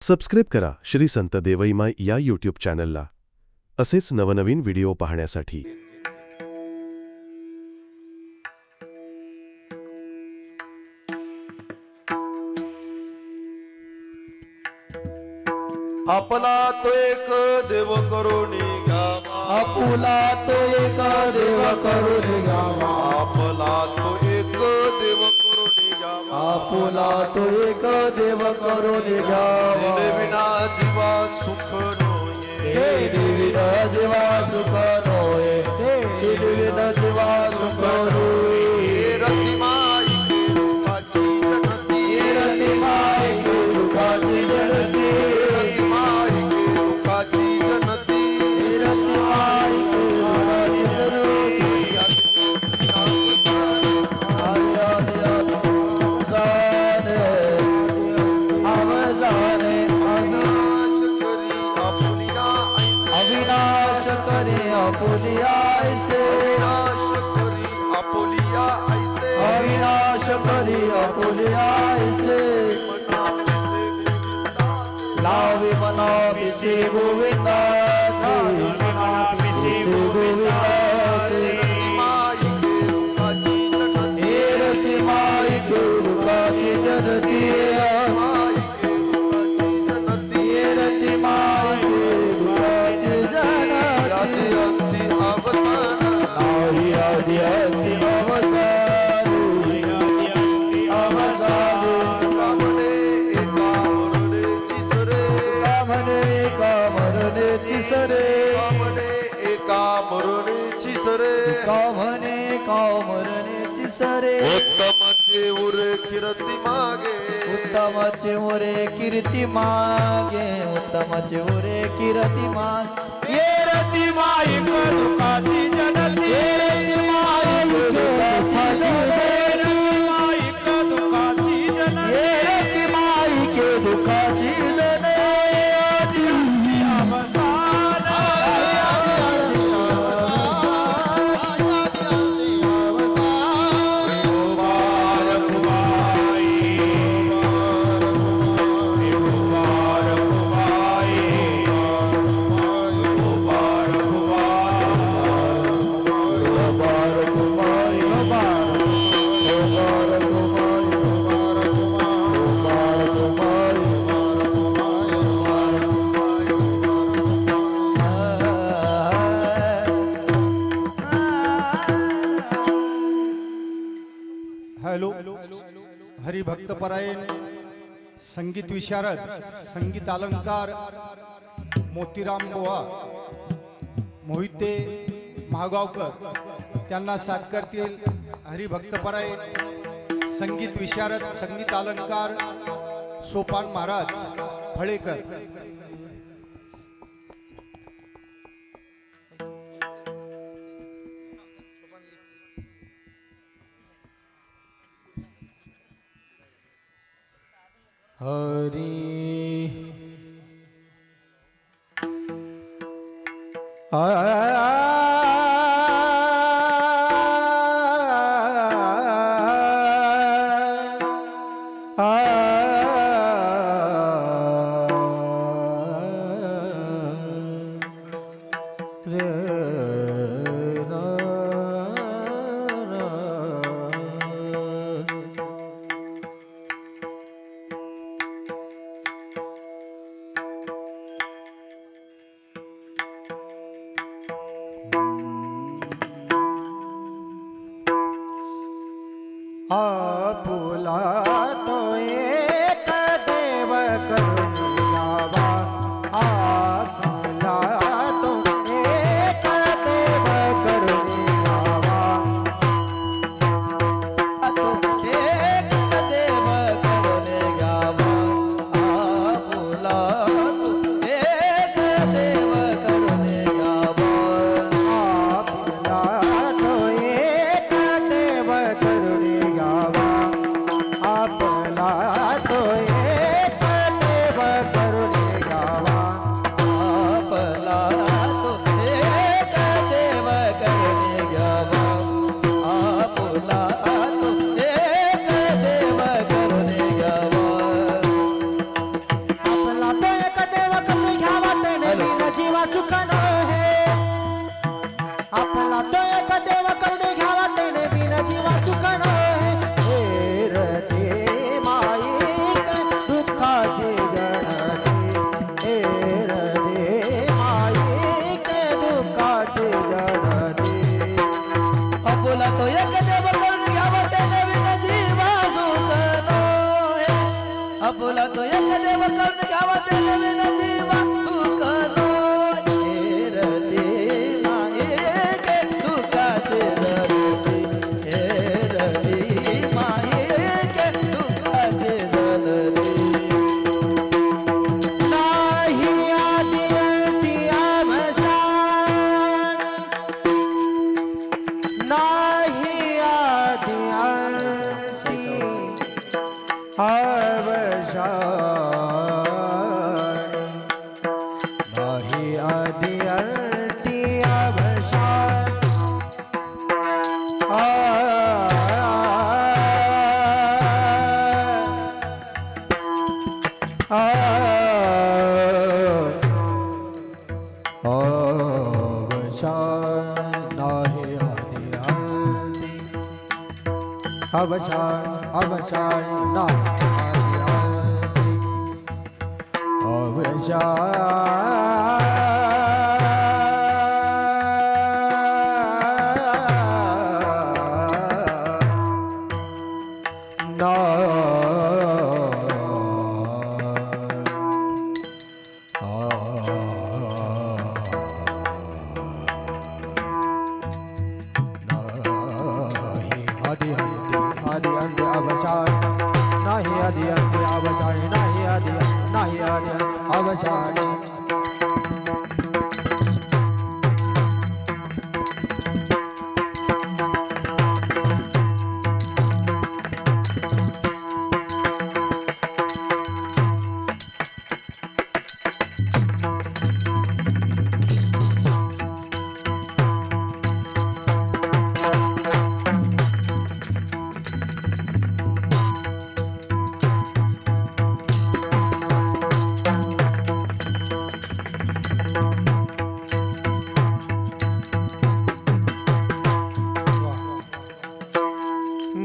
Subscribe करा श्री संत देवईमाई या YouTube चॅनलला असेच नवनवीन व्हिडिओ पाहण्यासाठी। आपला तो एक देव करुणी गावा, आपुला तो एक देव करून घ्यावा, आपला तो एक देव करुणी गावा, आपुला तो एक देव करून घ्यावा। विना जीवा सुख नोये, हे देवीना जीवा सुख नोये, हे देवीना जीवा सुख नोये। रतिमाई रूपाची जनती, रतिमाई रूपाची जनती, रतिमाई रूपाची जनती, रतिमाई रूपाची जनती। अविनाश करी आपुलिया ऐसे, अविनाश करे आपुलिया ऐसे, अविनाश करी आपुलिया ऐसे, अविनाश करी आपुलिया ऐसे। लावी मना पिसे गोविंदाची, पिसे गोविंदाची। हे रतिमाई गुरुकाची जनती, हे रतिमाई गुरुकाची जनती। नाही आदि अंति अवसानी, अवसानी। कामने एका मरणेची सरे, कामने एका मरणेची सरे, उत्तमाचे उरे कीर्ती मागे, उत्तमाचे उरे कीर्ती मागे, उत्तमाचे उरे कीर्ती मागे। ये रतिमाई दुःखाची जनती, ये रतिमाई दुःखाची जनती, ये रतिमाई के दुःखाची जनती। हॅलो, हरिभक्तपरायण संगीत विशारद, संगीत अलंकार मोतीराम बुवा मोहिते महागावकर त्यांना साथ करतील हरिभक्तपरायण संगीत विशारद, संगीत अलंकार सोपान महाराज फळेकर। हरी अवसान नाही आदि अंती अवसान नाही आदि अंती अवसान नाही आदि अंती नाही आदि अंती नाही आदि अंती अवसान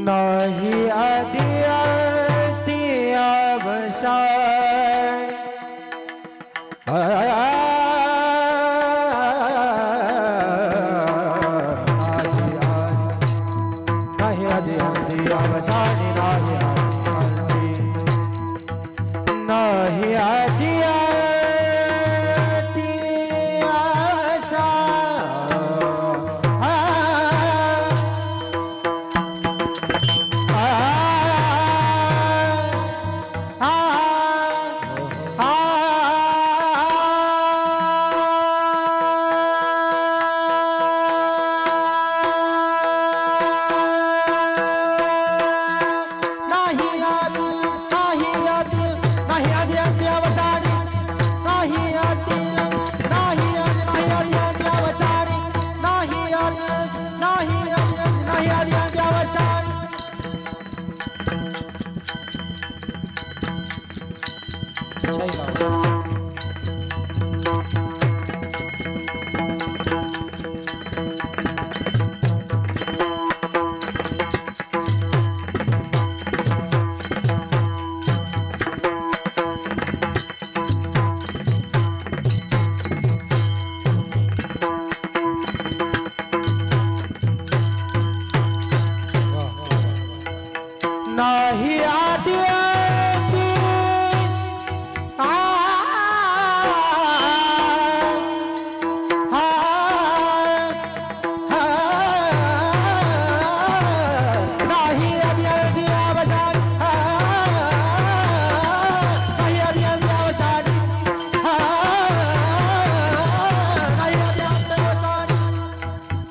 नाही आदि अंती अवसान नाही आदि अंती अवसान अवसान नाही आदि अंती अवसान नाही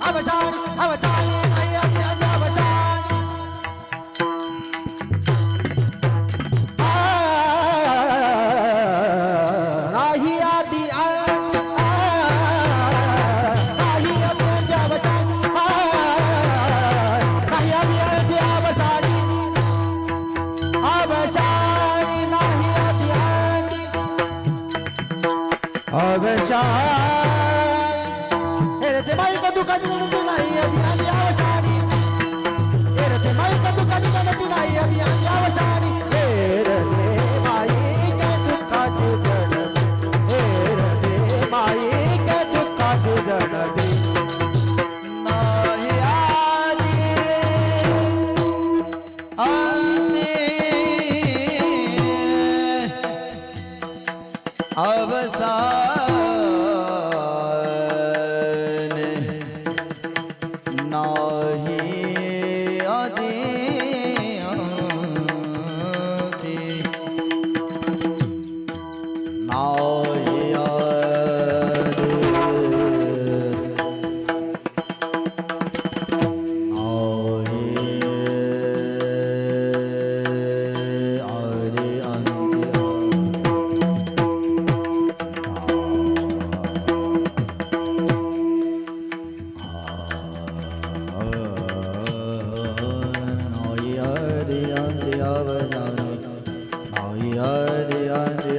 आदि नाही आदि अंती अवसान नाही आदि अंती अवसान अवसान नाही आदि अंती अवसान ते माई का दुकान नाही आदि अंती अवसान ते माई का दुकान नाही आदि अंती अवसान माई के दुखा जुदन माई के दुखा जुदन नाही आदि अंती अवसान नाही आदि अंती नाही आदि अंती अवसान नाही आदि अंती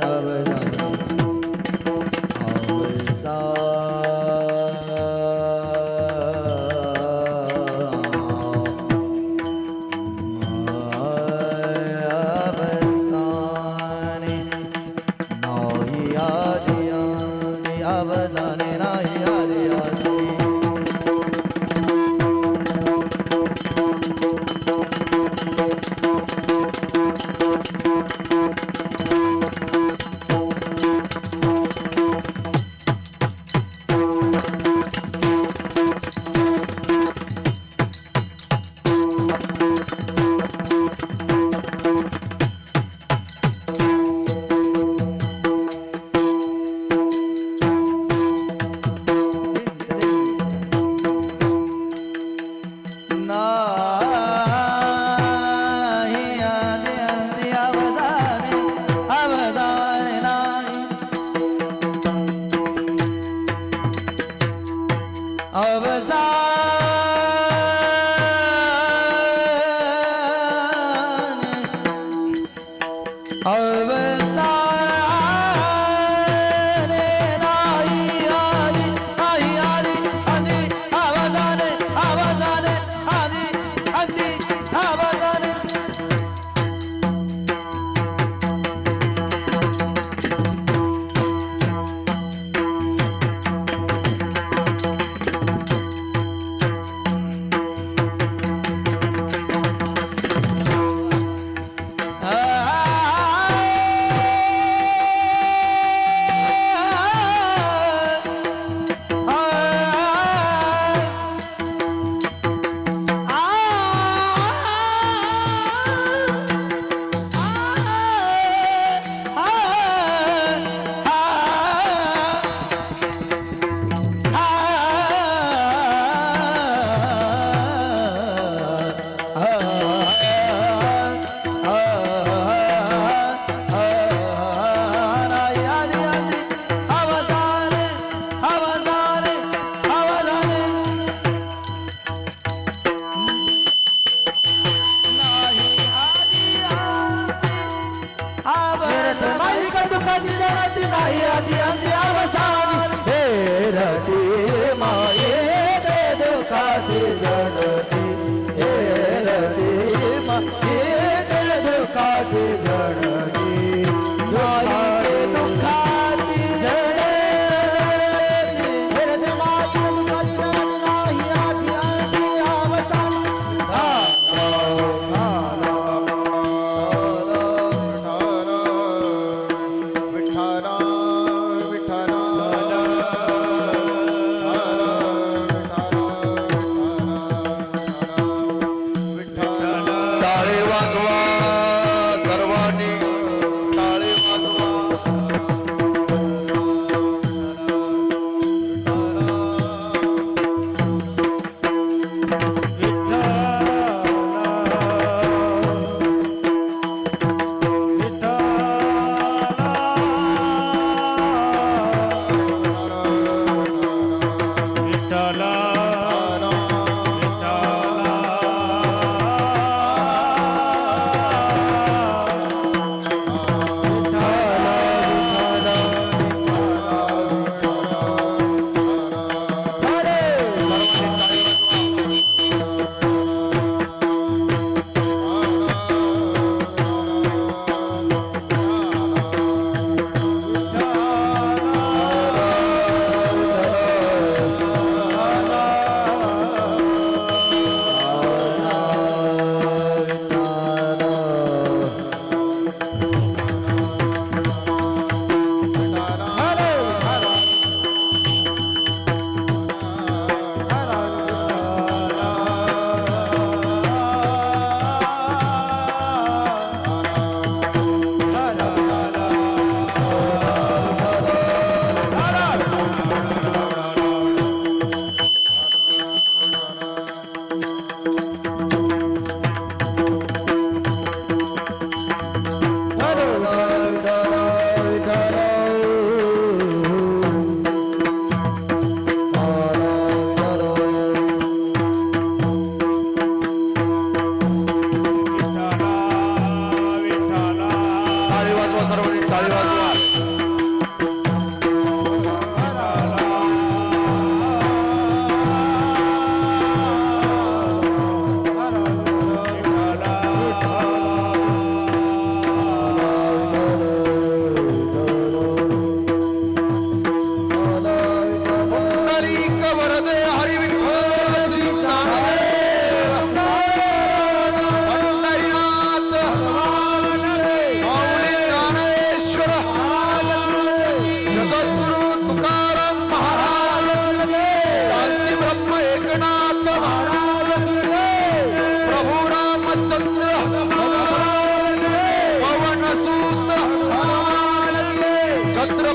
अवसाने नाही आली आली नाही आली आली अवसाने अवसाने नाही अवसाने नाही आली नाही आली आधी अवसाने अवसाने आधी आधी अवसाने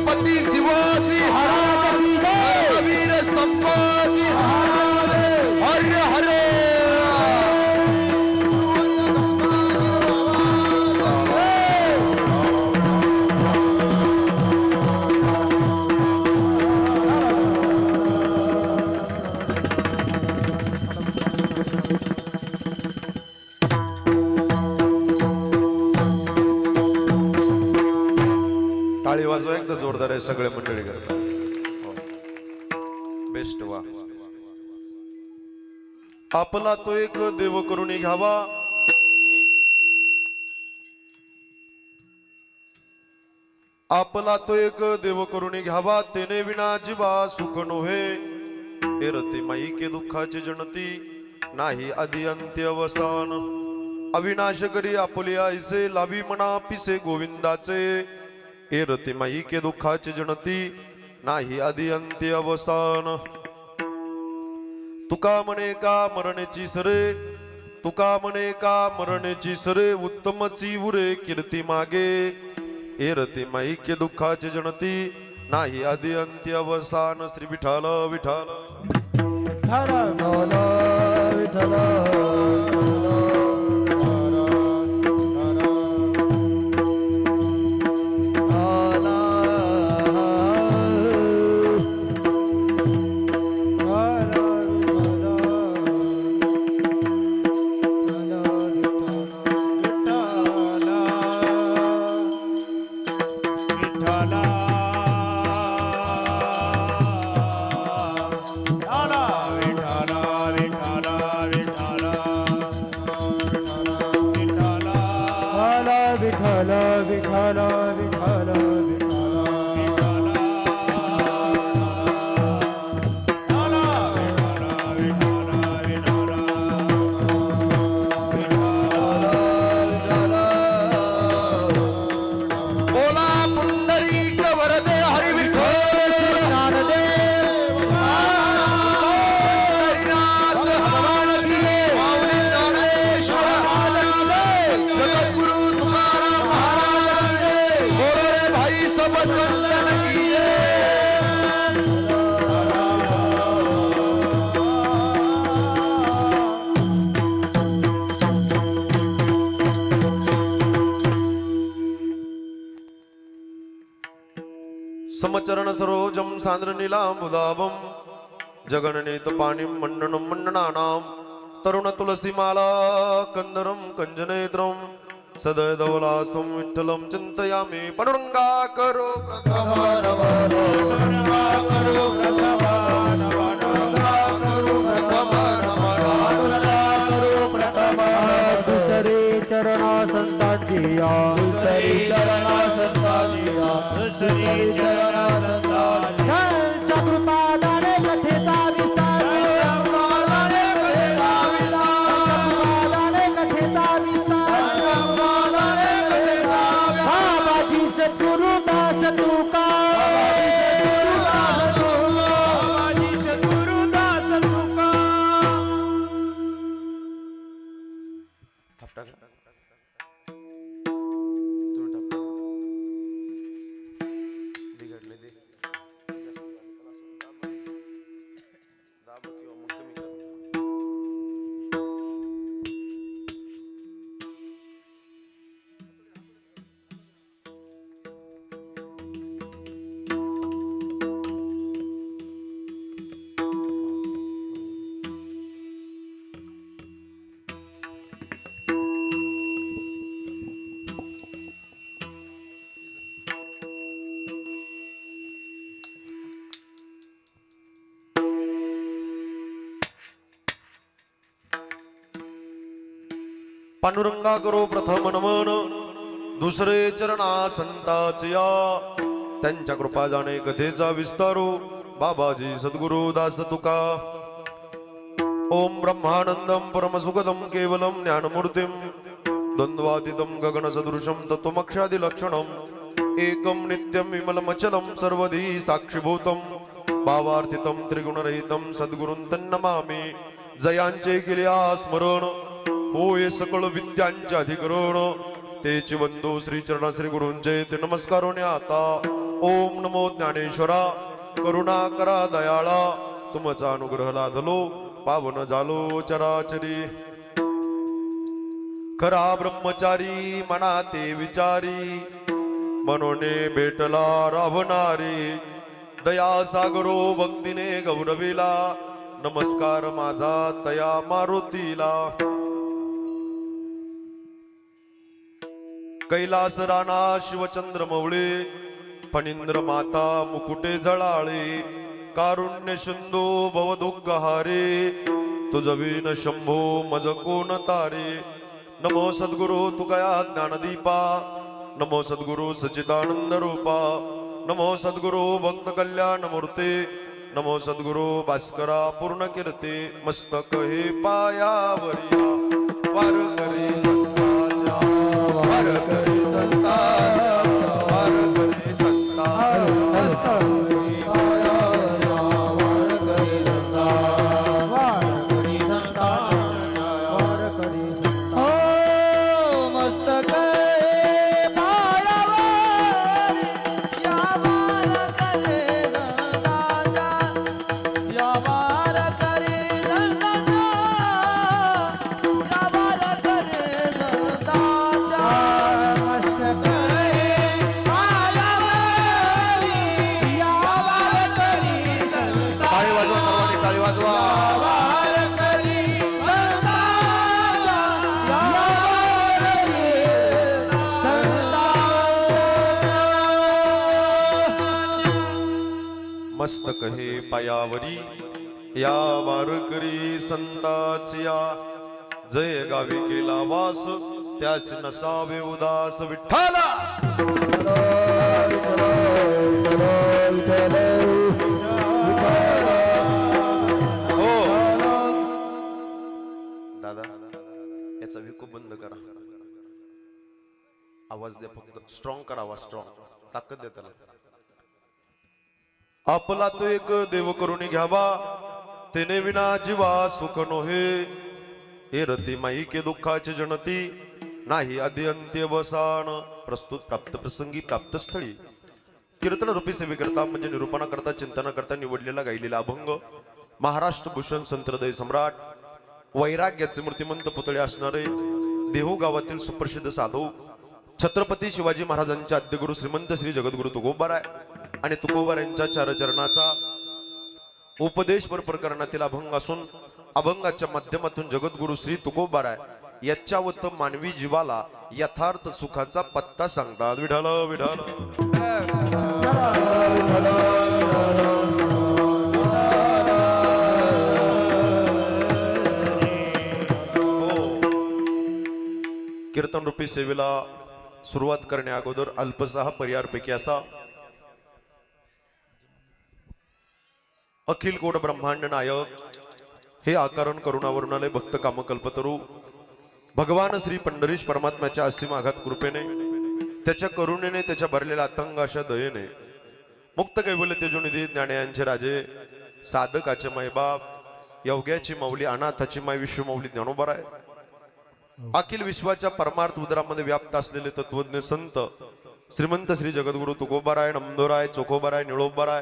छत्रपती शिवाजी महाराज की जय. वीर संभाजी हरे हरे टाळी वाजवा एकदा जोरदार आहे सगळे मंडळी करतात बेस्ट वा आपला तो एक देव करून घ्यावा आपला तो एक देव करून घ्यावा तेने विना जीवा सुख नोहे एरते माई के दुःखाची जनती नाही आदि अंत्य अवसान अविनाश करी आपुले आईसे लावी मना पिसे गोविंदाचे एरते माई के दुःखाची जनती नाही आदि अंत्य अवसान तुका म्हणे का मरणेची सरे तुका म्हणे का मरणेची सरे उत्तमची उरे कीर्ती मागे एरते माई के दुःखाची जनती नाही आदि अंत्य अवसान श्री विठाल विठाल विठ्ठल विठ्ठल विठ्ठल बोला पुंडरीक वरदे हरी विठ्ठल ज्ञानदेव हरिनाथ माऊली ज्ञानेश्वर जगद्गुरु तुकाराम महाराज बोलो रे भाई सब संतन की जय. समचरण सरोजम सांद्र नीलांबुदाभम जगननेत पाणिं मण्डनं मण्डनानां तरुण तुलसीमाला कंदरं कंजनेत्रं सदयधवलासं विठ्ठलं चिन्तयामि पांडुरंगा करो दुसरे चरणा संतांचिया दुसरे चरणा संतांचिया दुसरे चरणा संतांचिया त्यांच्या कृपादाने कथेचा विस्तार कृपादाने कथेचा विस्तार बाबाजी सद्गुरु दास तुका बाबाजी सद्गुरु दास तुका पांडुरंगा करो प्रथम नमन दुसरे चरणा संताचिया त्यांच्या कृपा जाणे कथेचा विस्तारो बाबाजी सद्गुरु दास तुका ओम ब्रह्मानंदम परमसुखदम केवलम ज्ञानमूर्तिम द्वंद्वातीतं गगन सदृशम तत्वमक्षादि लक्षणम एकम नित्यम विमलमचलम सर्वधी साक्षीभूतम भावार्थितं त्रिगुणरहितं सद्गुरुं तन्नमामि जयांचे केल्या स्मरण होय सकळ विद्यांचे अधिकरण तेची बंधू श्री चरणा श्री गुरूंचे ते नमस्कारोने आता ओम नमो ज्ञानेश्वरा करुणा करा दयाळा तुमचा अनुग्रह लाधलो पावन झालो चराचरी खरा ब्रह्मचारी मना ते विचारी मनोने भेटला राहणारी दया सागरो भक्तीने गौरविला नमस्कार माझा तया मारुतीला कैलास राणा शिवचंद्र मवळे फणींद्र माता मुकुटे झळाळे कारुण्य सिंधू भव दुःख हारे तुझ विन शंभो मज कोण तारे नमो सद्गुरु तुकया ज्ञानदीपा नमो सद्गुरु सच्चिदानंद रूपा नमो सद्गुरु भक्त कल्याण मूर्ते नमो सद्गुरु भास्करा पूर्ण कीर्ती मस्तक हे पायावरिया वार करे संताच्या वार करे संताच्या वार करे संताच्या मस्तक हे पायावरी या वारकरी संताचिया जय गावी केला वास त्यास नसावे उदास विठ्ठला हो दादा याचा विको बंद करा आवाज द्या फक्त स्ट्रॉंग करा आवाज स्ट्रॉंग ताकद द्या त्याला आपला तो एक देव करुणी घ्यावा तेने विना जीवा सुख नोहे हे रती माई के दुःखाची जनती नाही आदि अंत्य वसान प्रस्तुत प्राप्त प्रसंगी प्राप्त स्थळी कीर्तन रूपी सेवेकरता म्हणजे निरूपणाकरता चिंतनाकरता निवडलेला गायलेला अभंग महाराष्ट्र भूषण संतहृदय सम्राट वैराग्याचे मूर्तिमंत पुतळे असणारे देहू गावातील सुप्रसिद्ध साधू छत्रपती शिवाजी महाराजांचे आद्यगुरु श्रीमंत श्री जगद्गुरु तुकोबाराय आणि तुकोबारायांच्या चारचरणाचा उपदेशपर प्रकरणातील अभंग असून अभंगाच्या माध्यमातून जगद्गुरु श्री तुकोबाराय याच्यावत मानवी जीवाला यथार्थ सुखाचा पत्ता सांगतात विठाल विठाल कीर्तन रूपी सेवेला सुरुवात करण्या अगोदर अल्पसहा पर्यारपैकी असा अखिल कोट ब्रह्मांड नायक हे आकारण करुणावरुणालय भक्त कामकल्पतरू भगवान श्री पंढरीश परमात्म्याच्या असीम आघात कृपेने त्याच्या करुणेने त्याच्या भरलेल्या अथंग अशा दयेने मुक्त कैवल्य तेजोनिधी ज्ञानयांचे राजे साधकाचे मायबाप योग्याची माऊली अनाथाची माय विश्वमाऊली ज्ञानोबाराय अखिल विश्वाच्या परमार्थ उदरामध्ये व्याप्त असलेले तत्वज्ञ संत श्रीमंत श्री जगद्गुरु तुकोबाराय नमदोराय चोखोबाराय निळोबाराय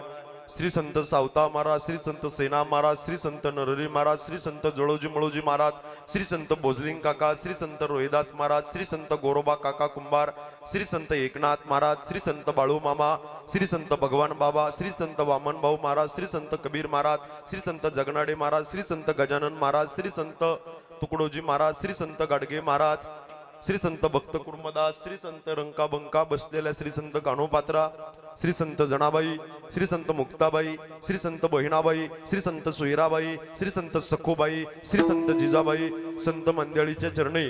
श्री संत सावता महाराज श्री संत सेना महाराज श्री संत नरहरी महाराज श्री संत जळोजी मळोजी महाराज श्री संत भोजलिंग काका श्री संत रोहिदास महाराज श्री संत गोरोबा काका कुंभार श्री संत एकनाथ महाराज श्री संत बाळू मामा श्री संत भगवान बाबा श्री संत वामन भाऊ महाराज श्री संत कबीर महाराज श्री संत जगनाडे महाराज श्री संत गजानन महाराज श्री संत तुकडोजी महाराज श्री संत गाडगे महाराज श्री संत भक्त कुर्मदास श्री संत रंका बंका बसलेल्या श्री संत कान्होपात्रा श्री संत जनाबाई श्री संत मुक्ताबाई श्री संत बहिणाबाई श्री संत सोयराबाई श्री संत सखोबाई श्री संत जिजाबाई संत मंडळीच्या चरणी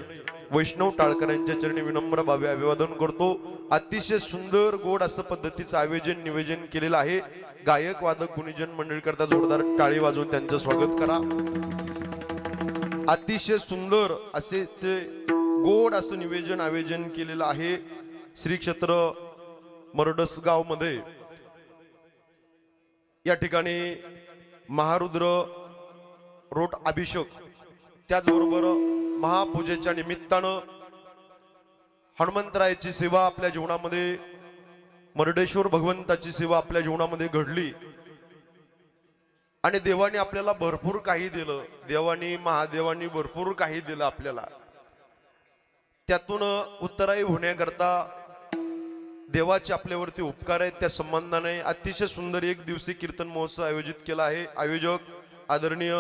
वैष्णव टाळकऱ्यांच्या चरणी विनम्र भावे अभिवादन करतो। अतिशय सुंदर गोड असं पद्धतीचं आयोजन नियोजन केलेलं आहे। गायक वादक गुणीजन मंडळी करता जोरदार टाळी वाजवून त्यांचं स्वागत करा। अतिशय सुंदर असे ते गोड असं निवेदन आयोजन केलेलं आहे श्री क्षेत्र मरडसगाव मध्ये। या ठिकाणी महारुद्र रोट अभिषेक त्याचबरोबर महापूजेच्या निमित्तानं हनुमंतरायाची सेवा आपल्या जीवनामध्ये मर्डेश्वर भगवंताची सेवा आपल्या जीवनामध्ये घडली आणि देवाने आपल्याला भरपूर काही दिलं. देवानी महादेवानी भरपूर काही दिलं आपल्याला. त्यातून उत्तराई होण्याकरता देवाचे आपल्यावरती उपकार आहेत. त्या संबंधाने अतिशय सुंदर एक दिवसीय कीर्तन महोत्सव आयोजित केला आहे. आयोजक आदरणीय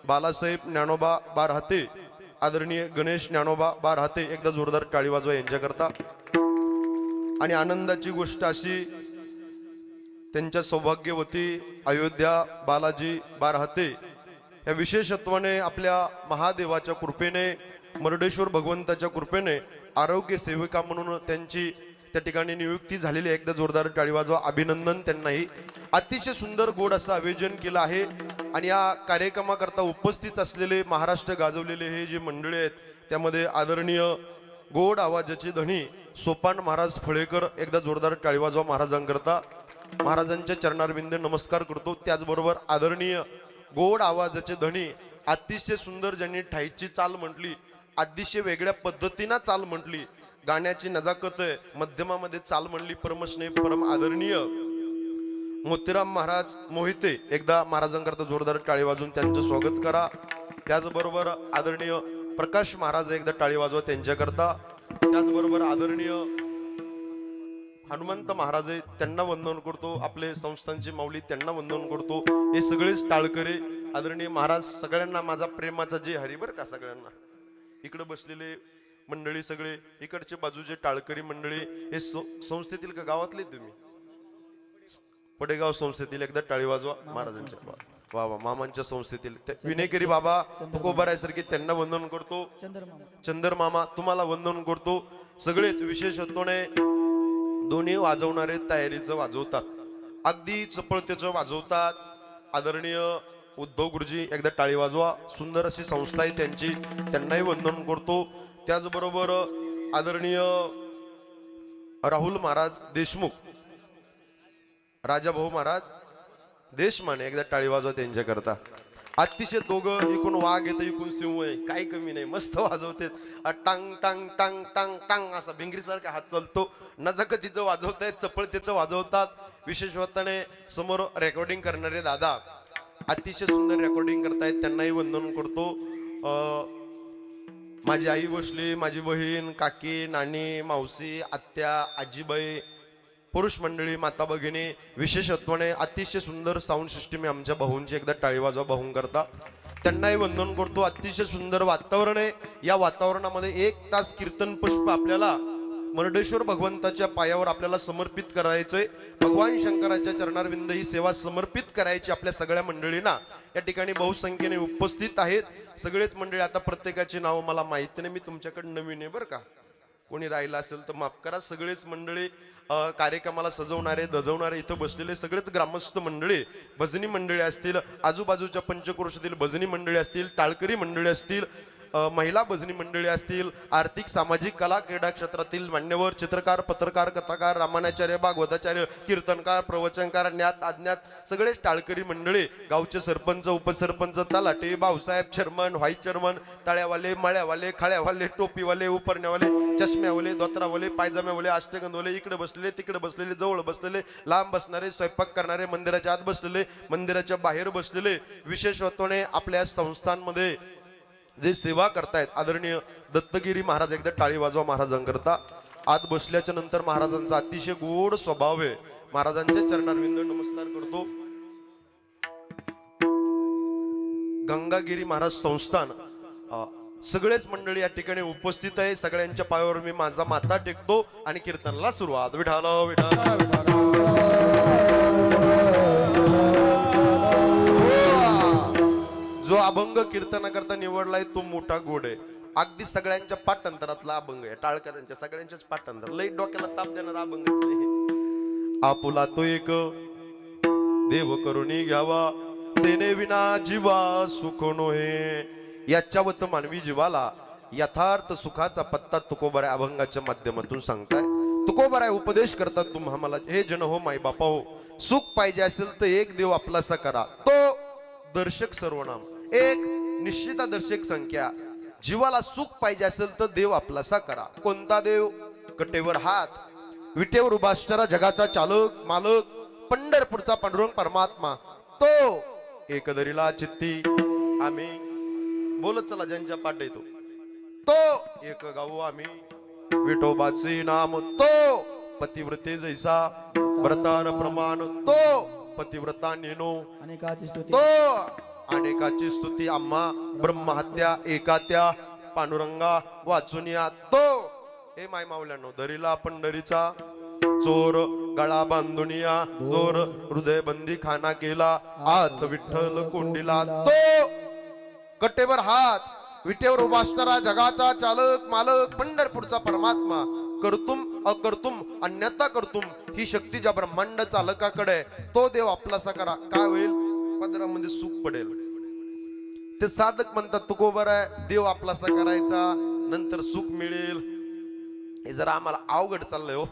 बालासाहेब ज्ञानोबा बारहाते, आदरणीय गणेश ज्ञानोबा बारहाते, एकदा जोरदार टाळी वाजवा यांच्याकरता. आणि आनंदाची गोष्ट अशी, त्यांच्या सौभाग्यवती अयोध्या बालाजी बारहाते या विशेषत्वाने आपल्या महादेवाच्या कृपेने, मर्डेश्वर भगवंताच्या कृपेने आरोग्य सेविका म्हणून त्यांची त्या ठिकाणी नियुक्ती झालेली आहे. एकदा जोरदार टाळी वाजवा. अभिनंदन त्यांनाही. अतिशय सुंदर गोड असं आयोजन केलं आहे. आणि या कार्यक्रमाकरता उपस्थित असलेले, महाराष्ट्र गाजवलेले हे जे मंडळी आहेत, त्यामध्ये आदरणीय गोड आवाजाचे धनी सोपान महाराज फळेकर, एकदा जोरदार टाळी वाजवा महाराजांकरता. महाराजांच्या चरणारविंद नमस्कार करतो. त्याचबरोबर आदरणीय गोड आवाजाचे धनी, अतिशय सुंदर ज्यांनी ठाईची चाल म्हटली, अतिशय वेगळ्या पद्धतीनं चाल म्हटली, गाण्याची नजाकत आहे, मध्यमामध्ये चाल म्हणली, परमस्नेह परम आदरणीय मोतीराम महाराज मोहिते, एकदा महाराजांकरता जोरदार टाळी वाजवून त्यांचं स्वागत करा. त्याचबरोबर आदरणीय प्रकाश महाराज, एकदा टाळी वाजवा त्यांच्याकरता. त्याचबरोबर आदरणीय हनुमंत महाराज आहेत, त्यांना वंदन करतो. आपले संस्थांची माऊली, त्यांना वंदन करतो. हे सगळेच टाळकरे आदरणीय महाराज, सगळ्यांना माझा प्रेमाचा जय हरी बरं का. सगळ्यांना इकडे बसलेले मंडळी, सगळे इकडचे बाजूचे टाळकरी मंडळी, हे संस्थेतील का गावातले तुम्ही? पडेगाव संस्थेतील, एकदा टाळी वाजवा महाराजांच्या. वा वा, मामांच्या संस्थेतील विनेकरी बाबा तुकोबारायसारखे, त्यांना वंदन करतो. चंदर मामा, तुम्हाला वंदन करतो. सगळेच विशेषत्वाने दोन्ही वाजवणारे तयारीचं वाजवतात, अगदी चपळतेचं वाजवतात. आदरणीय उद्धव गुरुजी, एकदा टाळी वाजवा. सुंदर अशी संस्था आहे त्यांची, त्यांनाही वंदन करतो. त्याचबरोबर आदरणीय राहुल महाराज देशमुख, राजाभाऊ महाराज देशमाने, एकदा टाळी वाजवा त्यांच्याकरता. अतिशय दोघं, इकून वाघ येतं इकून सिंह आहे, काही कमी नाही, मस्त वाजवतात. टांग टांग टांग टांग टांग असा भिंगरीसारखा हात चालतो. नजाकतीचं वाजवतायत, चपळतेचं वाजवतात. विशेष वाताने समोर रेकॉर्डिंग करणारे दादा अतिशय सुंदर रेकॉर्डिंग करतायत, त्यांनाही वंदन करतो. माझी आई बसली, माझी बहीण, काकी, नानी, मावशी, आत्या, आजीबाई, पुरुष मंडळी, माता भगिनी, विशेषत्वाने अतिशय सुंदर साऊंड सिस्टीम आहे आमच्या भाऊंची, एकदा टाळी वाजवा भाऊं करता. त्यांनाही वंदन करतो. अतिशय सुंदर वातावरण आहे. या वातावरणामध्ये 1 तास कीर्तन पुष्प आपल्याला मर्डेश्वर भगवंताच्या पायावर आपल्याला समर्पित करायचंय. भगवान शंकराच्या चरणारविंद ही सेवा समर्पित करायची आपल्या सगळ्या मंडळींना. या ठिकाणी बहुसंख्येने उपस्थित आहेत सगळेच मंडळी. आता प्रत्येकाची नावं मला माहिती नाही, मी तुमच्याकडे नवीन आहे बरं का. कोणी राहिला असेल तर माफ करा. सगळेच मंडळी कार्यक्रमाला सजवणारे, धजवणारे, इथं बसलेले सगळेच ग्रामस्थ मंडळी, भजनी मंडळी असतील, आजूबाजूच्या पंचक्रोशीतील भजनी मंडळी असतील, टाळकरी मंडळी असतील, महिला भजनी मंडळी असतील, आर्थिक सामाजिक कला क्रीडा क्षेत्रातील मान्यवर, चित्रकार, पत्रकार, कथाकार, रामायणाचार्य, भागवताचार्य, कीर्तनकार, प्रवचनकार, ज्ञात अज्ञात सगळेच टाळकरी मंडळी, गावचे सरपंच, उपसरपंच, तलाटे, भाऊसाहेब, चेअरमन, व्हाईस चेअरमन, तळ्यावाले, मळ्यावाले, खाळ्यावाले, टोपीवाले, उपरण्यावाले, चष्म्यावाले, धोत्रावाले, पायजाम्यावाले, अष्टगंधवाले, इकडे बसलेले, तिकडे बसलेले, जवळ बसलेले, लांब बसणारे, स्वयंपाक करणारे, मंदिराच्या आत बसलेले, मंदिराच्या बाहेर बसलेले, विशेष होतोने आपल्या संस्थांमध्ये जे सेवा करतायत आदरणीय दत्तगिरी महाराज, एकदा टाळी वाजवा महाराजांकरता. आत बसल्याच्या नंतर महाराजांचा अतिशय गोड स्वभाव आहे. महाराजांच्या चरणारविंद नमस्कार करतो. गंगागिरी महाराज संस्थान सगळेच मंडळी या ठिकाणी उपस्थित आहे. सगळ्यांच्या पायावर मी माझा माथा टेकतो आणि कीर्तनाला सुरुवात. विठाल विठाल. जो अभंग कीर्तनाकरता निवडलाय तो मोठा गोड आहे. अगदी सगळ्यांच्या पाठांतरातला अभंग आहे. टाळकऱ्यांच्या सगळ्यांच्याच पाठांतर. लई डोक्याला ताप देणारा अभंग. आपुला तो एक देव करुणी घ्यावा, तेने विना जीवा सुख नोहे. याच्यावत मानवी जीवाला यथार्थ सुखाचा पत्ता तुकोबाराय अभंगाच्या माध्यमातून सांगताय. तुकोबाराय उपदेश करतात तुम्हा मला, हे जन हो माय बापा हो, सुख पाहिजे असेल तर एक देव आपलासा करा, तो दर्शक सर्वनाम, एक निश्चिता दर्शक संख्या. जीवाला सुख पाहिजे असेल तर देव आपलासा करा. कोणता देव? कटेवर हात, विटेवर उभा असणारा जगाचा चालक मालक पंढरपूरचा पांडुरंग परमात्मा तो एकदरीला चित्ती आम्ही बोलत चला ज्यांच्या पाठ येतो तो एक गाऊ आम्ही विठोबाचे नाम तो पतिव्रते जैसा व्रतार प्रमाण तो पतिव्रता नेनो अनेकाची स्तुती तो अनेकाची स्तुती आम्हा ब्रह्महत्या एकात्या पांडुरंगा वाचून या तो हे माय मावल्यानो दरीला पंढरीचा चोर गळा बांधून या चोर हृदय बंदी खाना केला आत विठ्ठल कोंडीला तो कटेवर हात विटेवर उभा असणारा जगाचा चालक मालक पंढरपूरचा परमात्मा करतुम अकर्तुम अन्यथा करतुम ही शक्ती ज्या ब्रह्मांड चालकाकडे तो देव आपलासा करा काय होईल पदरामध्ये सुख पडेल ते साधक म्हणतात तुकोबर आहे देव आपलासा करायचा नंतर सुख मिळेल हे जरा आम्हाला अवघड चाललंय हो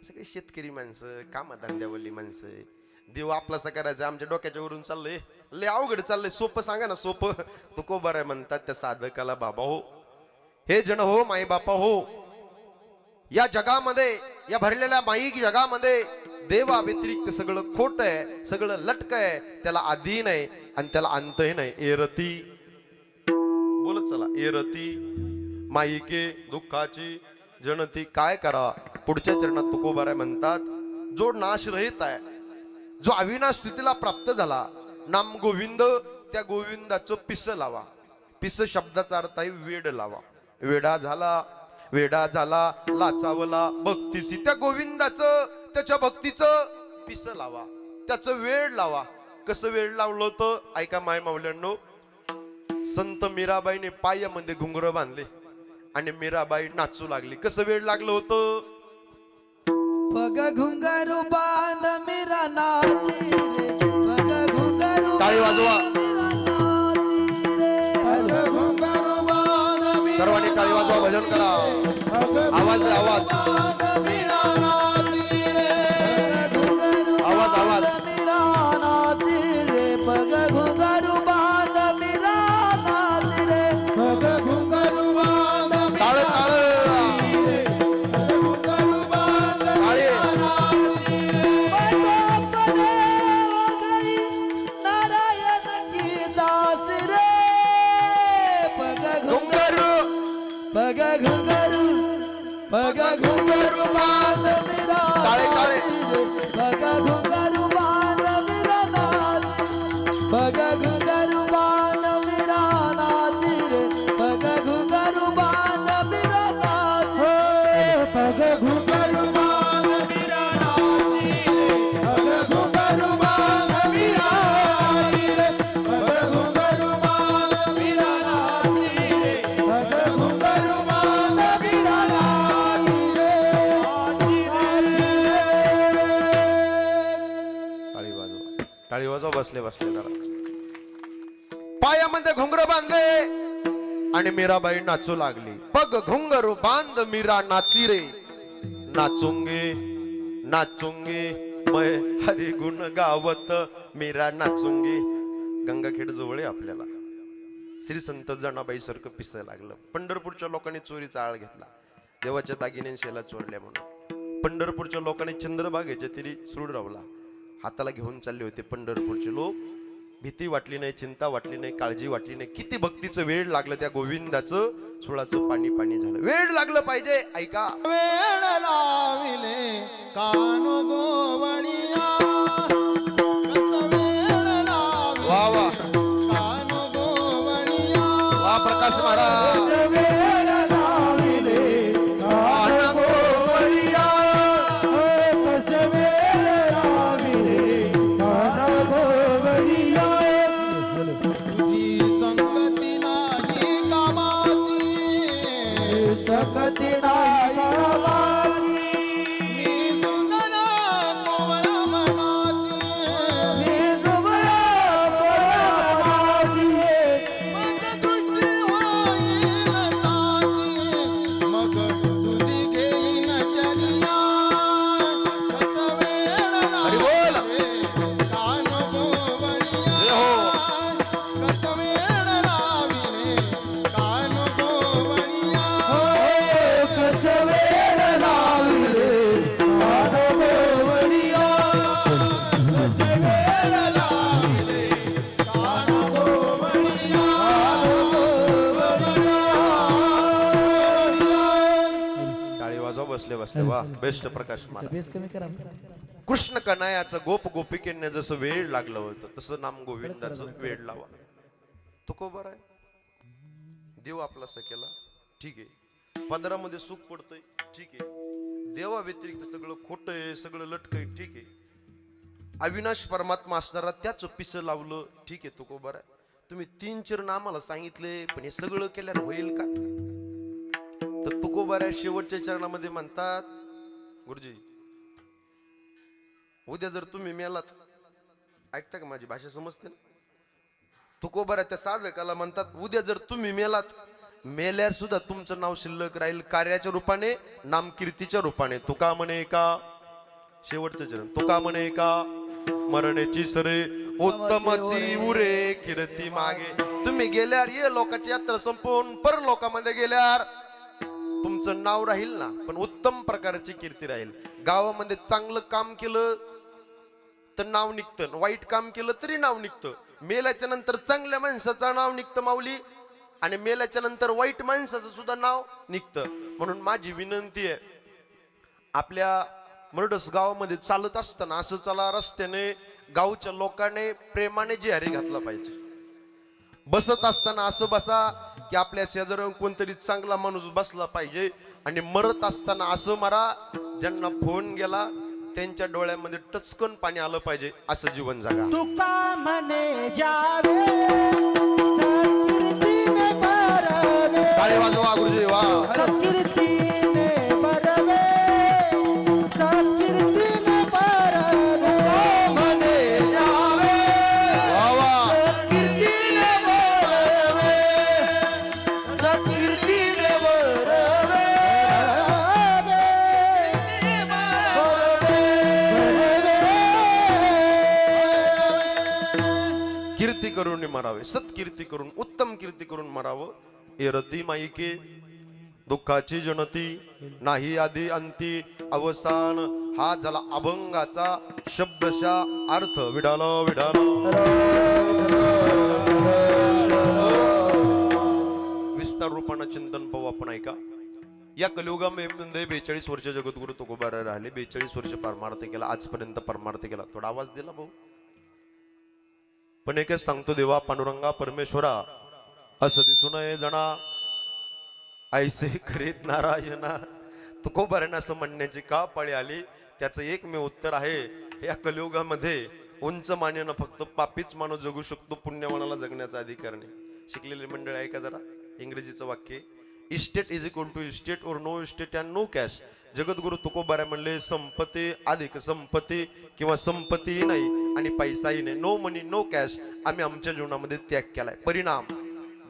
सगळे शेतकरी माणसं कामधंद्यावरली माणसं देव आपलासा करायचा आमच्या डोक्याच्या वरून चाललंय लय अवघड चाललंय सोपं सांगा ना सोपं तुकोबर आहे म्हणतात त्या साधकाला बाबा हो हे जन हो माई बापा हो या जगामध्ये या भरलेल्या माईक जगामध्ये देवा व्यतिरिक्त सगळं खोट आहे सगळं लटक आहे त्याला आधी नाही आणि त्याला अंतही नाही एरती बोलत चला एरती माईके दुःखाची जनती काय करा पुढच्या चरणात तुकोबाराय म्हणतात जो नाश रहित आहे जो अविनाश स्थितीला प्राप्त झाला नाम गोविंद त्या गोविंदाचं पिस लावा पिस शब्दाचा अर्थ आहे वेड लावा वेडा झाला लाचावला भक्तीसी त्या गोविंदाचं त्याच्या भक्तीचं पिस लावा त्याचं वेड लावा कसं वेड लावलं होतं ऐका माय मावल्यांनो संत मीराबाईने पायामध्ये घुंगर बांधले आणि मीराबाई नाचू लागली कसं वेड लागलं होतं पग घुंगारू बांध मीरा नाची रे पग घुंगारू टाळी वाजवा सर्वांनी टाळी वाजवा भजन करा आवाज दे आवाज आवाज मीरा नाची रे पग घुंगारू बांध मीरा नाची रे पग घुंगारू बांध टाळ टाळ पग घुंगारू बांध मीरा टाळे टाळे पग घुंगारू बांध मीरा नाची पग घुंगारू बांध मीरा नाची रे पग घुंगारू बांध मीरा नाची पग घुंगारू बांध मीरा नाची पग घुंगारू बांध मीरा नाची रे पग घुंगारू बांध मीरा नाची रे पग घुंगारू बांध मीरा टाळी वाजवा बसले बसले जरा पायामध्ये घुंगर बांधले आणि मीराबाई नाचू लागली पग घुंगरू बांध मीरा नाची रे नाचूंगे नाचूंगे मैं हरी गुण गावत मीरा नाचूंगे गंगाखेड जवळ आहे आपल्याला श्री संत जनाबाई सारखं पिसायला लागलं पंढरपूरच्या लोकांनी चोरीचा आळ घेतला देवाच्या दागिने शेला चोरल्या म्हणून पंढरपूरच्या लोकांनी चंद्रभागेच्या तिरी सूड रावला हाताला घेऊन चालले होते पंढरपूरचे लोक भीती वाटली नाही चिंता वाटली नाही काळजी वाटली नाही किती भक्तीचं वेळ लागलं त्या गोविंदाचं सुळाचं पाणी पाणी झालं वेळ लागलं पाहिजे ऐका वेळ लाविले कानो गोवणिया वा वा कानो गोवणिया वा प्रकाश महाराज सकती नाही मी सुंदर कोवळ मनाची मी सुबरा मनाची मग दृष्टी होईल ताची मग तुझी घेईन चरिया कस वेळ हरी बोल. कानो गोवणिया कस वेळ लाविले कानो गोवणिया कसवे नमस्कार वा बेस्ट प्रकाश महाराज. बेस कमी करा. कृष्ण कन्हैयाचं गोप गोपिकेने जसं वेळ लागलं होतं तसं नाम गोविंदाचं वेळ लावा. तुकोबर आहे देव आपला सखेला ठीक आहे, पदरामध्ये सुख पडतंय ठीक आहे, देवा व्यतिरिक्त सगळं खोटं आहे, सगळं लटक आहे ठीक आहे, अविनाश परमात्मा असणारा त्याच पिस लावलं ठीक आहे. तुकोबर आहे तुम्ही 3 चरण आम्हाला सांगितले पण हे सगळं केल्यावर होईल का? तर तुकोबर आहे शेवटच्या चरणामध्ये म्हणतात गुरुजी उद्या जर तुम्ही मेलात, ऐकता का माझी भाषा समजते ना? तुकोबर त्या साधकाला म्हणतात उद्या जर तुम्ही मेलात, मेल्यावर सुद्धा तुमचं नाव शिल्लक राहील कार्याच्या रूपाने, नामकीर्तीच्या रूपाने. तुका म्हणे का शेवटचं चरण, तुका म्हणे का मरण्याची सरे उत्तमची उरे कीर्ती मागे. तुम्ही गेल्यावर ये लोकांची यात्रा संपवून पर लोकांमध्ये गेल्यावर तुमचं नाव राहील ना, पण उत्तम प्रकारची कीर्ती राहील. गावामध्ये चांगलं काम केलं तर नाव निघतं, वाईट काम केलं तरी नाव निघतं. मेल्याच्या नंतर चांगल्या माणसाचं नाव निघतं माऊली, आणि मेल्याच्या नंतर वाईट माणसाचं सुद्धा नाव निघतं. म्हणून माझी विनंती आहे, आपल्या मरडस गावामध्ये चालत असताना असं चला रस्त्याने गावच्या लोकांनी प्रेमाने जिहारी घातला पाहिजे. बसत असताना असं बसा की आपल्या शेजारून कोणतरी चांगला माणूस बसला पाहिजे, आणि मरत असताना असं मरा ज्यांना फोन गेला त्यांच्या डोळ्यामध्ये टचकन पाणी आलं पाहिजे असं जीवन जगा. तुका म्हणे जावे सत्कीर्तीने बरवे. टाळी वाजवा गुरुजी वा. सत्कीर्तीने बरवे, सत्कीर्तीने बरवे. म्हणे जावे वा वा. सत्कीर्तीने बरवे, सत्कीर्तीने बरवे. कीर्ती करून मरावे, सत्कीर्ती करून उत्तम कीर्ती करून मरावं. एरती माईके दुःखाची जनती नाही आधी अंती अवसान. हा झाला अभंगाचा शब्दशः अर्थ. विडाल विडाल विस्तार रूपानं चिंतन पाहू आपण. ऐका, या कलियुगामध्ये 42 वर्ष जगद्गुरु तुकोबाराय राहिले. 42 वर्ष परमार्थ केला, आजपर्यंत परमार्थ केला. थोडा आवाज दिला भाऊ. पण एकच सांगतो, देवा पांडुरंगा परमेश्वरा असं दिसू नये जना ऐसे करीत नारायणा. तुकोबारायण असं म्हणण्याची का पाळी आली? त्याचं एकमेव उत्तर आहे, या कलियुगामध्ये उंच मानेनं फक्त पापीच माणूस जगू शकतो, पुण्यवानाला जगण्याचा अधिकार नाही. शिकलेली मंडळी ऐका जरा, इंग्रजीचं वाक्य, estate is equal to estate or no estate and no cash. Jagadguru Tukobaray म्हणले संपत्ती अधिक संपत्ती किंवा संपत्ती नाही आणि पैसाही नाही. नो मनी नो कॅश. आम्ही आमच्या जीवनामध्ये त्याग केलाय. परिणाम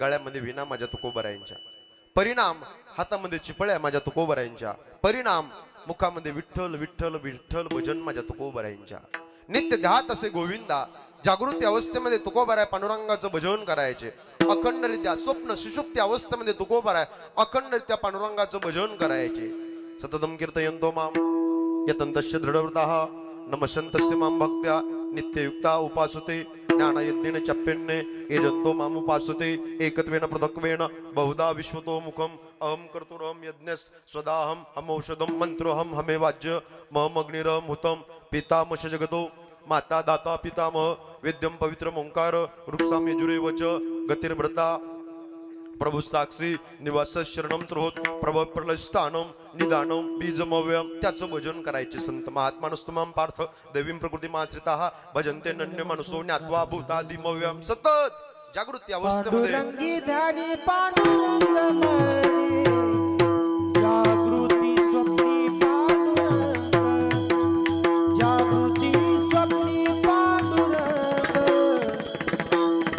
गळ्यामध्ये विना माझ्या तुकोबारायांच्या, परिणाम हातामध्ये चिपळ्या माझ्या तुकोबारायांच्या, परिणाम मुखामध्ये विठ्ठल विठ्ठल विठ्ठल भजन माझ्या तुकोबारायांच्या. नित्य ध्यात असे गोविंदा. जागृती अवस्थेमध्ये तुकोबाराय पांडुरंगाचं भजन करायचे. अखंडरित्या स्वप्न सुषुप्ती अवस्थेमध्ये तुकोबाराय अखंडरित्या पांडुरंगाचं भजन करायचे. सततम कीर्तयन्तो माम यतन्तस्य दृढव्रताः नमस्यन्तस्य मां भक्त्या नित्ययुक्ता उपासते. ज्ञानयज्ञेन चप्यन्ने यजन्तो माम उपासते. एकत्वेन पृथक्वेन बहुधा विश्वतो मुखम. अहम कर्तुरहम यज्ञस् स्वदाहम हमौषधम मंत्रोहम हमे वाज्य महमग्निरहम हुतम. पितामश जगतो माता दाता पितामह वेद्यम पवित्रम ओंकार वृक्षाम यजुरेवच गतिर्भृता प्रभु साक्षी निवास शरणम त्रोत प्रभव प्रलस्थानम निदानम बीजमव्यम. त्याचं भजन करायचे. संत महात्मानुस्तमाम पार्थ दैवीं प्रकृती माश्रिताः भजन्ते नन्य मनसो ज्ञात्वा भूतादिमव्यम. सतत जागृती अवस्थेमध्ये पांडुरंगी ध्यानी पांडुरंग मनी, जागृती स्वप्नी पांडुरंग, जागृती स्वप्नी पांडुरंग,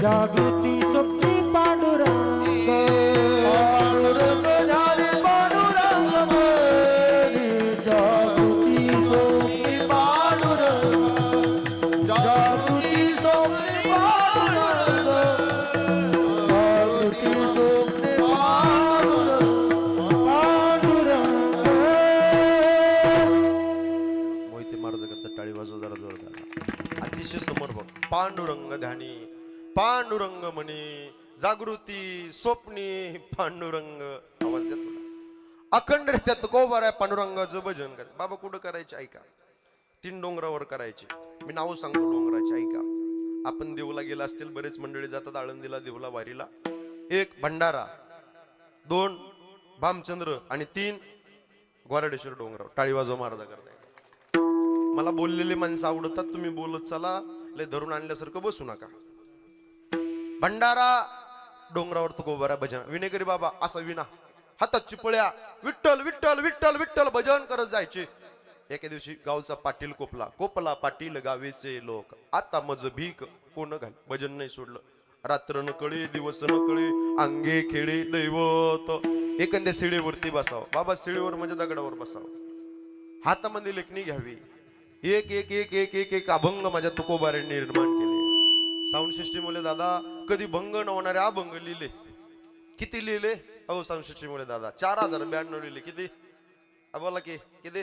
जागृती स्वप्नी पांडुरंग. पांडुरंग ध्यानी पांडुरंग मनी, जागृती स्वप्नी पांडुरंग, जागृती स्वप्नी पांडुरंग, जागृती स्वप्नी पांडुरंग. मोहिते महाराज करता टाळी वाजव जरा जोरदार. अतिशय समर्पक. पांडुरंग ध्यानी पांडुरंग म्हणे जागृती स्वप्नी पांडुरंग. आवाज द्या तुला. अखंड रित्या तुकोबाराय पांडुरंगाचं भजन करायचं. बाबा कुठं करायचे ऐका, 3 डोंगरावर करायचे. मी नाव सांगतो डोंगराचे ऐका. आपण देवला गेला असतील, बरेच मंडळी जातात आळंदीला देवला वारीला. 1 भंडारा, 2 भामचंद्र आणि 3 गोराडेश्वर डोंगरावर. टाळी वाजवा महाराजा करताय. मला बोललेले माणसं आवडतात, तुम्ही बोलत चला, लय धरून आणल्यासारखं बसू नका. भंडारा डोंगरावर तुकोबारा भजन. विनेकरी बाबा असा विना हातात चिपळ्या, विठ्ठल विठ्ठल विठ्ठल विठ्ठल भजन करत जायचे. एके दिवशी गावचा पाटील कोपला, कोपला पाटील गावेचे लोक, आता मज भीक कोण घाल. भजन नाही सोडलं. रात्र न कळे दिवस न कळे, अंगे खेळे दैवत. एखाद्या शिळेवरती बसावं. बाबा शिळेवर म्हणजे दगडावर बसावं. हातामध्ये लेखणी घ्यावी. एक एक एक एक एक एक अभंग माझ्या तुकोबाऱ्यांनी निर्माण केले. साऊंड सिस्टीम मुळे दादा कधी भंग न होणारे अभंग लिहिले. किती लिहिले अहो साऊंड सिस्टीम मुळे दादा? 4092 लिहिले. किती बोला की किती?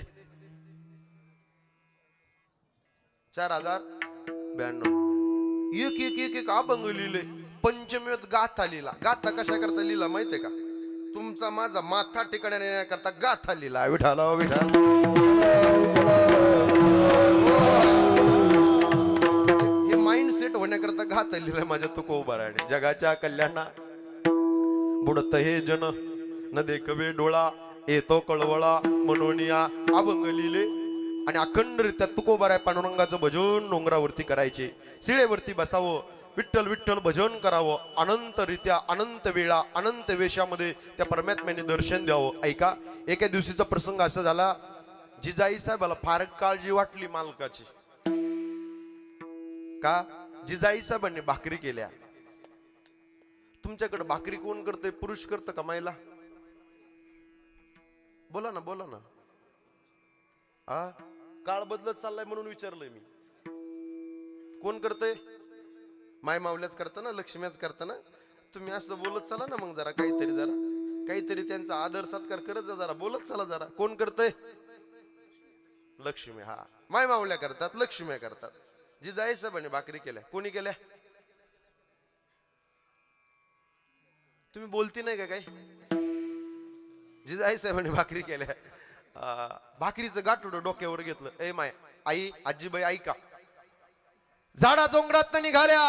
4092. एक एक एक एक अभंग लिहिले. पंचमेत गाथा लिहिला. गाथा कशा करता लिहिला माहितीये का? तुमचा माझा माथा ठिकाणी नेण्याकरता गाथा लिहिला. विठाला विठाल. हे माइंड सेट होण्याकरता गाथा लिहिलाय माझ्या तुकोबाराने. जगाच्या कल्याणा बुडत हे जन न देखवे डोळा, येतो कळवळा मनोनिया. अभंग लिहिले आणि अखंडरित्या तुकोबाराय पांडुरंगाचं भजन डोंगरावरती करायचे. शिळेवरती बसावं, विठ्ठल विठ्ठल भजन करावं. अनंतरित्या अनंत वेळा अनंत वेशामध्ये त्या परमात्म्याने दर्शन द्यावं. ऐका, एका दिवशीचा प्रसंग असा झाला, जिजाई साहेबाला फार काळजी वाटली मालकाची. का? जिजाई साहेबांनी भाकरी केल्या. तुमच्याकडे भाकरी कोण करते? पुरुष करतं का महिला? बोला ना बोला ना. हा, काळ बदलत चाललाय म्हणून विचारलंय मी. कोण करते? माय मावल्याच करता ना, लक्ष्म्याच करता ना. तुम्ही असं बोलत चला ना मग जरा काहीतरी त्यांचा आदर सत्कार करत जा जरा. बोलत चला जरा. कोण करते? लक्ष्मी. हा, माय मावल्या करतात, लक्ष्म्या करतात. जिजाई साहेबांनी भाकरी केल्या. कोणी केल्या? तुम्ही बोलती नाही का काही? जिजाई साहेबांनी भाकरी केल्या. भाकरीचं गाठुडं डोक्यावर घेतलं. ए माय आई, आजीबाई ऐका. झाडा जोंगरात निघाल्या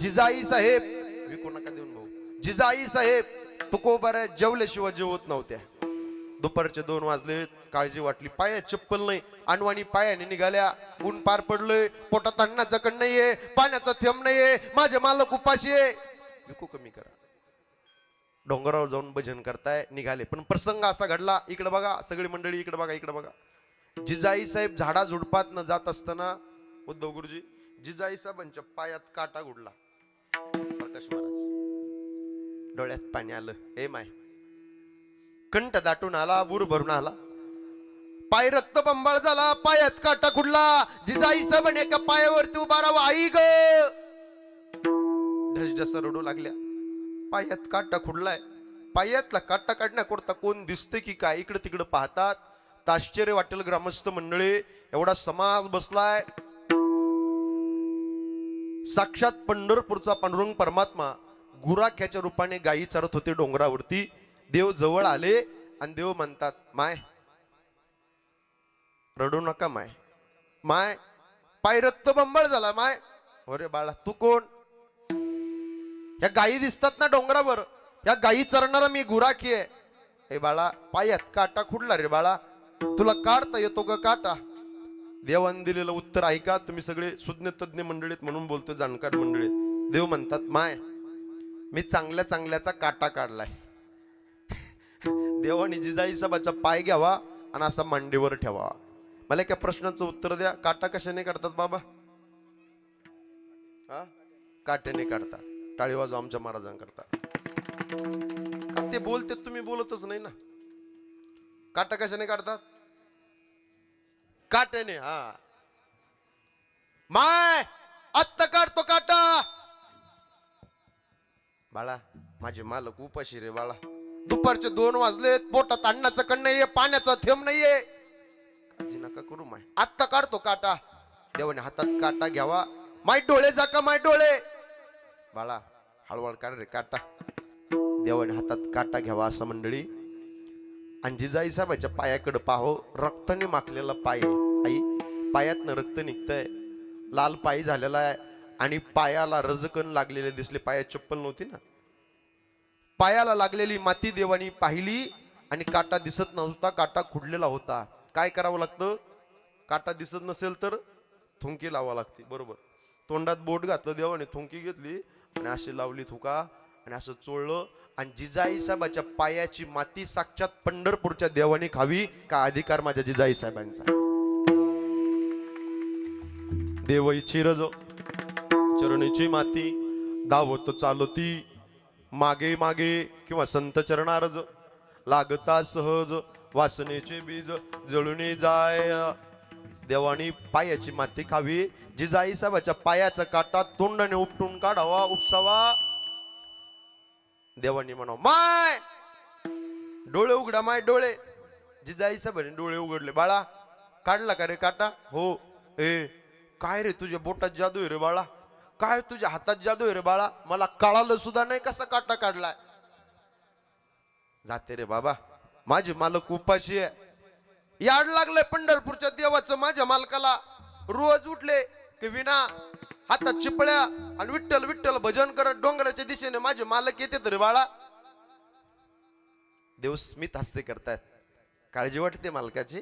जिजाई साहेब. विकू नका देऊन भाऊ. जिजाई साहेब तुकोबाऱ्या जेवल्याशिवाय जेवत नव्हत्या. दुपारचे 2 वाजले. काळजी वाटली. पायात चप्पल नाही, अनवाणी पायाने निघाल्या. ऊन पार पडलंय. पोटात अन्नाचं कण नाहीये, पाण्याचा थेंब नाहीये. माझे मालक उपाशी आहे. विकू कमी करा. डोंगरावर जाऊन भजन करताय निघाले. पण प्रसंग असा घडला. इकडे बघा सगळी मंडळी, इकडे बघा इकडे बघा. जिजाई साहेब झाडा झुडपात न जात असताना उद्धव गुरुजी जिजाई साहेबांच्या पायात काटा गुडला. प्रकाश महाराज डोळ्यात पाणी आलं. ए माय, कंठ दाटून आला, बूर भरून आला. पाय रक्त बंबाळ झाला. पायात काटा कुडला. जिजाई साहेबांनी एका पायावरती उभा राहावं. आई ग ढसढस रडू लागल्या. पायात काटा खुडलाय. पायातला काटा काढण्याकरता कोण दिसते की काय? इकडे तिकडे पाहतात. तर आश्चर्य वाटेल ग्रामस्थ मंडळी. एवढा समाज बसलाय. साक्षात पंढरपूरचा पांडुरंग परमात्मा गुराख्याच्या रूपाने गायी चरत होते डोंगरावरती. देव जवळ आले आणि देव म्हणतात, माय रडू नका माय. माय पाय रक्त बंबाळ झाला माय. अरे बाळा तू कोण? या गायी दिसतात ना डोंगरावर, या गायी चरणारा मी गुराखी आहे. हे बाळा पायात काटा खुडला रे बाळा, तुला काढता येतो का काटा? देवाने दिलेलं उत्तर ऐका. तुम्ही सगळे सुज्ञ तज्ञ मंडळीत म्हणून बोलतो, जाणकार मंडळीत. देव म्हणतात, माय मी चांगल्या चांगल्याचा काटा काढलाय. देवाने जिजाई साहेबाचा पाय घ्यावा आणि असा मांडीवर ठेवा. मला एका प्रश्नाचं उत्तर द्या. काटा कशाने काढतात बाबा? हा, काट्याने काढतात. टाळी वाजवा आमच्या महाराजांकरता. ते बोलते तुम्ही बोलतच नाही ना. काटा कशाने काढतात? काट्याने. हा, माय आत्ता काढतो काटा. बाळा माझे मालक उपाशी रे बाळा. दुपारचे 2 वाजलेत. पोटात अन्नाचं कण नाहीये, पाण्याचा थेंब नाहीये. काळजी नका करू माय, आत्ता काढतो काटा. देवाने हातात काटा घ्यावा. माय डोळे झाका, माय डोळे. बाळा हळूहळू काढ रे काटा. देवाने हातात काटा घ्यावा. असं मंडळी आणि जिजाई साहेबाच्या पायाकडे पाहो, रक्ताने माखलेला पाय आहे. आई, पायातनं रक्त निघतंय, लाल पाय झालेला आहे आणि पायाला रजकण लागलेले दिसले. पायात चप्पल नव्हती ना. पायाला लागलेली माती देवानी पाहिली आणि काटा दिसत नव्हता, काटा खुडलेला होता. काय करावं लागतं? काटा दिसत नसेल तर थुंकी लावा लागते, बरोबर. तोंडात बोट घातलं देवाने, थुंकी घेतली आणि अशी लावली थुका आणि असं चोळलं. आणि जिजाई साहेबाच्या पायाची माती साक्षात पंढरपूरच्या देवाने खावी का अधिकार माझ्या जिजाई साहेबांचा? देवई चिरज चरणीची माती धावत चालती मागे मागे, किंवा संत चरणारज लागता सहज, वासनेचे बीज जळून जाय. देवानी पायाची माती खावी, जिजाई साहेबाच्या पायाचा काटा तोंडाने उपटून काढावा, उपसावा. देवानी म्हणाव, माय डोळे उघडा, माय डोळे. जिजाई साहेबांनी डोळे उघडले. बाळा, काढला का रे काटा? हो. ए, काय रे तुझ्या बोटात जादू आहे रे बाळा? काय तुझ्या हातात जादू आहे रे बाळा? मला कळालं सुद्धा नाही कसा काटा काढलाय. जाते रे बाबा, माझे मालक उपाशी आहे. याड लागलंय पंढरपूरच्या देवाचं माझ्या मालकाला. रोज उठले की विना हातात चिपळ्या आणि विठ्ठल विठ्ठल भजन करत डोंगराच्या दिशेने माझे मालक येते रे बाळा. देव स्मित हस्ते करतायत. काळजी वाटते मालकाची,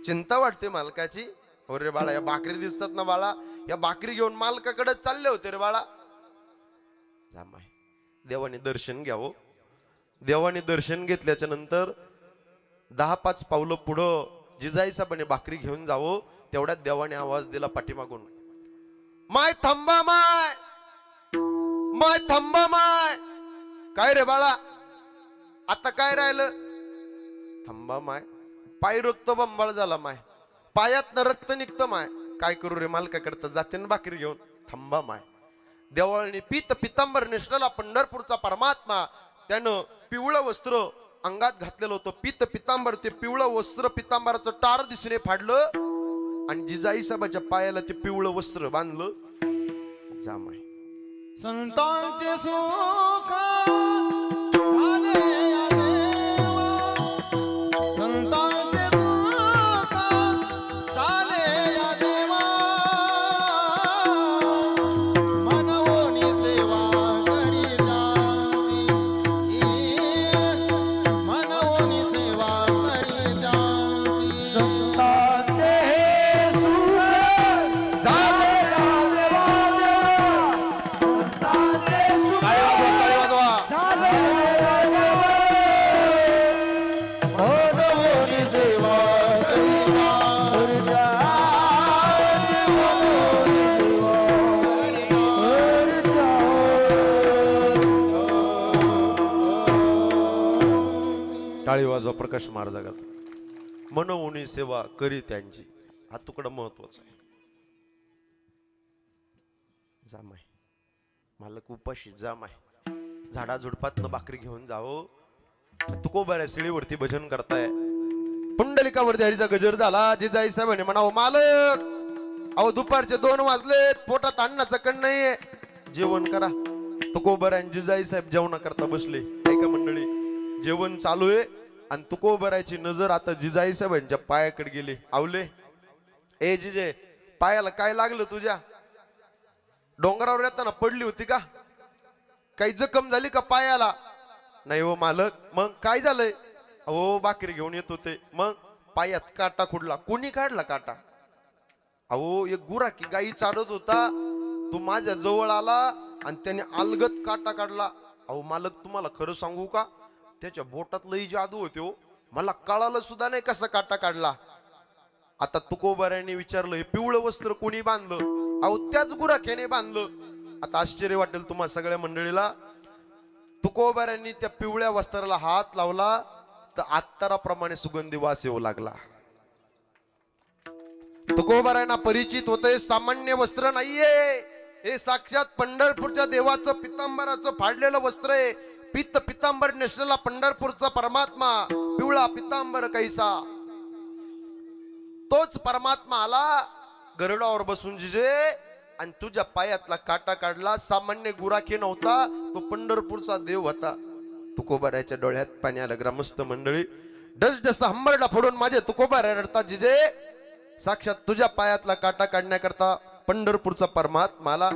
चिंता वाटते मालकाची. हो रे बाळा, या भाकरी दिसतात ना बाळा, या भाकरी घेऊन मालकाकडे चालले होते रे बाळा. जामाय, देवाने दर्शन घ्यावं. देवाने दर्शन घेतल्याच्या नंतर 10-5 पावलं पुढं जिजाई साहेबांनी भाकरी घेऊन जावं. तेवढ्यात देवाने आवाज दिला पाठीमागून, माय थांबा, माय माय थांबा, माय. काय रे बाळा, आता काय राहिलं? थांबा माय. पाय रक्त बंबाळ झाला माय, पायातनं रक्त निघतं माय. काय करू रे मालकाकडे जाते ना भाकरी घेऊन. थांबा माय. देवाळीने पीत पितांबर नेसलेला पंढरपूरचा परमात्मा, त्यानं पिवळं वस्त्र अंगात घातलेलं होतं. पीत पितांबर, ते पिवळं वस्त्र पितांबराचं टार दिसणे फाडलं आणि जिजाई साहेबाच्या पायाला ते पिवळं वस्त्र बांधलं. जामाय, संतांचे सुख झाले या देवा, संतांचे सुख झाले या देवा, मनवोनी सेवा करी जाती, मनवोनी सेवा करी जाती. संतांचे सुख झाले या देवा, संतांचे सुख टाळी वाजवा. झाले या देवा, मनवोनी सेवा करी टाळी वाजवा, प्रकाश मार जगात. मनवोनी सेवा करी त्यांची, हा तुकडा महत्वाचा आहे. जामाय, मालक उपाशी. जामाय, झाडाझुडपातनं भाकरी घेऊन जावं. तुकोबाऱ्या शिळीवरती भजन करताय, पुंडलिकावरती हरीचा गजर झाला. जिजाई साहेबांनी म्हणावं, मालक अहो दुपारचे 2 वाजलेत, पोटात अन्नाचं कण नाहीये, जेवण करा. तुकोबाऱ्या जिजाई साहेब जेवणा करता बसले. ऐका मंडळी, जेवण चालू आहे आणि तुकोबाऱ्याची नजर आता जिजाई साहेबांच्या पायाकडे गेली. आवले, ए जिजे, पायाला काय लागलं तुझ्या? डोंगरावर येताना पडली होती का? काही जखम झाली का पायाला? नाही हो मालक. मग काय झालंय? अहो भाकरी घेऊन येत होते, मग पायात काटा खुडला. कोणी काढला काटा? अहो एक गुराखी गाई चालत होता, तो माझ्या जवळ आला आणि त्याने अलगत काटा काढला. अहो मालक, तुम्हाला खरं सांगू का, त्याच्या बोटात लई जादू होते हो, मला कळालं सुद्धा नाही कसा काटा काढला. आता तुकोबाऱ्याने विचारलं, हे पिवळं वस्त्र कोणी बांधलं? अहो त्याच गुराख्याने बांधलं. आता आश्चर्य वाटेल तुम्हा सगळ्या मंडळीला. तुकोबाऱ्यांनी त्या पिवळ्या वस्त्राला हात लावला तर अत्तराप्रमाणे सुगंधी वास येऊ लागला. तुकोबाऱ्यांना परिचित होते, सामान्य वस्त्र नाहीये, हे साक्षात पंढरपूरच्या देवाचं पितांबराचं फाडलेलं वस्त्र आहे. पित्त पितांबर नेसलेला पंढरपूरचा परमात्मा, पिवळा पितांबर कैसा. तोच परमात्मा आला गरुडावर बसून जिजे आणि तुझ्या पायातला काटा काढला. सामान्य गुराखी नव्हता, तो पंढरपूरचा देव होता. तुकोबाऱ्याच्या डोळ्यात पाणी आलं. ग्रामस्थ मंडळी, डस डस हंबरडा फोडून माझे तुकोबा रडता जिजे साक्षात तुझ्या पायातला काटा काढण्याकरता पंढरपूरचा परमात्माला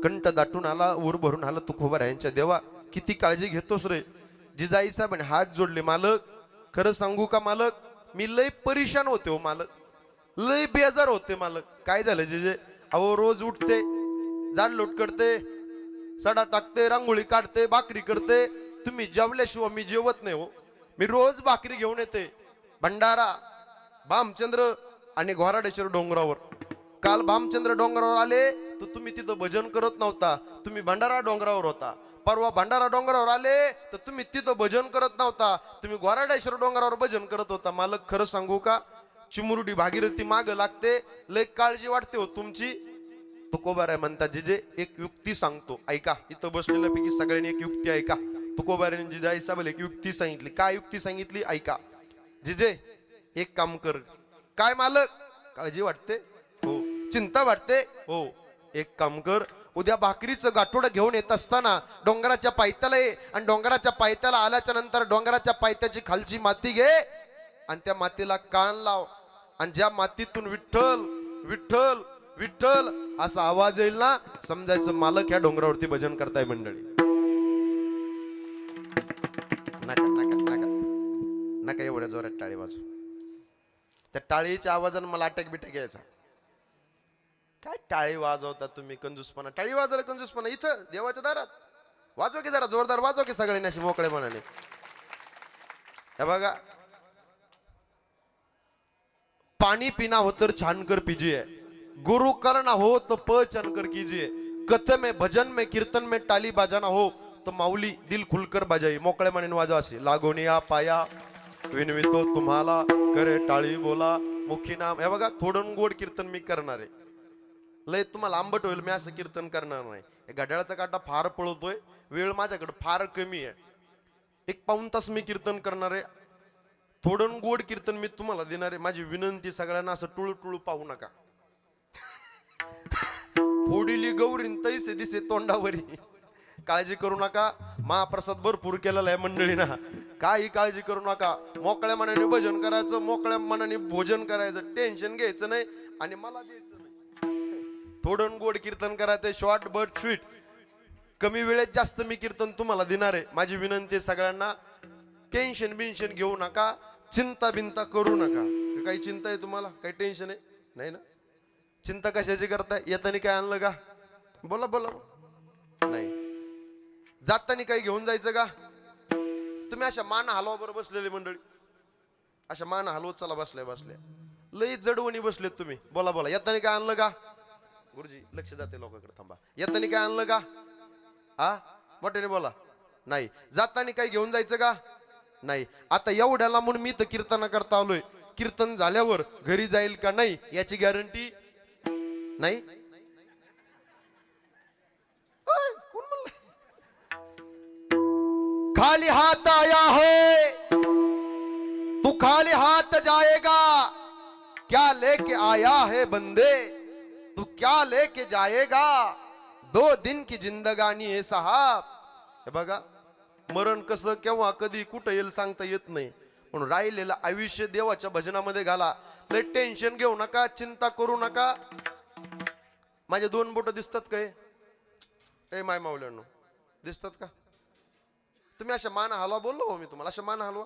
कंठ दाटून आला, ऊर भरून आला तुकोबा यांच्या देवा. किती काळजी घेतोस रे. जिजाई साहेबांनी हात जोडले. मालक खरं सांगू का मालक, मी लय परेशान होते हो मालक, लय बेजार होते मालक. काय झालं जिजे? अहो रोज उठते, झाड लोट करते, सडा टाकते, रांगोळी काढते, भाकरी करते. तुम्ही जेवल्याशिवाय मी जेवत नाही हो. मी रोज भाकरी घेऊन येते. भंडारा भामचंद्र आणि घोराडेश्वर डोंगरावर. काल भामचंद्र डोंगरावर आले तर तुम्ही तिथं भजन करत नव्हता, तुम्ही भंडारा डोंगरावर होता. परवा भंडारा डोंगरावर आले तर तुम्ही तिथं भजन करत नव्हता, तुम्ही घोराडेश्वर डोंगरावर भजन करत होता. मालक खरं सांगू का, चिमुरडी भागीरथी माग लागते, लय काळजी वाटते हो तुमची. तुकोबाराय म्हणतात जिजे एक युक्ती सांगतो ऐका. इथं बसलेल्यापैकी सगळ्यांनी एक युक्ती ऐका. तुकोबारायने जिजाई साहेबाला एक युक्ती सांगितली. काय युक्ती सांगितली ऐका. जिजे एक काम कर. काय मालक? काळजी वाटते हो, चिंता वाटते हो. एक काम कर, उद्या भाकरीचं गाठोडं घेऊन येत असताना डोंगराच्या पायथ्याला ये, आणि डोंगराच्या पायथ्याला आल्याच्या नंतर डोंगराच्या पायथ्याची खालची माती घे आणि त्या मातीला कान लाव, आणि ज्या मातीतून विठ्ठल विठ्ठल विठ्ठल असा आवाज येईल ना, समजायचं मालक ह्या डोंगरावरती भजन करताय मंडळी. नका नका नका नका एवढ्या जोरात टाळी वाजू. त्या टाळीच्या आवाजानं मला अटॅक बिटॅक यायचा. काय टाळी वाजवता तुम्ही कंजूसपणा. टाळी वाजवलं कंजूसपणा इथं देवाच्या दारात. वाजव की जरा जोरदार वाजव की सगळ्यांनी अशी मोकळेपणाने. हे बघा, पाणी पिना हो तर छान कर पीजिए, गुरु करना हो तो पहचान कर कीजिए, कथे में भजन में कीर्तन में टाली बाजाना हो तो माऊली दिल खुलकर बजाई. मोकळे म्हणून वाजवा असे. लागोनिया पाया विनवितो तुम्हाला, करे टाळी बोला मुखी नाम. हे बघा, थोडं गोड कीर्तन मी करणार आहे. लय तुम्हाला आंबट होईल, मी असं कीर्तन करणार नाही. घड्याळाचा काटा फार पळतोय, वेळ माझ्याकडे फार कमी आहे. 1 पाऊण तास मी कीर्तन करणार आहे. थोडं गोड कीर्तन मी तुम्हाला देणार आहे. माझी विनंती सगळ्यांना, असं टुळू टुळू पाहू नका. फोडिली गौरीन तैसे दिसे तोंडावरी. काळजी करू नका, महाप्रसाद भरपूर केलेला आहे मंडळीना, काही काळजी करू नका. मोकळ्या मनाने भजन करायचं, मोकळ्या मनाने भोजन करायचं, टेन्शन घ्यायचं नाही आणि मला द्यायचं नाही. थोडं गोड कीर्तन करायचं, शॉर्ट बट स्वीट. कमी वेळेत जास्त मी कीर्तन तुम्हाला देणार आहे. माझी विनंती सगळ्यांना, टेन्शन बिन्शन घेऊ नका, चिंता बिंता करू नका. काही चिंता आहे तुम्हाला? काही टेन्शन आहे? नाही ना? चिंता कशाची करताय? येतानी काय आणलं का? बोला बोला. नाही. जातानी काही घेऊन जायचं का? तुम्ही अशा मान हलवा बरं बसलेली मंडळी, अशा मान हलवत चला बसल्या बसल्या. लई जडवणी बसलेत तुम्ही. बोला बोला. येतानी काय आणलं का? गुरुजी लक्ष जाते लोकांकडे, थांबा. येतानी काय आणलं का? हा मोठ्याने बोला. नाही. जातानी काही घेऊन जायचं का? नाही. आता एवढ्याला म्हणून मी तर कीर्तन करता आलोय. कीर्तन झाल्यावर घरी जाईल का नाही याची गॅरंटी नाही. कोण म्हणलं? खाली हाथ आया है तू खाली हाथ जाएगा, क्या लेके आया है बंदे तू क्या लेके जाएगा, 2 दिन की जिंदगानी है साहब. हे बघा, मरण कसं केव्हा कधी कुठं येईल सांगता येत नाही. म्हणून राहिलेलं आयुष्य देवाच्या भजनामध्ये घाला. लय टेन्शन घेऊ नका, चिंता करू नका. माझे 2 बोट दिसतात काय? ए माय माऊल्यांनो, दिसतात का? तुम्ही अशा मान हलवा. बोललो हो मी तुम्हाला, अशा मान हलवा.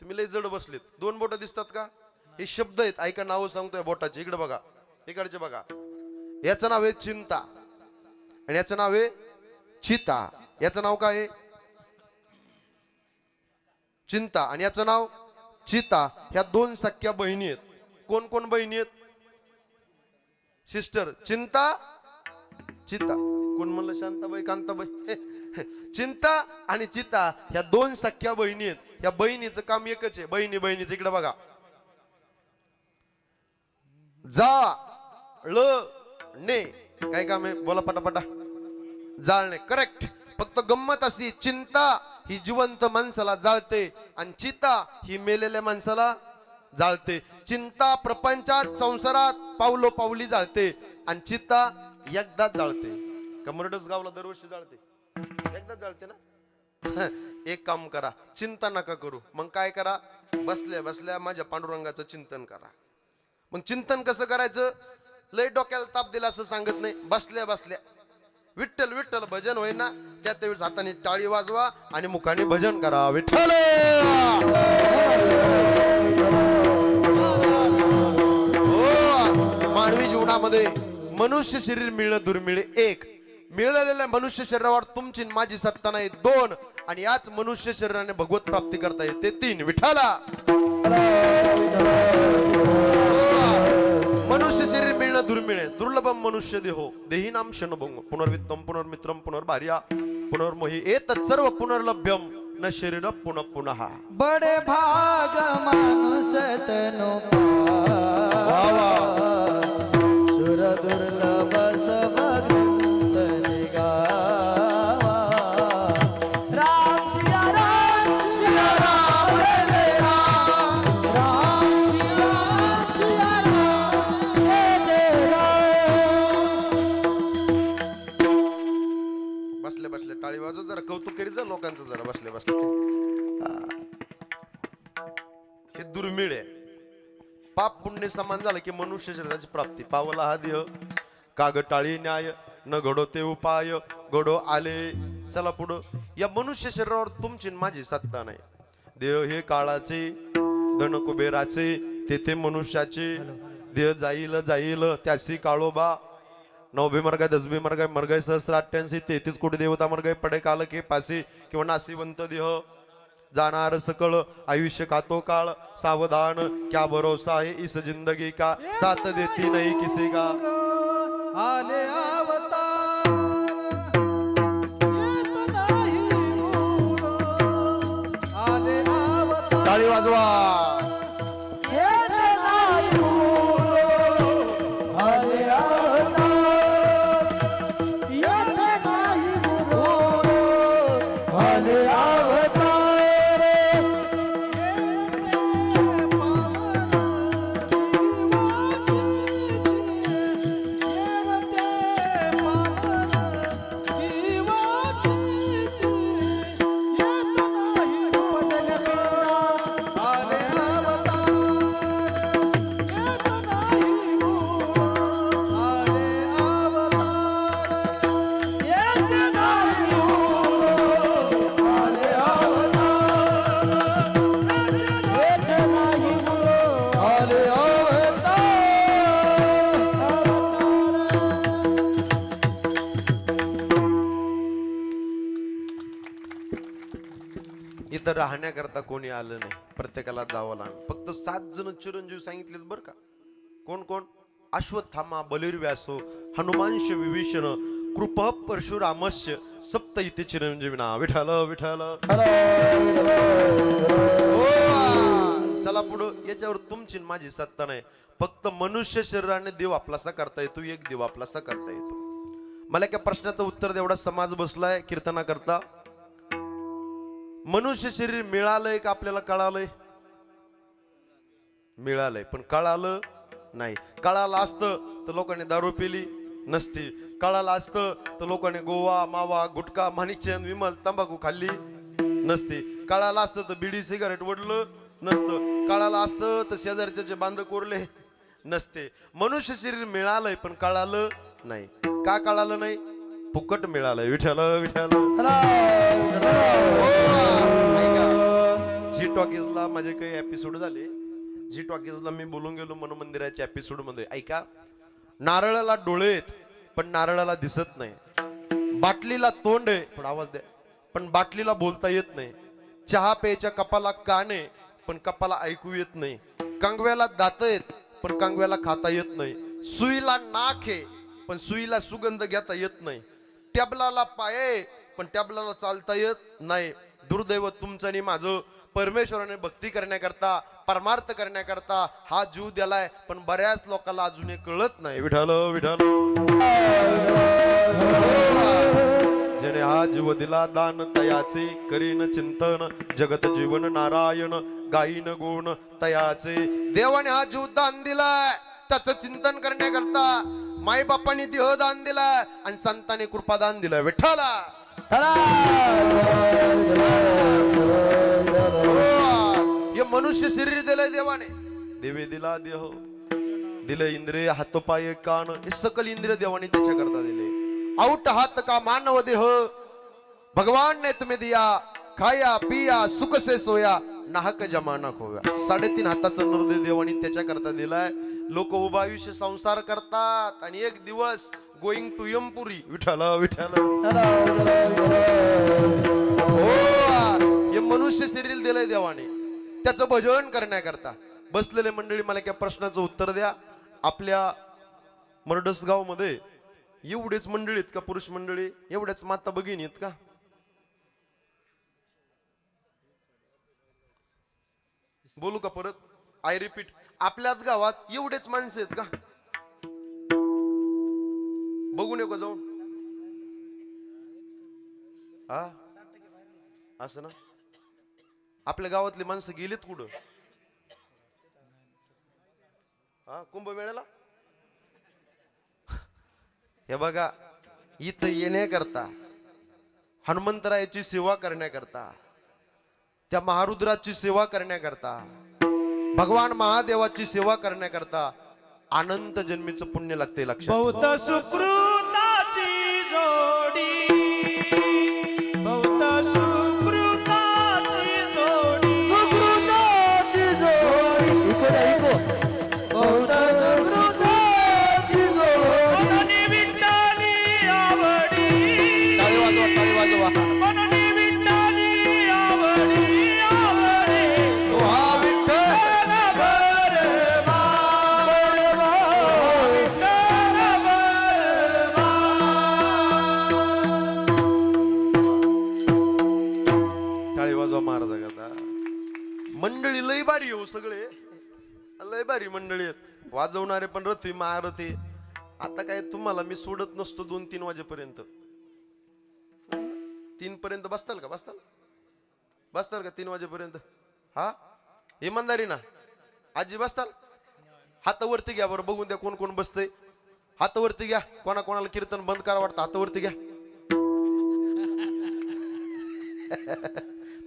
तुम्ही लय जड बसलेत. 2 बोट दिसतात का? हे शब्द आहेत, ऐका. नाव सांगतोय बोटाचे. इकडे बघा, इकडचे बघा. याचं नाव आहे चिंता आणि याचं नाव आहे चिता. याचं नाव काय आहे? चिंता आणि याचं नाव चिता. ह्या 2 सख्या बहिणी आहेत. कोण कोण बहिणी आहेत? सिस्टर. चिंता चिता. कोण म्हणलं? शांताबाई कांताबाई. चिंता आणि चिता ह्या 2 सख्या बहिणी आहेत. ह्या बहिणीचं काम एकच आहे. बहिणी बहिणीचं इकडे बघा. जाळणे काय काम आहे? बोला पटापटा. जाळणे. करेक्ट. फक्त गंमत अशी, चिंता ही जिवंत माणसाला जाळते आणि चिता ही मेलेल्या माणसाला जाळते. चिंता प्रपंचात संसारात पावलो पावली जाळते आणि चिता एकदाच जाळते. कमरडस गावला दरवर्षी जाळते, एकदाच जाळते ना. एक काम करा, चिंता नका करू. मग काय करा, बसल्या बसल्या माझ्या पांडुरंगाचं चिंतन करा. मग चिंतन कसं करायचं, लय डोक्याला ताप दिला असं सांगत नाही. बसल्या बसल्या विठ्ठल विठ्ठल भजन होईना, त्या वेळेस हाताने टाळी वाजवा आणि मुखाने भजन करा. विठ्ठल हो, मानवी जीवनामध्ये मनुष्य शरीर मिळणं दुर्मिळ एक, मिळालेल्या मनुष्य शरीरावर तुमची माझी सत्ता नाही दोन, आणि याच मनुष्य शरीराने भगवत प्राप्ती करता येते तीन. विठ्ठला मनुष्य शरीर मिळणं दुर्मिळ आहे. दुर्लभम मनुष्य देहो देही नाम क्षणभंग पुनर्वित्तम पुनर्मित्रम पुनर्भार्या पुनर्मोही एतत् सर्व पुनर्लभ्यम न शरीर पुनः पुनः. बड़े भाग मानुस तनु सुर दुर्लभ सब ग्रंथ निगावा. राम सिया राम सिया राम जय राम, राम सिया राम जय राम. बसले बसले टाळी वाजव, जरा कौतुक करी जा लोकांचं जरा. बसले बसले हे दुर्मिळ आहे. पाप पुण्य समान झालं की मनुष्य शरीराची प्राप्ती. पावला हा देह काग टाळी न्याय, न घडो ते उपाय घडो आले. चला पुढं. या मनुष्य शरीरावर तुमची न माझी सत्ता नाही. देह हे काळाचे, धन कुबेराचे, तेथे मनुष्याचे. देह जाईल जाईल त्यासी काळोबा. 9 मर्गाय 10 मर्गाय मर्गाय सहस्त्र 88 33 कोटी देवता मर्गाय पडे काल के पासी किंवा नासिवंत देह. जाणार सकळ आयुष्य खातो काळ, सावधान क्या भरोसा है इस जिंदगी का, साथ देती नहीं किसी का. आले अवतार येत नाही मूळ. आले अवतार टाळी वाजवा. येत नाही मूळ. आले अवतार येत नाही मूळ. आले अवतार इथं राहण्याकरता कोणी आलं नाही, प्रत्येकाला जावं लागलं. फक्त 7 जण चिरंजीव सांगितलेत बरं का. कोण कोण? अश्वत्थामा बलिर्व्यासो हनुमांश विभीषण कृप परशुरामस्य सप्त इथे चिरंजीविना. विठ्ठल विठ्ठल. चला पुढं. याच्यावर तुमची माझी सत्ता नाही. फक्त मनुष्य शरीराने देव आपलासा करता येतो, एक देव आपलासा करता येतो. मला एका प्रश्नाचं उत्तर एवढा समाज बसलाय कीर्तना करता. मनुष्य शरीर मिळालंय का आपल्याला कळालंय? मिळालंय, पण कळालं नाही. कळालं असतं तर लोकांनी दारू पिली नसती. कळालं असतं तर लोकांनी गोवा मावा गुटखा माणिकचंद विमल तंबाखू खाल्ली नसती. कळालं असतं तर बिडी सिगारेट वडलं नसतं. कळालं असतं तर शेजारचे बांध कोरले नसते. मनुष्य शरीर मिळालंय पण कळालं नाही. का कळालं नाही? फुकट मिळालंय. विठ्ठल विठ्ठल. जी टॉकीजला माझे काही एपिसोड झाले. जी टॉकीजला मी बोलून गेलो मनमंदिराच्या एपिसोड मध्ये. ऐका, नारळाला डोळे आहेत पण नारळाला दिसत नाही. बाटलीला तोंड आहे पण आवाज द्या, पण बाटलीला बोलता येत नाही. चहा प्यायच्या कपाला कान आहे पण कपाला ऐकू येत नाही. कांगव्याला दात आहेत पण कांगव्याला खाता येत नाही. सुईला नाक आहे पण सुईला सुगंध घेता येत नाही. टॅबलाला पाय आहे पण टॅबलाला चालता येत नाही. दुर्दैव तुमचं आणि माझं. परमेश्वराने भक्ती करण्याकरता परमार्थ करण्याकरता हा जीव दिलाय, पण बऱ्याच लोकांना अजून हे कळत नाही. विठ्ठल विठ्ठल. जेणे हा जीव दिला दान तयाचे, करीन चिंतन जगत जीवन नारायण, गायीन गुण तयाचे. देवाने हा जीव दान दिलाय, त्याचं चिंतन करण्याकरता माई बापांनी देह दान दिलाय आणि संतांनी कृपादान दिलाय. विठ्ठला. मनुष्य शरीर दिलंय देवाने, देवे दिला देह, दिले इंद्रिय हातपाय कान, हे सकल इंद्रिय देवाने त्याच्याकरता दिले. आउट हाथ का मानव देह भगवान ने तुम्हें दिया, खाया पिया सुख से सोया, नाहक जमाना खोया. 3.5 हाताचा नरदेव देवाने त्याच्याकरता दिलाय. लोक उभा आयुष्य संसार करतात आणि एक दिवस गोइंग टू यमपुरी. विठ्ठल विठ्ठल हो, हे मनुष्य शरीर दिलंय देवाने त्याचं भजन करण्याकरता. बसलेले मंडळी, मला एका प्रश्नाचं उत्तर द्या. आपल्या मरडसगाव मध्ये एवढेच मंडळी आहेत का? पुरुष मंडळी एवढ्याच माता भगिनी आहेत का? बोलू का परत? आय रिपीट, आपल्याच गावात एवढेच माणसं आहेत का? बघून येऊ का जाऊन? हा, असं ना. आपल्या गावातली माणसं गेलीत कुठं? हा, कुंभमेळ्याला. हे बघा, इथं येण्याकरता, हनुमंतरायाची सेवा करण्याकरता, त्या महारुद्राची सेवा करण्याकरता, भगवान महादेवाची सेवा करण्याकरता अनंत जन्मीचं पुण्य लागते. लक्षात बहुत सुकृताची जोडी, बहुत सुकृताची जोडी, सुकृताची जोडी, बहुत सुकृताची जोडी. मननी विठ्ठली आवडी, टाळी वाजवा, टाळी वाजवा. मननी विठ्ठली आवडी, आवडी. तो हा विठ्ठल महाराजा करता. मंडळी लय भारी हो, सगळे लय भारी मंडळी आहेत. वाजवणारे पण रथी महारथी. आता काय तुम्हाला मी सोडत नसतो 2-3 वाजेपर्यंत. 3 पर्यंत बसताल का? बसताल का 3 वाजेपर्यंत? हा, इमानदारी ना आजी, बसताल? हातावरती घ्या बरं, बघून द्या कोण कोण बसतंय. हातावरती घ्या. कोणाला कीर्तन बंद करा वाटतं, हातावरती घ्या.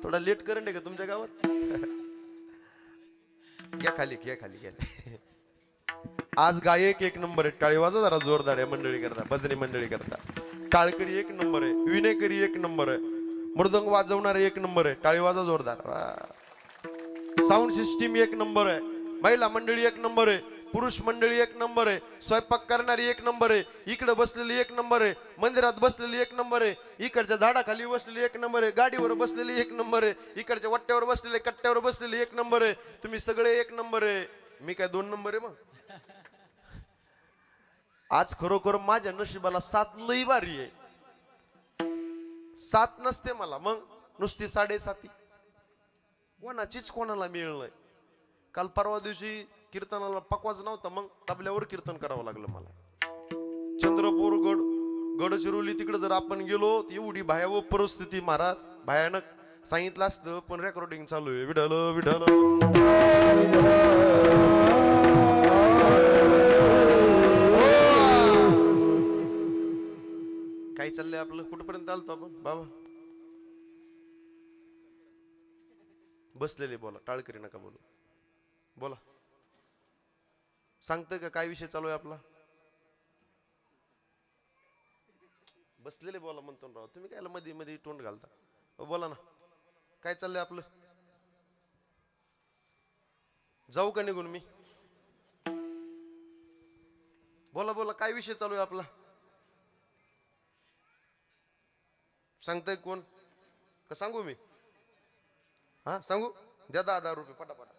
थोडा लेट करून का तुमच्या गावात? घ्या खाली, घ्या खाली, घ्या. आज गायक 1 नंबर आहे. टाळी वाजवा जरा जोरदार आहे मंडळी करता, भजनी मंडळी करता. टाळकरी 1 नंबर आहे, विनेकरी 1 नंबर आहे, मृदंग वाजवणारे 1 नंबर आहे. टाळी वाजवा जोरदार. साऊंड सिस्टीम 1 नंबर आहे. महिला मंडळी 1 नंबर आहे, पुरुष मंडळी 1 नंबर आहे, स्वयंपाक करणारी 1 नंबर आहे, इकडे बसलेली 1 नंबर आहे, मंदिरात बसलेली 1 नंबर आहे, इकडच्या झाडाखाली बसलेली 1 नंबर आहे, गाडीवर बसलेली 1 नंबर आहे, इकडच्या वट्ट्यावर बसलेले, कट्ट्यावर बसलेली 1 नंबर आहे. तुम्ही सगळे 1 नंबर आहे. मी काय 2 नंबर आहे? मग आज खरोखर माझ्या नशिबाला 7 लई भारी आहे. 7 नसते मला, मग नुसती 7.5. कोणाचीच कोणाला मिळणार. काल परवा दिवशी कीर्तनाला पकवाज नव्हता, मग तबल्यावर कीर्तन करावं लागलं मला. चंद्रपूर गडचिरोली तिकडे जर आपण गेलो, एवढी भयावह परिस्थिती महाराज, भयानक. सांगितलं असतं पण रेकॉर्डिंग चालू आहे. विठ्ठल विठ्ठल काय चाललंय आपलं? कुठपर्यंत आलतो आपण बाबा? बसलेले बोला, टाळकरी नका बोलू. बोला, सांगतोय का काय विषय चालू आहे आपला? बसलेले बोला म्हणतो राव, तुम्ही काय मध्ये मध्ये तोंड घालता? बोला ना, काय चाललंय आपलं? जाऊ का निघून मी? बोला बोला, काय विषय चालू आहे आपला? सांगताय कोण का सांगू मी? हा सांगू द्या 10,000 रुपये पटापटा.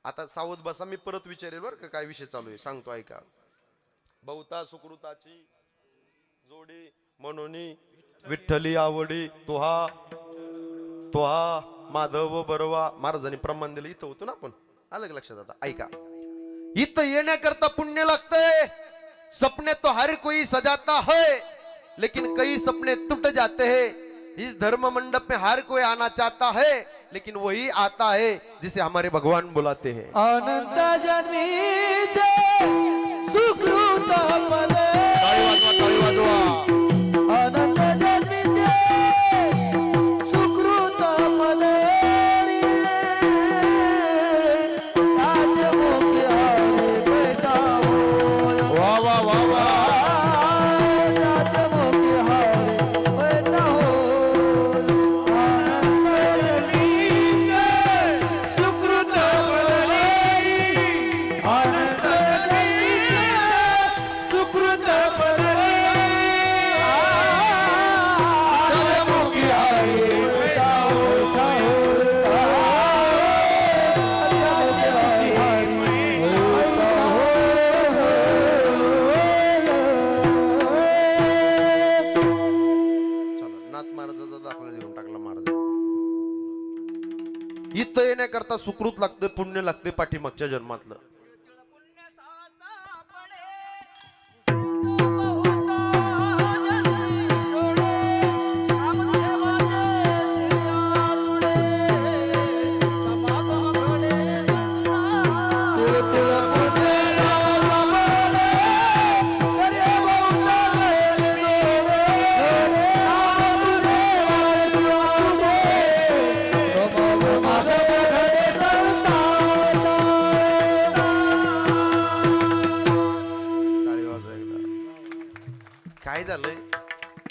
आता सावध बसा, मी परत विचारेल बरं का काय विषय चालू आहे. सांगतो ऐका. बहुता सुकृताची जोडी म्हणून विठ्ठली आवडी, तोहा माधव बरवा. महाराजांनी प्रमाण दिलं. इथं होतो ना आपण, अलग लक्षात. आता ऐका, इथं येण्याकरता पुण्य लागतंय. सपने तो हर कोई सजाता है, लेकिन कई सपने टूट जाते हैं. इस धर्म मंडप में हर कोई आना चाहता है, लेकिन वही आता है जिसे हमारे भगवान बुलाते हैं. अनंत जन्मीचे सुकृत पदे, टाळी वाजवा, टाळी वाजवा. अनंत जन्मीचे सुकृत सुकृत लागतं, पुण्य लागते पाठीमागच्या जन्मातलं. काय झालंय,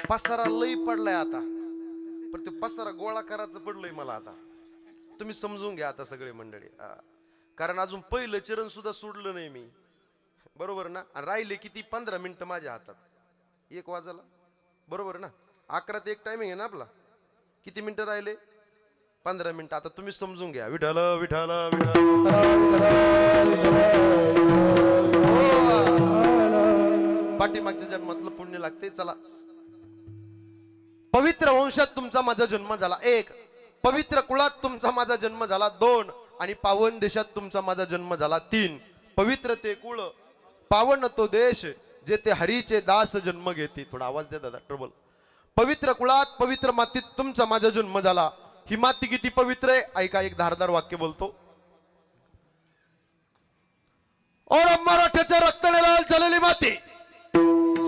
पसारा लई पडलाय आता, पण ते पसारा गोळा करायचं पडलंय मला आता. तुम्ही समजून घ्या आता सगळे मंडळी. कारण अजून पहिलं चरण सुद्धा सोडलं नाही मी, बरोबर ना. आणि राहिले किती, 15 मिनिटं माझ्या हातात. 1 वाजायला, बरोबर ना. 11 ते 1 टायमिंग आहे ना आपला. किती मिनिटं राहिले, 15 मिनिटं. आता तुम्ही समजून घ्या. विठाल विठाल पाठीमागच्या जन्मातलं पुण्य लागते. चला, पवित्र वंशात तुमचा माझा जन्म झाला 1, पवित्र कुळात तुमचा माझा जन्म झाला 2, आणि पावन देशात तुमचा माझा जन्म झाला 3. पवित्र ते कुळ, पावन तो देश, जेथे हरीचे दास जन्म घेते. थोडा आवाज द्या दादा, ट्रबल. पवित्र कुळात पवित्र मातीत तुमचा माझा जन्म झाला. ही माती किती पवित्र आहे ऐका, एक धारदार वाक्य बोलतो. और मराठ्याच्या रक्ताने लाल झालेली माती,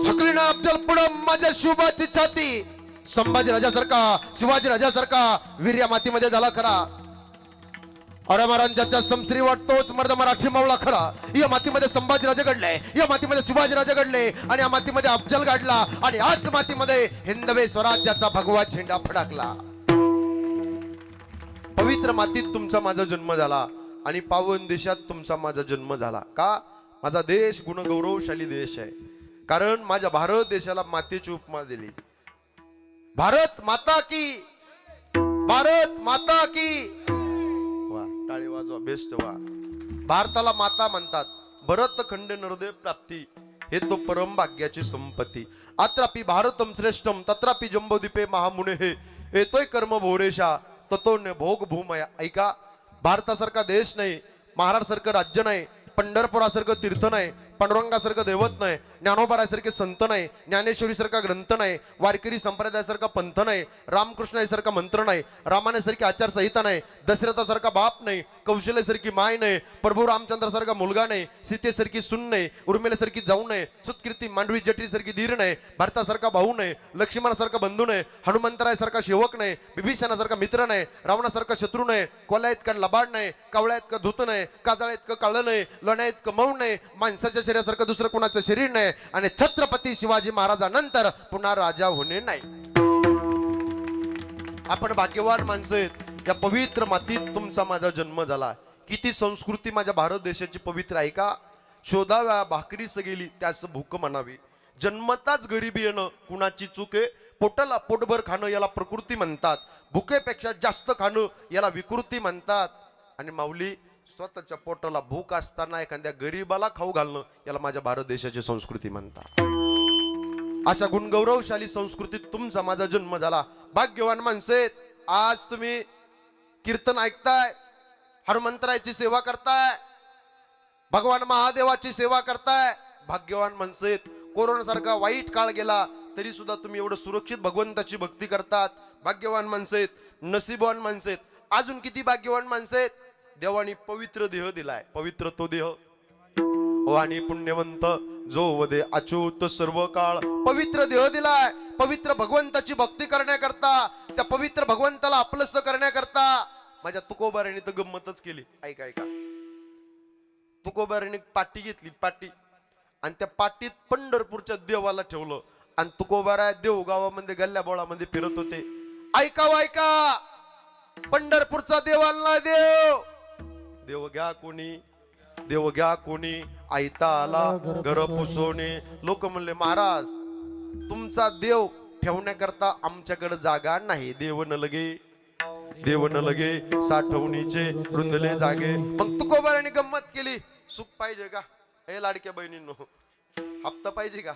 सुकली ना अफजल पुढं माझ्या शुभाची छाती. संभाजी राजासारखा, शिवाजी राजासारखा वीर या मातीमध्ये झाला खरा. अरे महाराजांच्या समश्री वाटतोच मर्द मराठी मावळा खरा. या मातीमध्ये संभाजी राजा घडले, या मातीमध्ये शिवाजी राजा घडले, आणि या मातीमध्ये अफजल घडला, आणि आज मातीमध्ये हिंदवी स्वराज्याचा भगवा झेंडा फडकला. पवित्र मातीत तुमचा माझा जन्म झाला, आणि पावन देशात तुमचा माझा जन्म झाला. का? माझा देश गुणगौरवशाली देश आहे. कारण माझ्या भारत देशाला मातेची उपमा दिली. भारत माता की, भारत माता की. वा, टाळी वाजवा, बेस्ट. वा, भारताला माता म्हणतात. भरत खंड नरदेव प्राप्ती, हे तो परम भाग्याची संपत्ती. अत्रापि भारतम श्रेष्ठम तत्रापि जंबोदीपे महामुने, हे येतोय कर्म भोरेशा ततोन्य भोग भूमया. ऐका, भारतासारखा देश नाही, महाराष्ट्रासारखं राज्य नाही, पंढरपुरासारखं तीर्थ नाही, पांडुरंगासारखं दैवत नाही, ज्ञानोबारासारखे संत नाही, ज्ञानेश्वरीसारखा ग्रंथ नाही, वारकरी संप्रदायासारखा पंथ नाही, रामकृष्णासारखा मंत्र नाही, रामायणासारखी आचारसंहिता नाही, दशरथासारखा बाप नाही, कौशल्यासारखी माय नाही, प्रभू रामचंद्रासारखा मुलगा नाही, सीतेसारखी सून नाही, उर्मिलेसारखी जाऊ नाही, सुतकीर्ती मांडवी जटीसारखी धीर नाही, भारतासारखा भाऊ नाही, लक्ष्मणासारखा बंधू नाही, हनुमंतरायासारखा सेवक नाही, विभीषणासारखा मित्र नाही, रावणासारखा शत्रू नाही, कोल्हा इतका लबाड नाही, कावळ्या इतका धूत नाही, काजळ्या इतकं काळं नाही, लोण्या इतकं मऊ नाही, माणसाच्या शरीरासारखं दुसरं कोणाचं शरीर नाही, आणि छत्रपती शिवाजी महाराजांनंतर पुन्हा राजा होणे नाही. आपण भाग्यवान माणसं आहेत. या पवित्र मातीत तुमचा माझा जन्म झाला. किती संस्कृती माझ्या भारत देशाची पवित्र आहे का. शोधाव्या भाकरीस गेली त्यास भूक म्हणावी. जन्मताच गरिबी येणं कुणाची चूक आहे. पोटाला पोटभर खाणं याला प्रकृती म्हणतात. भुकेपेक्षा जास्त खाणं याला विकृती म्हणतात. आणि माऊली, स्वतःच्या पोटाला भूक असताना एखाद्या गरीबाला खाऊ घालणं याला माझ्या भारत देशाची संस्कृती म्हणतात. अशा गुणगौरवशाली संस्कृतीत तुमचा माझा जन्म झाला. भाग्यवान माणसे, आज तुम्ही कीर्तन ऐकताय, हनुमंतरायाची सेवा करताय, भगवान महादेवाची सेवा करताय. भाग्यवान माणसे, कोरोना सारखा वाईट काळ गेला तरी सुद्धा तुम्ही एवढं सुरक्षित भगवंताची भक्ती करतात. भाग्यवान माणसे, नशीबवान माणसे. अजून किती भाग्यवान माणसे. देवानी पवित्र देह दिलाय, पवित्र तो देह. आणि पुण्यवंत जो वदे अच्युत सर्व काळ. पवित्र देह दिलाय, पवित्र भगवंताची भक्ती करण्याकरता, त्या पवित्र भगवंताला आपलंस करण्याकरता. माझ्या तुकोबाराने तर गंमतच केली. ऐका ऐका, तुकोबाराने पाटी घेतली, पाटी, आणि त्या पाटीत पंढरपूरच्या देवाला ठेवलं, आणि तुकोबारा देव गावामध्ये गल्ल्या बोळामध्ये फिरत होते. ऐका ऐका, पंढरपूरचा देवाला देव, देव घ्या कोणी, देव घ्या कोणी, आयता आला घर पुसवणे. लोक म्हणले, महाराज तुमचा देव ठेवण्याकरता आमच्याकडे जागा नाही. देव न लगे, देव न लगे साठवणीचे रुंदले जागे. मग तुकोबाराने गंमत केली. सुख पाहिजे का हे लाडक्या बहिणींनो, हप्ता पाहिजे का,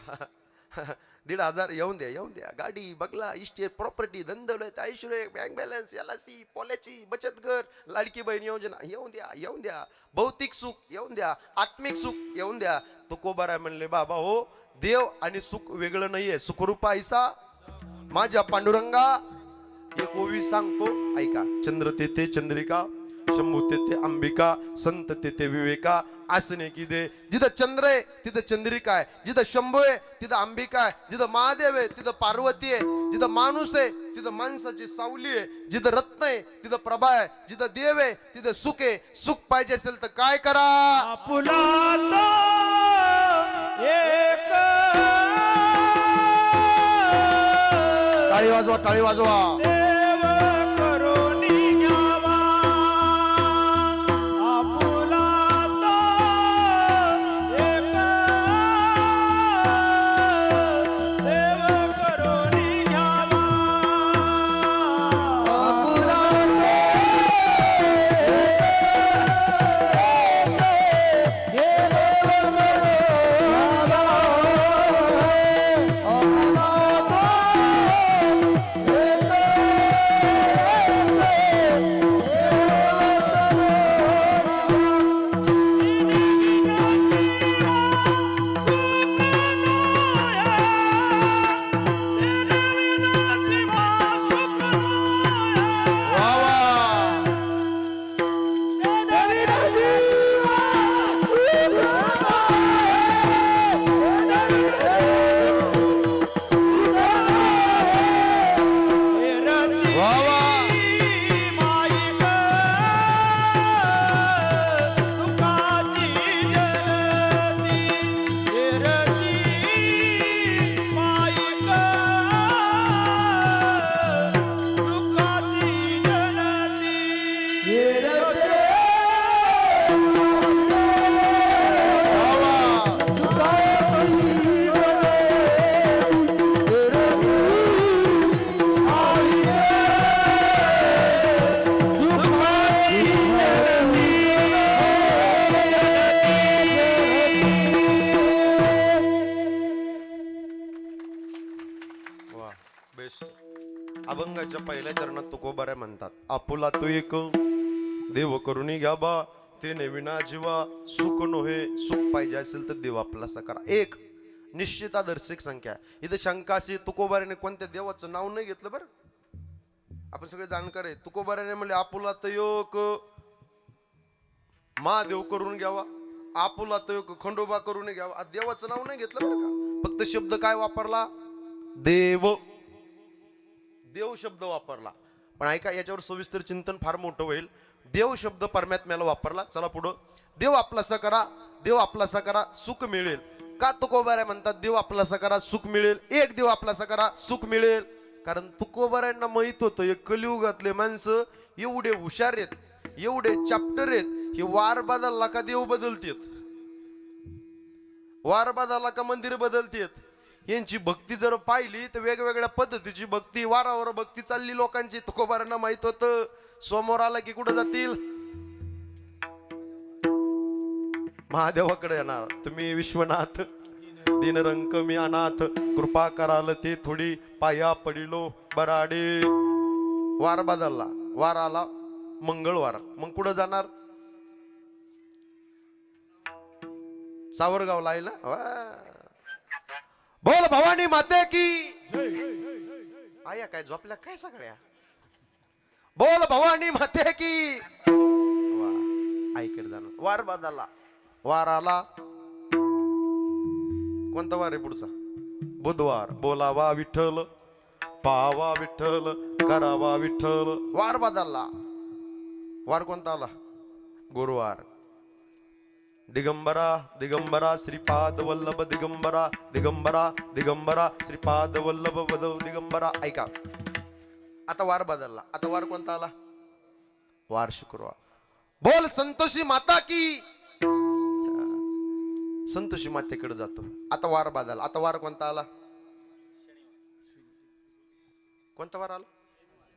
1,500 येऊन द्या गाडी बंगला इस्टेट प्रॉपर्टी धंदौलत ऐश्वर्य बँक बॅलन्स LIC पॉलिसी बचत गट लाडकी बहीण योजना येऊन द्या भौतिक सुख येऊन द्या आत्मिक सुख येऊन द्या. तुकोबाराय म्हणले बाबा हो देव आणि सुख वेगळं नाहीये. सुखरूपा ऐसा माझ्या पांडुरंगा. एक ओवी सांगतो ऐका. चंद्र तेथे चंद्रिका शंभू तेथे अंबिका संत तेथे विवेका आसने की दे. जिथं चंद्र आहे तिथं चंद्रिका आहे, जिथं शंभू आहे तिथं अंबिका आहे, जिथं महादेव आहे तिथं पार्वती आहे, जिथं माणूस आहे तिथं माणसाची सावली आहे, जिथं रत्न आहे तिथं प्रभा आहे, जिथं देव आहे तिथं सुख आहे. सुख पाहिजे असेल तर काय करा. टाळी वाजवा. अभंगाच्या पहिल्या चरणात तुकोबाराय म्हणतात आपुला तो एक देव करुणी घ्या बा तेने विना जीवा सुख नोहे. सुख पाहिजे असेल तर देव आपला करा. एक निश्चितादर्शक संख्या. इथे शंकाशी तुकोबाराने कोणत्या देवाचं नाव नाही घेतलं बरं. आपण सगळे जाणकार आहे. तुकोबाराने म्हणले आपुला तो एक महादेव करून घ्यावा, आपुला तो एक खंडोबा करून घ्यावा. देवाचं नाव नाही घेतलं बरं का. फक्त शब्द काय वापरला. देव शब्द वापरला. पण ऐका याच्यावर सविस्तर चिंतन फार मोठं होईल. देव शब्द परमात्म्याला वापरला. चला पुढं. देव आपलासा करा, देव आपलासा करा सुख मिळेल. का तुकोबाराय म्हणतात देव आपलासा करा सुख मिळेल. एक देव आपलासा करा सुख मिळेल. कारण तुकोबारायांना माहित होतं हे कलियुगातले माणसं एवढे हुशार आहेत, एवढे चॅप्टर आहेत, हे वार बदलला का देव बदलतेत, वार बदलला का मंदिर बदलतेत. यांची भक्ती जर पाहिली तर वेगवेगळ्या पद्धतीची भक्ती, वारावर भक्ती चालली लोकांची. तुकोबारांना माहित होतं समोर आला की कुठं जातील, महादेवाकडे येणार. तुम्ही विश्वनाथ दिनरंक मी अनाथ कृपा कराल ते थोडी पाया पडिलो बराडे. वार बदलला, वार आला मंगळवार, मग कुठं जाणार. सावरगावला आहे ना. बोल भवानी माते की. आया काय झोपल्या काय सगळ्या. बोल भवानी माते की. ऐकत जाणार. वार बदलला, वार आला. कोणता वार आहे पुढचा. बुधवार. बोलावा विठ्ठल, पावा विठ्ठल, करावा विठ्ठल. वार बदलला. वार कोणता आला. गुरुवार. दिगंबरा दिगंबरा श्रीपाद वल्लभ दिगंबरा दिगंबरा दिगंबरा श्रीपाद वल्लभ वदव दिगंबरा. ऐका आता वार बदलला. आता वार कोणता आला. वार शुक्रवार. बोल संतोषी माता की. संतोषी मातेकडे जातो. आता वार बदलला. आता वार कोणता आला. कोणता वार आला.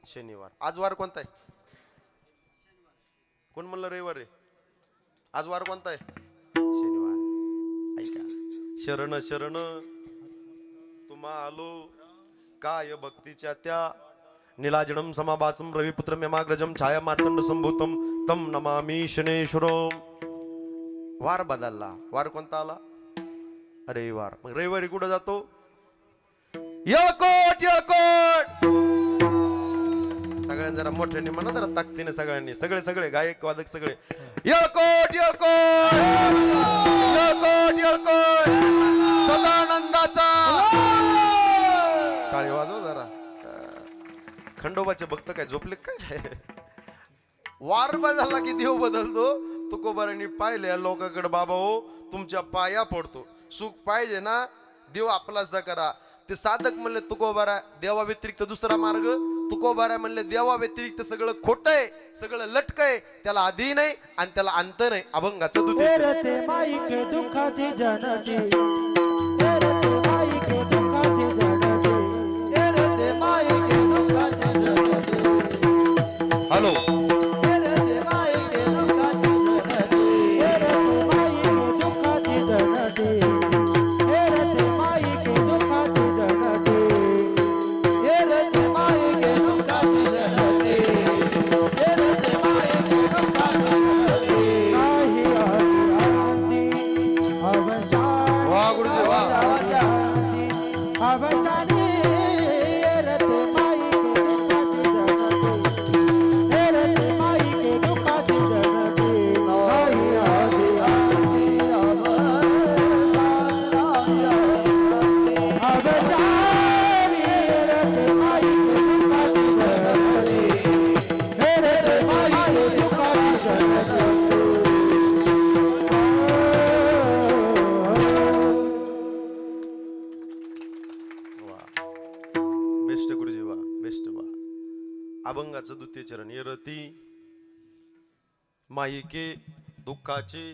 शनिवार. आज वार कोणता आहे. कोण म्हणलं रविवार आहे. आज वार कोणता आहे. शनिवार. ऐका शरण शरण तुम्हा आलो काय भक्तीच्या त्या निलाजनम समाभासम रविपुत्रम यमाग्रजम छाया मार्तंड संभूतम तम नमामि शनेश्वरम. वार बदलला. वार कोणता आला? रविवार. मग रविवारी कुठं जातो? येळकोट. येळकोट सगळ्यांनी जरा मोठ्याने म्हणा, जरा ताकदीने सगळ्यांनी, सगळे गायक वादक सगळे येळकोट. येळकोट येळकोट येळकोट सदानंदाचा टाळी वाजव जरा. खंडोबाचे भक्त काय झोपले काय? वार बदलला की देव बदलतो. तुकोबारांनी पाहिले लोकांकडे, बाबा हो तुमच्या पाया पडतो, सुख पाहिजे ना देव आपलाच करा. ते साधक म्हणले तुकोबारा देवा व्यतिरिक्त दुसरा मार्ग. तुकोबारा म्हणले देवा व्यतिरिक्त सगळं खोट आहे, सगळं लटक आहे, त्याला आधी नाही आणि त्याला अंत नाही. अभंगाचं दूध रते माई के दुःखाची जनती, रते माई के दुःखाची जनती, रते माई के दुःखाची जनती. हॅलो रते माई के दुःखाची जनती, रते माई के दुःखाची जनती, रते माई के दुःखाची जनती, रते माई के दुःखाची जनती, रते माई के दुःखाची जनती. नाही आरती अवसानी, वा गुरुजी वा. अवसानी रते माई के दुःखाची जनती, रते माई के दुःखाची जनती. नाही आरती अवसानी रते माई के दुःखाची जनती, रते माई के दुःखाची जनती. बेस्ट गुरुजी वा. बेस्ट वा. अभंगाचं द्वितीय चरण. येरती माईके दुःखाची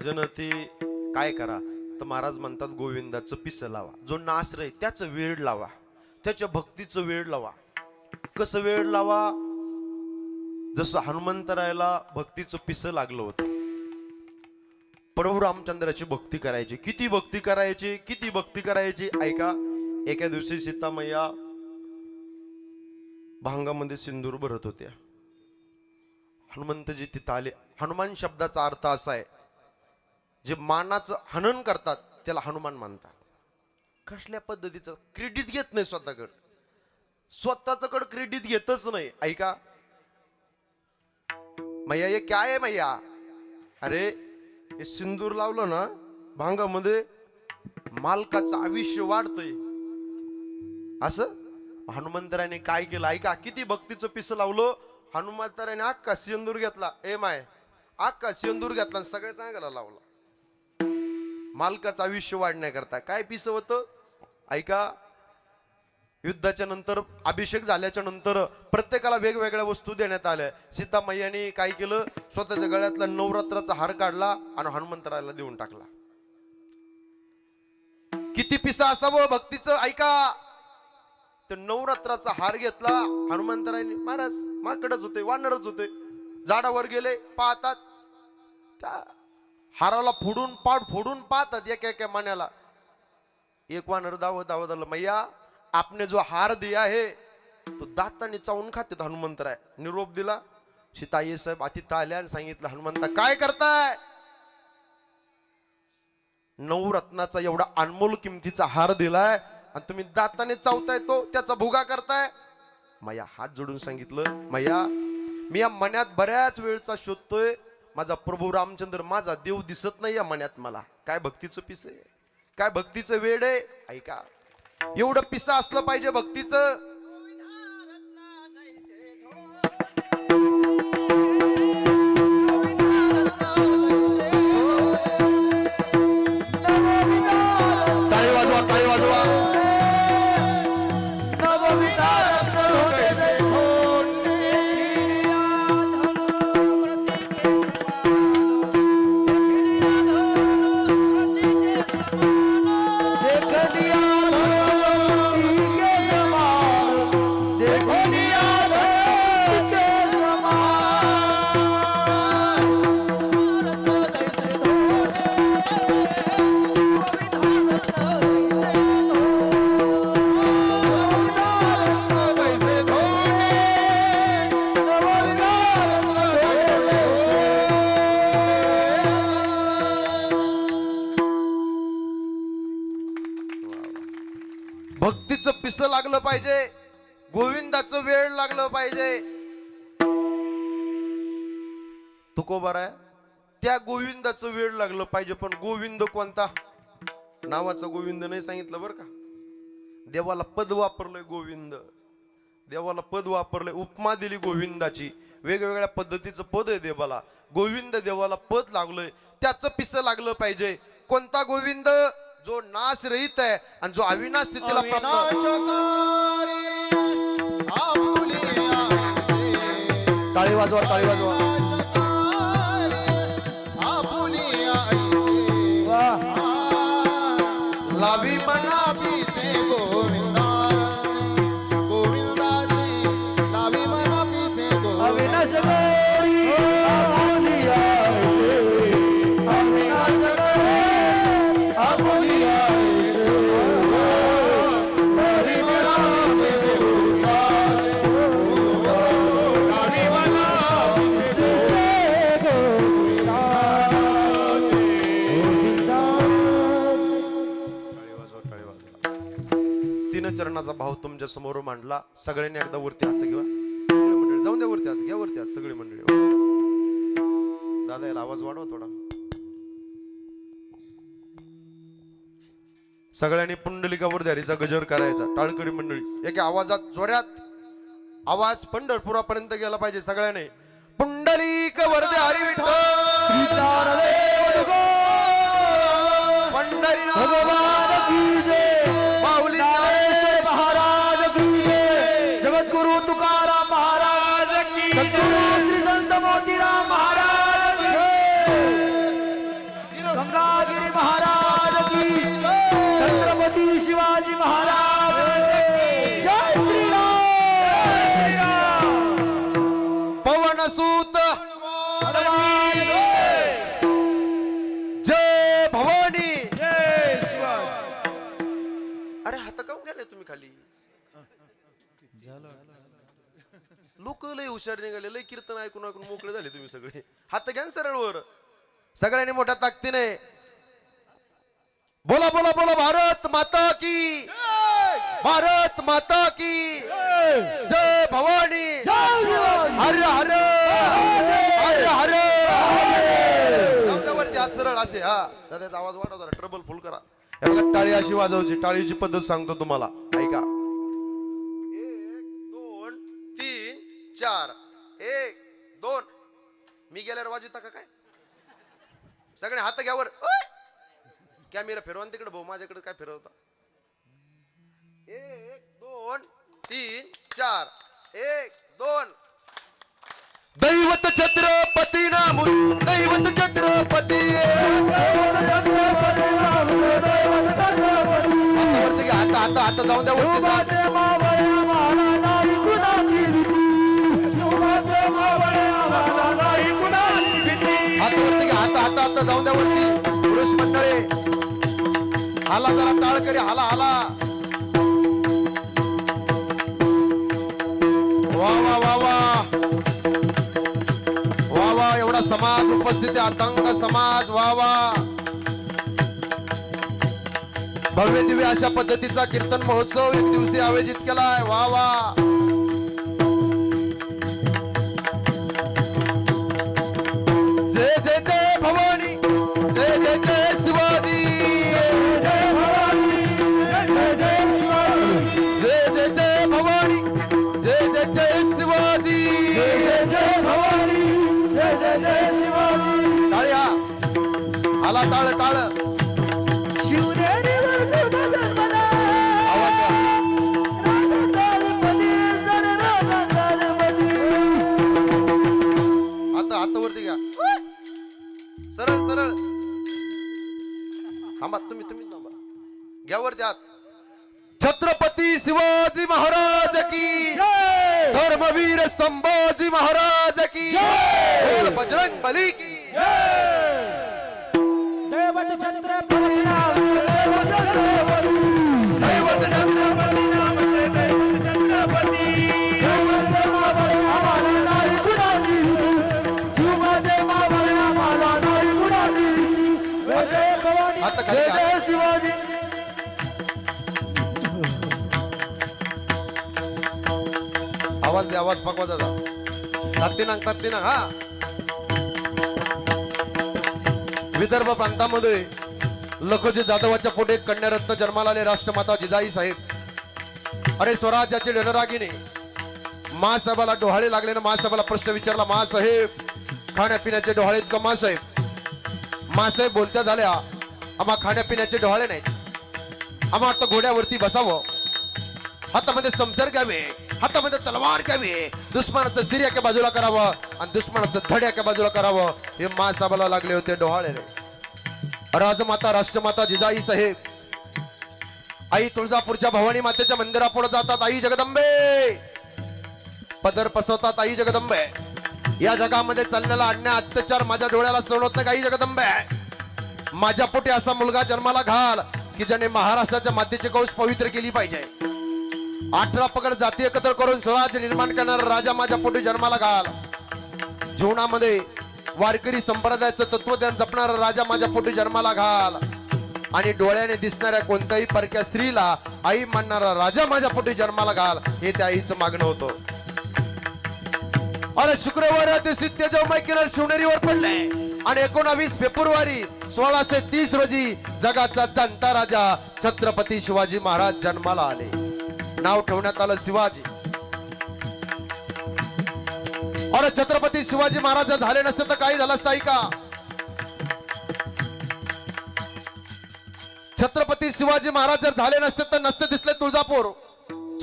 जनती. काय करा तर महाराज म्हणतात गोविंदाचं पिस लावा. जो नाश्रय त्याचं वेळ लावा, त्याच्या भक्तीचं वेळ लावा. कसं वेळ लावा? जसं हनुमंतरायला भक्तीचं पिस लागलं होतं. प्रभू रामचंद्राची भक्ती करायची. किती भक्ती करायची, किती भक्ती करायची ऐका. एका दिवशी सीतामय्या भांगामध्ये सिंदूर भरत होत्या. हनुमंतजी तिथं आले. हनुमान शब्दाचा अर्थ असा आहे, जे मानाचं हनन करतात त्याला हनुमान मानतात. कसल्या पद्धतीचं? क्रेडिट घेत नाही स्वतःकडे, स्वतःच क्रेडिट घेतच नाही. ऐका मैया ये क्या आहे मैया? अरे हे सिंदूर लावलं ना भांगामध्ये, मालकाचं आयुष्य वाढतंय. असं हनुमंतराने काय केलं ऐका. किती भक्तीचं पिस लावलं. हनुमंतराने अख्खा सिंदूर घेतला. ए माय अख्खा सिंदूर घेतला आणि सगळं चांगला लावला. मालकाचं आयुष्य वाढण्याकरता. काय पिस होतं ऐका. युद्धाच्या नंतर, अभिषेक झाल्याच्या नंतर प्रत्येकाला वेगवेगळ्या वस्तू देण्यात आल्या. सीतामय्याने काय केलं, स्वतःच्या गळ्यातला नवरात्राचा हार काढला आणि हनुमंतराला देऊन टाकला. किती पिसा असावं भक्तीचं ऐका. तर नवरात्राचा हार घेतला हनुमंतरायने. महाराज माकडच होते, वानरच होते, झाडावर गेले, पाहतात त्या हाराला फोडून फोडून पाहतात एका एका मान्याला. एक वानर दावत आलं, मैया आपने जो हार दिया है तो दाताने चावून खाते. हनुमंतराय निरोप दिला. सीताई साहेब तिथं आल्या आणि सांगितलं, हनुमंता काय करताय? नवरत्नाचा एवढा अनमोल किमतीचा हार दिलाय आणि तुम्ही दाताने चावताय, तो त्याचा भुगा करताय. मैया हात जोडून सांगितलं, मैया मी या मण्यात बऱ्याच वेळचा शोधतोय. माझा प्रभू रामचंद्र, माझा देव दिसत नाही या मण्यात. मला काय भक्तीचं पिस आहे, काय भक्तीचं वेड आहे ऐका. एवढं पिसा असलं पाहिजे भक्तीचं. टाळी वाजवा, टाळी वाजवा. भक्तीचं पिस लागलं पाहिजे, गोविंदाचं वेळ लागलं पाहिजे. तुकोबार आहे त्या गोविंदाचं वेळ लागलं पाहिजे. पण गोविंद कोणता? नावाचा गोविंद नाही सांगितलं बरं का. देवाला पद वापरलंय गोविंद, देवाला पद वापरलंय, उपमा दिली गोविंदाची. वेगवेगळ्या पद्धतीचं पद आहे देवाला. गोविंद देवाला पद लागलंय, त्याचं पिस लागलं पाहिजे. कोणता गोविंद? जो नाश रहित आहे आणि जो अविनाश स्थितीला प्राप्त. टाळी वाजवा, टाळी वाजवा. लावी मना पिसे गोविंदा गोविंदाची लावी मना पिसे गोविंदा. अविनाश गौरी आपुली आहे, अविनाश गौरी आपुली आहे, हरी मला पिसे गोविंदा, हरी मला पिसे गोविंदा, गोविंदा. तीन चरणाचा भाव तुमच्या समोर मांडला. सगळ्यांनी एकदा वरती हात घेवा. सगळे मंडळी जाऊन द्या वरती हात घ्या, वरती हात सगळी मंडळी. दादा याला आवाज वाढवा थोडा. सगळ्यांनी पुंडलिकावर हरीचा गजर करायचा. टाळकरी मंडळी एका आवाजात जोरात आवाज पंढरपुरापर्यंत गेला पाहिजे. सगळ्यांनी पुंडलिक वरदे हरी विठ्ठल, पंढरीनाथ भगवान की जय, माऊली ज्ञानेश्वर महाराज की जय, जगद्गुरु तुकाराम महाराज की जय, श्री संत मोतीराम महाराज की जय, गंगागिरी महाराज की जय, छत्रपती शिवाजी महाराज की जय, श्रीराम. पवनसूत हनुमान जय, जय भवानी. जय शिवाजी. अरे हात काऊन गेले तुम्ही खाली? लोक लय हुशार निघाले, लय कीर्तन ऐकून ऐकून मोकळे झाले तुम्ही सगळे. हात घ्या सरळ वर. सगळ्यांनी मोठ्या ताकदीने बोला बोला बोला. भारत माता की, भारत माता की जय भवानी. हर हर हर हर. जाऊ द्या वरती हात सरळ असे. हा दादा आवाज वाढव जरा, ट्रबल फुल करा. हे बघा, टाळी अशी वाजवायची. टाळीची पद्धत सांगतो तुम्हाला, ऐका. 1 2 3 4. 1 2. मी गेल्यावर वाजवता का काय? सगळे हात घ्यावर. कॅमेरा फिरवा तिकडे भाऊ, माझ्याकडे काय फिरवता. 1 2 3 4. 1 2. दैवत छत्रपती नाम, दैवत छत्रपती. वरती घ्या, हात हात हात जाऊन द्या वरती. हात वरती घ्या, हात हात हात जाऊन द्या वरती. पुरुष मंडळी हाला जरा, टाळकरी हाला हाला. वा वा वा वा वा वा. एवढा समाज उपस्थित आहे, आतंक समाज. वा वा. भव्य दिव्य अशा पद्धतीचा कीर्तन महोत्सव एक दिवशी आयोजित केलाय. वा वा. जय जय जय भवानी, जय जय जय शिवाजी, जय जय जय भवानी, जय जय जय शिवाजी, टाळ्या आला. टाळ टाळ. आवाज द्या. हात वरती घ्या. सरळ सरळ. थांबा तुम्ही, तुम्ही थांबा. घ्या वरती हात. छत्रपती शिवाजी महाराज की, धर्मवीर संभाजी महाराज की, बोल बजरंग बली की. दैवत छत्रपती नाम, दैवत दैवत छत्रपती नाम, दैवत छत्रपती. आम्हाला नाही कुणाची, शिवबाजे मावळे आम्हाला नाही कुणाची. जय भवानी, हात खाली जय घ्या. जय शिवाजी. असले आवाज पकवा दादा तात्ती ना हा. विदर्भ प्रांतामध्ये लखोजी जाधवाच्या पोटी कन्यारत्न जन्माला आले राष्ट्रमाता जिजाई साहेब. अरे स्वराज्याचे रणरागिणी महासाहेबाला डोहाळे लागले ना. महासाहेबाला प्रश्न विचारला, महासाहेब खाण्यापिण्याचे डोहाळे का महासाहेब? महासाहेब बोलत्या झाल्या, आम्हा खाण्यापिण्याचे डोहाळे नाहीत, आम्हा आता घोड्यावरती बसावं, हातामध्ये समजर घ्यावे, हातामध्ये तलवार घ्यावी, दुश्मनाचं सिर एका बाजूला करावं आणि दुश्मनाचं धड एका बाजूला करावं. हे महासाहेबाला लागले होते डोहाळे. राजमाता राष्ट्रमाता जिजाई साहेब आई तुळजापूरच्या भवानी मातेच्या मंदिरापुढे जातात. आई जगदंबे पदर पसवतात. आई जगदंबे या जगामध्ये चाललेला अन्याय अत्याचार माझ्या डोळ्याला सहन होत नाही. आई जगदंबे माझ्या पोटी असा मुलगा जन्माला घाल की ज्याने महाराष्ट्राच्या मातीची कौस पवित्र केली पाहिजे. 18 पगड जाती एकत्र करून स्वराज्य निर्माण करणारा राजा माझ्या पोटी जन्माला घाल. जीवनामध्ये वारकरी संप्रदायाचं तत्वज्ञान जपणारा राजा माझ्या पोटी जन्माला घाल. आणि डोळ्याने दिसणाऱ्या कोणत्याही परक्या स्त्रीला आई मानणारा राजा माझ्या पोटी जन्माला घाल. हे त्या आईचं मागणं होतं. अरे शुक्रवार ते तेजोमय किरण शिवनेरीवर पडले आणि 19 फेब्रुवारी 1630 रोजी जगाचा जाणता राजा छत्रपती शिवाजी महाराज जन्माला आले. नाव ठेवण्यात आलं शिवाजी. अरे छत्रपती शिवाजी महाराज झाले नसते तर काही झालं असतं ऐका. छत्रपती शिवाजी महाराज जर झाले नसते तर नसते दिसले तुळजापूर.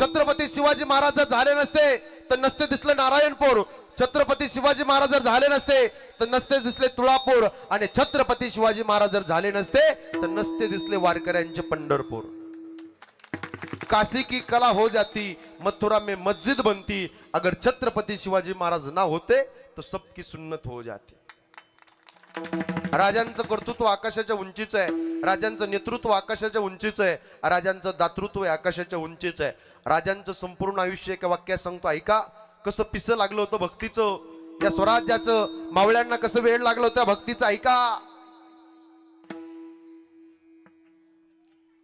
छत्रपती शिवाजी महाराज जर झाले नसते तर नसते दिसले नारायणपूर. छत्रपती शिवाजी महाराज जर झाले नसते तर नसते दिसले तुळापूर. आणि छत्रपती शिवाजी महाराज जर झाले नसते तर नसते दिसले वारकऱ्यांचे पंढरपूर. काशी की कला हो जाती, मथुरा में मस्जिद बनती, अगर छत्रपती शिवाजी महाराज ना होते तो सबकी सुन्नत हो जाती. राजांचं कर्तृत्व आकाशाच्या उंचीचं आहे, राजांचं नेतृत्व आकाशाच्या उंचीचं आहे, राजांचं दातृत्व आकाशाच्या उंचीचं आहे. राजांचं संपूर्ण आयुष्य एका वाक्यात सांगतो ऐका. कसं पिसं लागलं होतं भक्तीचं, या स्वराज्याचं मावळ्यांना कसं वेळ लागलं होतं भक्तीचं ऐका.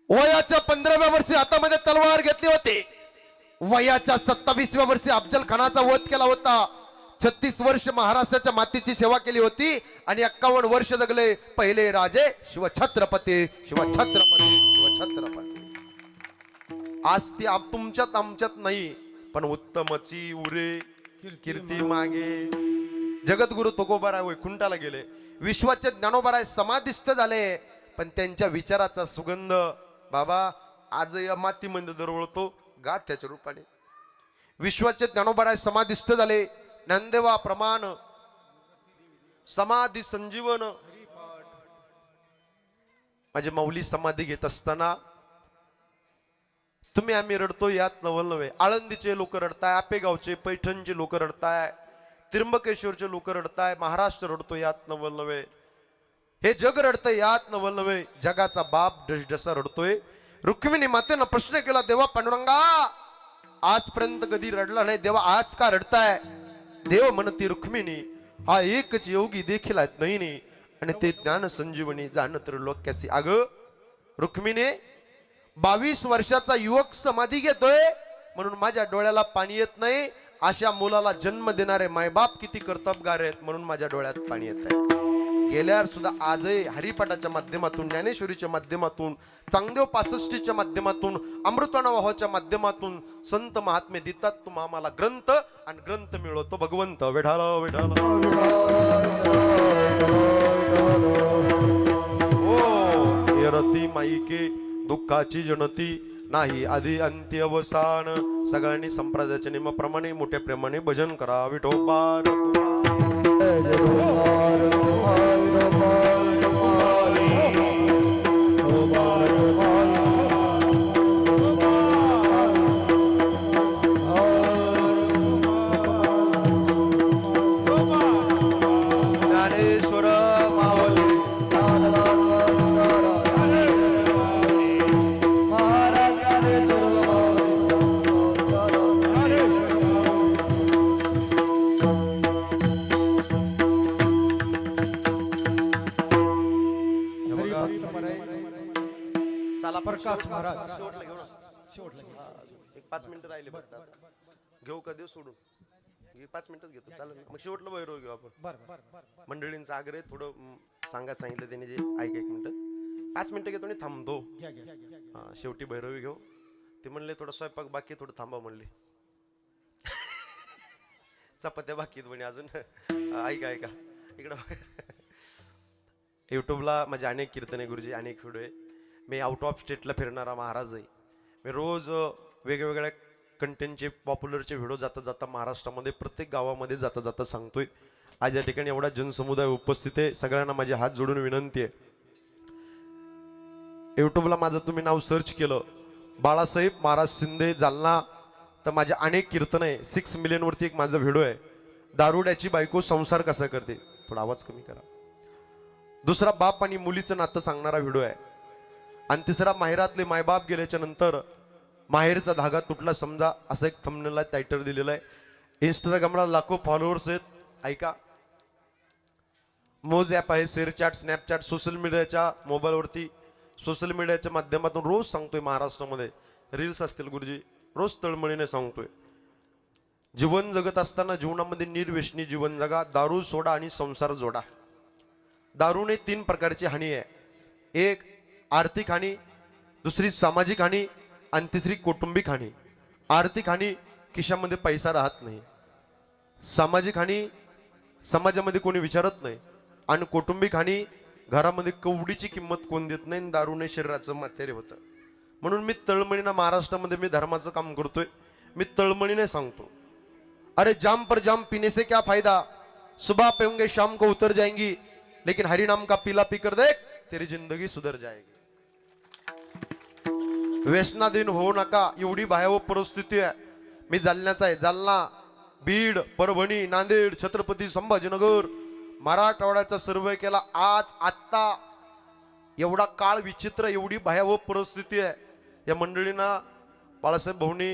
वयाच्या 15व्या वर्षी हातामध्ये तलवार घेतली होती. वयाच्या 27व्या वर्षी अफजल खानाचा वध केला होता. 36 वर्ष महाराष्ट्राच्या मातीची सेवा केली होती आणि 51 वर्ष जगले पहिले राजे शिवछत्रपती शिवछत्रपती शिवछत्रपती. आज ती तुमच्यात आमच्यात नाही, पण उत्तमची उरे कीर्ती मागे. जगद्गुरु तुकोबाराय वैकुंठाला गेले, विश्वाचे ज्ञानोबाराय समाधिस्थ झाले, पण त्यांच्या विचाराचा सुगंध बाबा आज या मातीमध्ये दरवळतो गाथ्याच्या रूपाने. विश्वाचे ज्ञानोबाराय समाधिस्थ झाले, ज्ञानदेवा प्रमाण समाधी संजीवन. माझे माऊली समाधी घेत असताना तुम्ही आम्ही रडतो यात नवल नव्हे. आळंदीचे लोक रडताय, आपेगावचे पैठणचे लोक रडताय, त्र्यंबकेश्वरचे लोक रडताय, महाराष्ट्र रडतो यात नवल नव्हे. हे जग रडतंय यात नवल नव्हे. जगाचा बाप डसडसा रडतोय. रुक्मिणी मातेनं प्रश्न केला, देवा पांडुरंगा आजपर्यंत कधी रडला नाही, देवा आज का रडताय? देव म्हणती, रुक्मिणी हा एकच योगी देखील आहेत नाही आणि ते ज्ञान संजीवनी जाणत लोक्यासी. अग रुक्मिणी 22 वर्षाचा युवक समाधी घेतोय म्हणून माझ्या डोळ्याला पाणी येत नाही. अशा मुलाला जन्म देणारे मायबाप किती कर्तबगार आहेत म्हणून माझ्या डोळ्यात पाणी येत आहे. गेल्यावर सुद्धा आजही हरिपाठाच्या माध्यमातून, ज्ञानेश्वरीच्या माध्यमातून, चांगदेव 65च्या माध्यमातून, अमृतानुभवाच्या माध्यमातून संत महात्मे देतात तुम्हा आम्हाला ग्रंथ आणि ग्रंथ मिळवतो भगवंत. विठाला विठाला ओ रती माईके दुःखाची जनती नाही आधी अंत्य अवसान. सगळ्यांनी संप्रदायाच्या नियमाप्रमाणे मोठ्या प्रेमाने भजन करा. विठोबा ज्ञानेश्वर माऊली प्रकाश महाराज एक 5 मिनिटं राहिले बघ. घेऊ का देऊ सोडून. 5 मिनिटच घेतो चालेल ना? मग शेवटलं भैरव घेऊ आपण. बर मंडळींचा आग्रह आहे, थोडं सांगितलं त्यांनी जे ऐक 1 मिनिट 5 मिनिटं घेतो आणि थांबतो. हा, शेवटी भैरवी घेऊ. ते म्हणले थोडं स्वयंपाक बाकी, थोडं थांबा म्हणले. चपात्या बाकी म्हणे अजून. ऐका इकडं यूट्यूबला माझे अनेक कीर्तन आहे गुरुजी, अनेक व्हिडिओ आहे. मी आउट ऑफ स्टेटला फिरणारा महाराज आहे. मी रोज वेगवेगळ्या कंटेंटचे पॉप्युलरचे व्हिडिओ जाता महाराष्ट्रामध्ये प्रत्येक गावामध्ये जाता सांगतोय. आज या ठिकाणी एवढा जनसमुदाय उपस्थित आहे. सगळ्यांना माझे हात जोडून विनंती आहे, यूट्यूबला माझं तुम्ही नाव सर्च केलं बाळासाहेब महाराज शिंदे जालना, तर माझे अनेक कीर्तन आहे. 6 मिलियन वरती एक माझा व्हिडिओ आहे, दारुड्याची बायको संसार कसा करते. थोडा आवाज कमी करा. दुसरा बाप आणि मुलीचं नातं सांगणारा व्हिडिओ आहे. आणि तिसरा माहेरातले मायबाप गेल्याच्या नंतर माहेरचा धागा तुटला समजा, असं एक थंबनेलला टायटल दिलेलं आहे. इंस्टाग्रामला लाखो फॉलोअर्स आहेत. ऐका, मोज ॲप आहे, शेअरचॅट, स्नॅपचॅट, सोशल मीडियाच्या मोबाईलवरती, सोशल मीडियाच्या माध्यमातून रोज सांगतोय. महाराष्ट्रामध्ये रील्स असतील गुरुजी, रोज तळमळीने सांगतोय. जीवन जगत असताना जीवनामध्ये निर्व्यसनी जीवन जगा, दारू सोडा आणि संसार जोडा. दारूने 3 प्रकारची हानी आहे. एक आर्थिक हानी, दुसरी सामाजिक हानी आणि तिसरी कौटुंबिक हानी. आर्थिक हानी, खिशामध्ये पैसा राहत नाही. सामाजिक हानी, समाजामध्ये कोणी विचारत नाही. आणि कौटुंबिक हानी, घरामध्ये कवडीची किंमत कोण देत नाही. दारूने शरीराचं मातेरे होतं. म्हणून मी तळमळीनं महाराष्ट्रामध्ये मी धर्माचं काम करतोय. मी तळमळीने सांगतो, अरे जाम पर जाम पीने से क्या फायदा, सुबह पेंगे शाम को उतर जाएंगी, लेकिन हरि नाम का पीला पीकर देख तेरी जिंदगी सुधर जाएगी. व्यसनाधीन होऊ नका, एवढी भयावह परिस्थिती आहे. मी जालन्याचा आहे. जालना, बीड, परभणी, नांदेड, छत्रपती संभाजीनगर, मराठवाड्याचा सर्वे केला. आत्ता एवढा काळ विचित्र, एवढी भयावह परिस्थिती आहे. या मंडळींना बाळासाहेब भाऊनी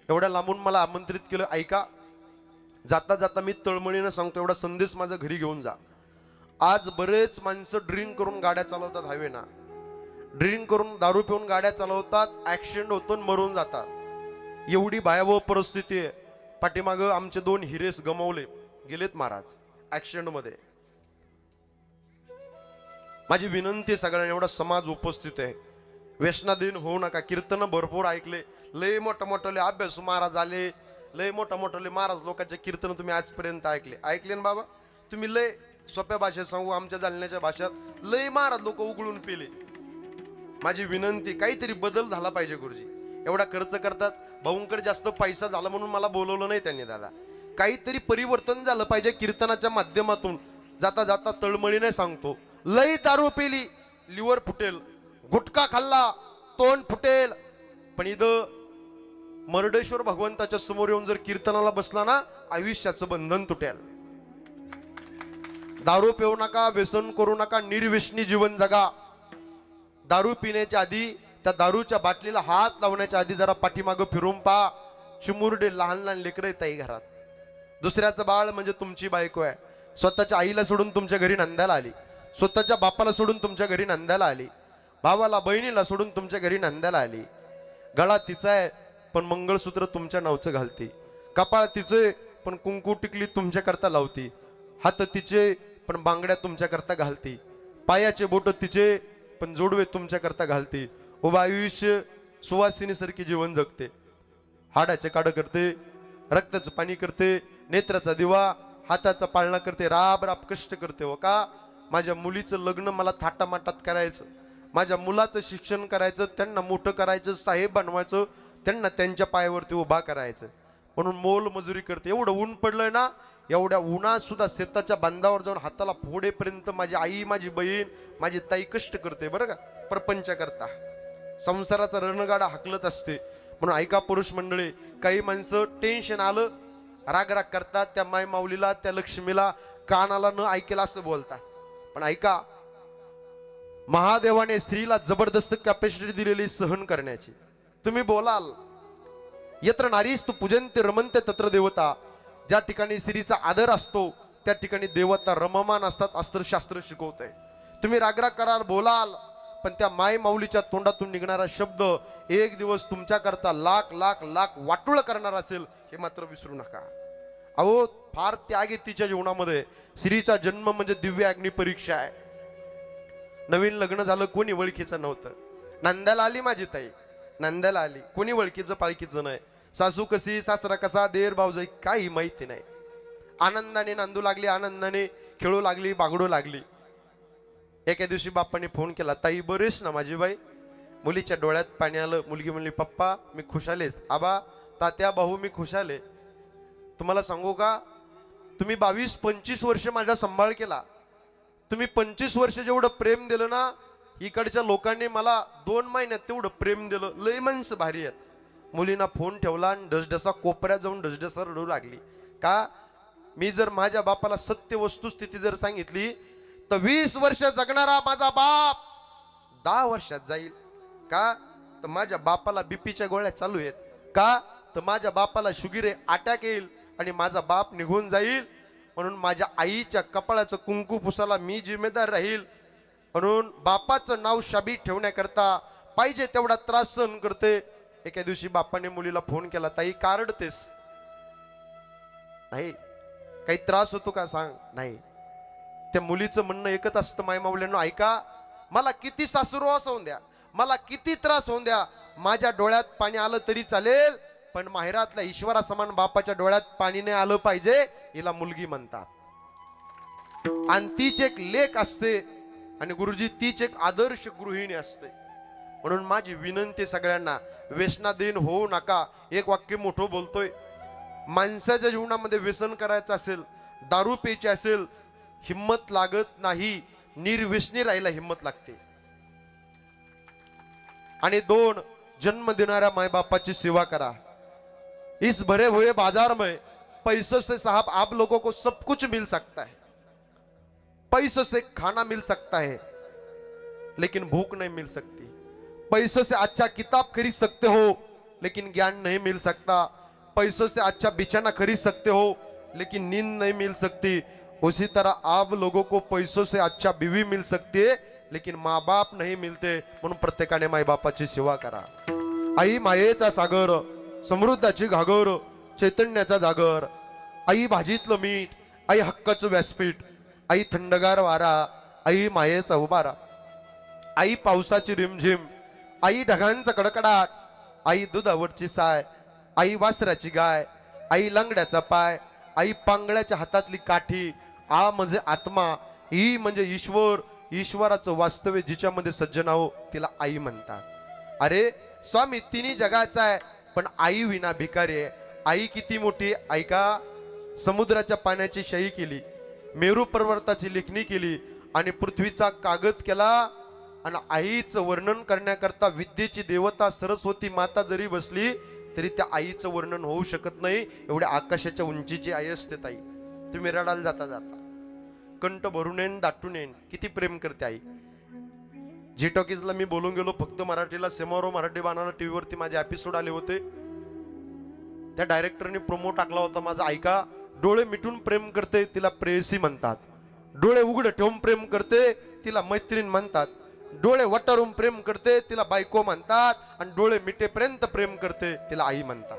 एवढ्या लांबून मला आमंत्रित केलं. ऐका, जाता मी तळमळीनं सांगतो, एवढा संदेश माझा घरी घेऊन जा. आज बरेच माणसं ड्रिंक करून गाड्या चालवतात, हायवेना ड्रिंक करून दारू पिऊन गाड्या चालवतात, ऍक्सिडेंट होतो, मरून जातात. एवढी भयावह परिस्थिती आहे. पाठीमागं आमचे 2 हिरेस गमावले गेलेत महाराज ऍक्सिडेंट मध्ये. माझी विनंती सगळ्यांना, एवढा समाज उपस्थित आहे, व्यसनाधीन होऊ नका. कीर्तन भरपूर ऐकले, लय मोठमोठले अभ्यासू महाराज आले, लय मोठमोठले महाराज लोकांचे कीर्तन तुम्ही आजपर्यंत ऐकले ना बाबा. तुम्ही लय सोप्या भाषेत सांगू, आमच्या जालन्याच्या भाषेत लय महाराज लोक उघडून पेले. माझी विनंती, काहीतरी बदल झाला पाहिजे गुरुजी. एवढा खर्च करतात, भाऊंकडे जास्त पैसा झाला म्हणून मला बोलवलं नाही त्यांनी. दादा, काहीतरी परिवर्तन झालं पाहिजे. कीर्तनाच्या माध्यमातून जाता तळमळीने सांगतो, लई दारू पेली लिव्हर फुटेल, गुटखा खाल्ला तोंड फुटेल, पण इथं मर्डेश्वर भगवंताच्या समोर येऊन जर कीर्तनाला बसला ना, आयुष्याचं बंधन तुटेल. दारू पिऊ नका, व्यसन करू नका, निर्व्यसनी जीवन जगा. दारू पिण्याच्या आधी, त्या दारूच्या बाटलीला हात लावण्याच्या आधी जरा पाठीमागं फिरून पहा. चिमुरडे लहान लेकरं आहेत ताई घरात. दुसऱ्याचं बाळ म्हणजे तुमची बायको आहे. स्वतःच्या आईला सोडून तुमच्या घरी नांदायला आली, स्वतःच्या बापाला सोडून तुमच्या घरी नांदायला आली, भावाला बहिणीला सोडून तुमच्या घरी नांदायला आली. गळा तिचा आहे पण मंगळसूत्र तुमच्या नावचं घालती, कपाळ तिचे पण कुंकू टिकली तुमच्याकरता लावती, हात तिचे पण बांगड्या तुमच्याकरता घालती, पायाचे बोट तिचे पण जोडवे तुमच्याकरता घालती. उभा आयुष्य सुवासिनीसारखी जीवन जगते. हाडाचे काढ करते, रक्ताचं पाणी करते, नेत्राचा दिवा, हाताचा पाळणा करते, राब कष्ट करते. हो का, माझ्या मुलीचं लग्न मला थाटामाटात करायचं, माझ्या मुलाचं शिक्षण करायचं, त्यांना मोठं करायचं, साहेब बनवायचं, त्यांना त्यांच्या पायावरती उभा करायचं, म्हणून मोल मजुरी करते. एवढं ऊन पडलंय ना, एवढ्या उन्हात सुद्धा शेताच्या बांधावर जाऊन हाताला फोडेपर्यंत माझी आई, माझी बहीण, माझी ताई कष्ट करते बरं का, प्रपंच करता. संसाराचा रणगाडा हाकलत असते. म्हणून ऐका पुरुष मंडळी, काही माणसं टेन्शन आलं राग करतात, त्या माय माऊलीला, त्या लक्ष्मीला कानाला न ऐकेला असं बोलतात. पण ऐका, महादेवाने स्त्रीला जबरदस्त कॅपॅसिटी दिलेली सहन करण्याची. तुम्ही बोलाल, यत्र नारीस्तु पूजन्ते रमन्ते तत्र देवता. ज्या ठिकाणी स्त्रीचा आदर असतो त्या ठिकाणी देवता रममान असतात, अस्त्रशास्त्र शिकवतंय. तुम्ही रागराग कराल, बोलाल, पण त्या माय माऊलीच्या तोंडातून निघणारा शब्द एक दिवस तुमच्याकरता लाख लाख लाख वाटोळ करणार असेल, हे मात्र विसरू नका. अहो फार त्याग आहे तिच्या जीवनामध्ये. स्त्रीचा जन्म म्हणजे दिव्य अग्नी परीक्षा आहे. नवीन लग्न झालं, कोणी ओळखीचं नव्हतं. नांद्याला आली माझी ताई, नांद्याला आली, कोणी ओळखीचं पाळखीचं नाही. सासू कशी, सासरा कसा, देर भाऊजाई काही माहिती नाही. आनंदाने नांदू लागली, आनंदाने खेळू लागली, बागडू लागली. एके दिवशी बाप्पाने फोन केला, ताई बरेच ना माझी बाई? मुलीच्या डोळ्यात पाणी आलं. मुलगी म्हणली, पप्पा मी खुशालेच. आबा, तात्या, भाऊ मी खुशाले. तुम्हाला सांगू का, तुम्ही 22-25 वर्ष माझा सांभाळ केला. तुम्ही 25 वर्ष जेवढं प्रेम दिलं ना, इकडच्या लोकांनी मला 2 महिन्यात तेवढं प्रेम दिलं. लय माणसं भारी आहेत. मुलींना फोन ठेवला आणि डसडसा कोपऱ्यात जाऊन डसडसा रडू लागली. का? मी जर माझ्या बापाला सत्य वस्तुस्थिती जर सांगितली तर 20 वर्ष जगणारा माझा बाप 10 वर्षात जाईल. का? तर माझ्या बापाला बीपीच्या गोळ्या चालू आहेत. का? तर माझ्या बापाला शुगर आहे, अटॅक येईल आणि माझा बाप निघून जाईल. म्हणून माझ्या आईच्या कपाळाचं कुंकू पुसाला मी जिम्मेदार राहील. म्हणून बापाचं नाव शाबीत ठेवण्याकरता पाहिजे तेवढा त्रास सहन करते. एका दिवशी बापाने मुलीला फोन केला, ताई का रडतेस? नाही. काही त्रास होतो का सांग? नाही. त्या मुलीचं म्हणणं एकच असतं, माय माऊल्यांनो ऐका, मला किती सासुरवास होऊन द्या, मला किती त्रास होऊन द्या, माझ्या डोळ्यात पाणी आलं तरी चालेल, पण माहेरातल्या ईश्वरा समान बापाच्या डोळ्यात पाणी नाही आलं पाहिजे. हिला मुलगी म्हणतात. आणि तीच एक लेक असते आणि गुरुजी तीच एक आदर्श गृहिणी असते. म्हणून माझी विनंती सगळ्यांना, व्यसनाधीन होऊ नका. एक वाक्य मोठं बोलतोय, माणसाच्या जीवनामध्ये व्यसन करायचं असेल, दारू प्यायची असेल, हिम्मत लागत नाही, निर्व्यसनी राहायला हिम्मत लागते. आणि 2, जन्म देणाऱ्या मायबापाची सेवा करा. इस भरे हुए बाजार में पैसों से साहब आप लोगों को सब कुछ मिल सकता है, पैसों से खाना मिल सकता है, लेकिन भूख नहीं मिल सकती. पैसों से अच्छा किताब खरीद सकते हो, लेकिन ज्ञान नहीं मिल सकता. पैसों से अच्छा बिछाना खरीद सकते हो, लेकिन नींद नहीं मिल सकती. उसी तरह आप लोगों को पैसों से अच्छा बीवी मिल सकती है, लेकिन माँ बाप नहीं मिलते. म्हणून प्रत्येकाने माय बापाची सेवा करा. आई मायेचा सागर, समृद्धाची घागर, चैतन्याचा जागर. आई भाजीतलं मीठ, आई हक्काचं व्यासपीठ, आई थंडगार वारा, आई मायेचा उबारा, आई पावसाची रिमझिम, आई ढगांचा कडकडाट, आई दुधावरची साय, आई वासराची गाय, आई लंगड्याचा पाय, आई पांगळ्याच्या हातातली काठी. आ म्हणजे आत्मा, ही म्हणजे ईश्वर, ईश्वराचं वास्तव्य जिच्यामध्ये सज्जन आहो तिला आई म्हणतात. अरे स्वामी तिन्ही जगाचा आहे, पण आई विना भिकारी आहे. आई किती मोठी ऐका, समुद्राच्या पाण्याची शाई केली, मेरू पर्वताची लेखणी केली आणि पृथ्वीचा कागद केला. आणि आईचं वर्णन करण्याकरता विद्येची देवता सरस्वती माता जरी बसली तरी त्या आईचं वर्णन होऊ शकत नाही. एवढ्या आकाशाच्या उंचीची आई असते ताई. तुम्ही रडाल जाता जाता, कंठ भरून येईन, दाटून येईन, किती प्रेम करते आई. जी टॉकीजला मी बोलून गेलो फक्त मराठीला, सेमारो मराठी बाणाला टीव्हीवरती माझे एपिसोड आले होते. त्या डायरेक्टरने प्रोमो टाकला होता माझा, ऐका, डोळे मिटून प्रेम करते तिला प्रेयसी म्हणतात, डोळे उघडे ठेवून प्रेम करते तिला मैत्रीण म्हणतात, डोळे वटारून प्रेम करते तिला बायको म्हणतात, आणि डोळे मिटेपर्यंत प्रेम करते तिला आई म्हणतात.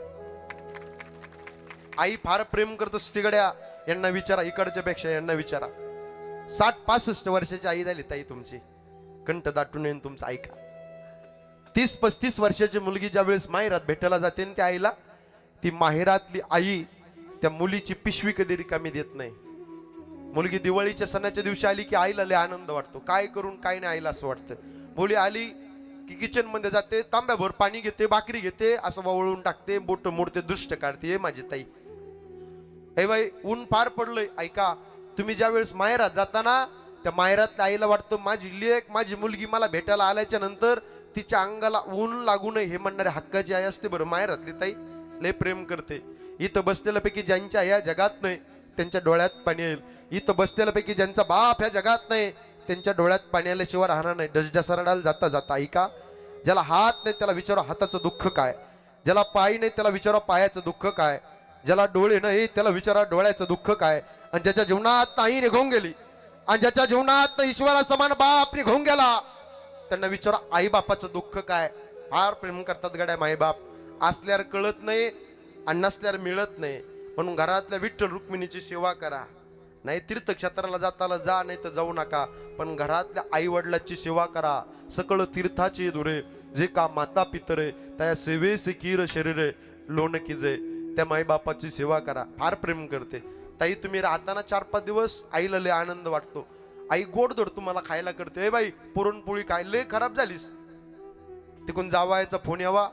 आई फार प्रेम करत असते गड्या. यांना विचारा, इकडच्या पेक्षा यांना विचारा. 60-65 वर्षाची आई झाली ताई तुमची, कंठ दाटून येईन तुमचं. ऐका, 30-35 वर्षाची मुलगी ज्या वेळेस माहेरात भेटायला जाते त्या आईला, ती माहेरातली आई त्या मुलीची पिशवी कधी रिकामी देत नाही. मुलगी दिवाळीच्या सणाच्या दिवशी आली की आईला लय आनंद वाटतो. काय करून काय नाही आईला असं वाटतं. मुली आली की किचन मध्ये जाते, तांब्याभर पाणी घेते, भाकरी घेते, असं वळून टाकते, बोट मोडते, दुष्ट काढते. माझी ताई, हे बाई ऊन फार पडलंय. ऐका, तुम्ही ज्या वेळेस माहेरात जाताना त्या माहेरातल्या आईला वाटतं माझी लेक, माझी मुलगी मला भेटायला आल्याच्या नंतर तिच्या अंगाला ऊन लागू नये हे म्हणणारे हक्काची आई असते. बरं, माहेरातली ताई लय प्रेम करते. इथं बसलेल्यापैकी ज्यांच्या या जगात नाही त्यांच्या डोळ्यात पाणी येईल. इथं बसलेल्यापैकी ज्यांचा बाप ह्या जगात नाही त्यांच्या डोळ्यात पाणी आल्याशिवाय राहणार नाही. डसडसारडाल जाता जाता ऐका, ज्याला हात नाही त्याला विचारा हाताचं दुःख काय, ज्याला पाय नाही त्याला विचारा पायाचं दुःख काय, ज्याला डोळे नाही त्याला विचारा डोळ्याचं दुःख काय. आणि ज्याच्या जीवनात आई निघून गेली आणि ज्याच्या जीवनात ईश्वरा समान बाप निघून गेला त्यांना विचारा आई बापाचं दुःख काय. फार प्रेम करतात गड्या माई बाप. असल्यावर कळत नाही आणि नसल्यावर मिळत नाही. म्हणून घरातल्या विठ्ठल रुक्मिणीची सेवा करा. नाही तीर्थक्षेत्राला जाताला जा, नाही तर जाऊ नका, पण घरातल्या आई वडिलांची सेवा करा. सकळ तीर्थाची दुरे जे का माता पितरे त्या सेवेसे कीर शरीरे लोण किजे. त्या माईबापाची सेवा करा. फार प्रेम करते ताई. तुम्ही राहताना 4-5 दिवस आईला लय आनंद वाटतो. आई गोडधोड तुम्हाला खायला करते. ए बाई पुरणपोळी काय लय खराब झालीस. तिकडून जावायचा फोन यावा,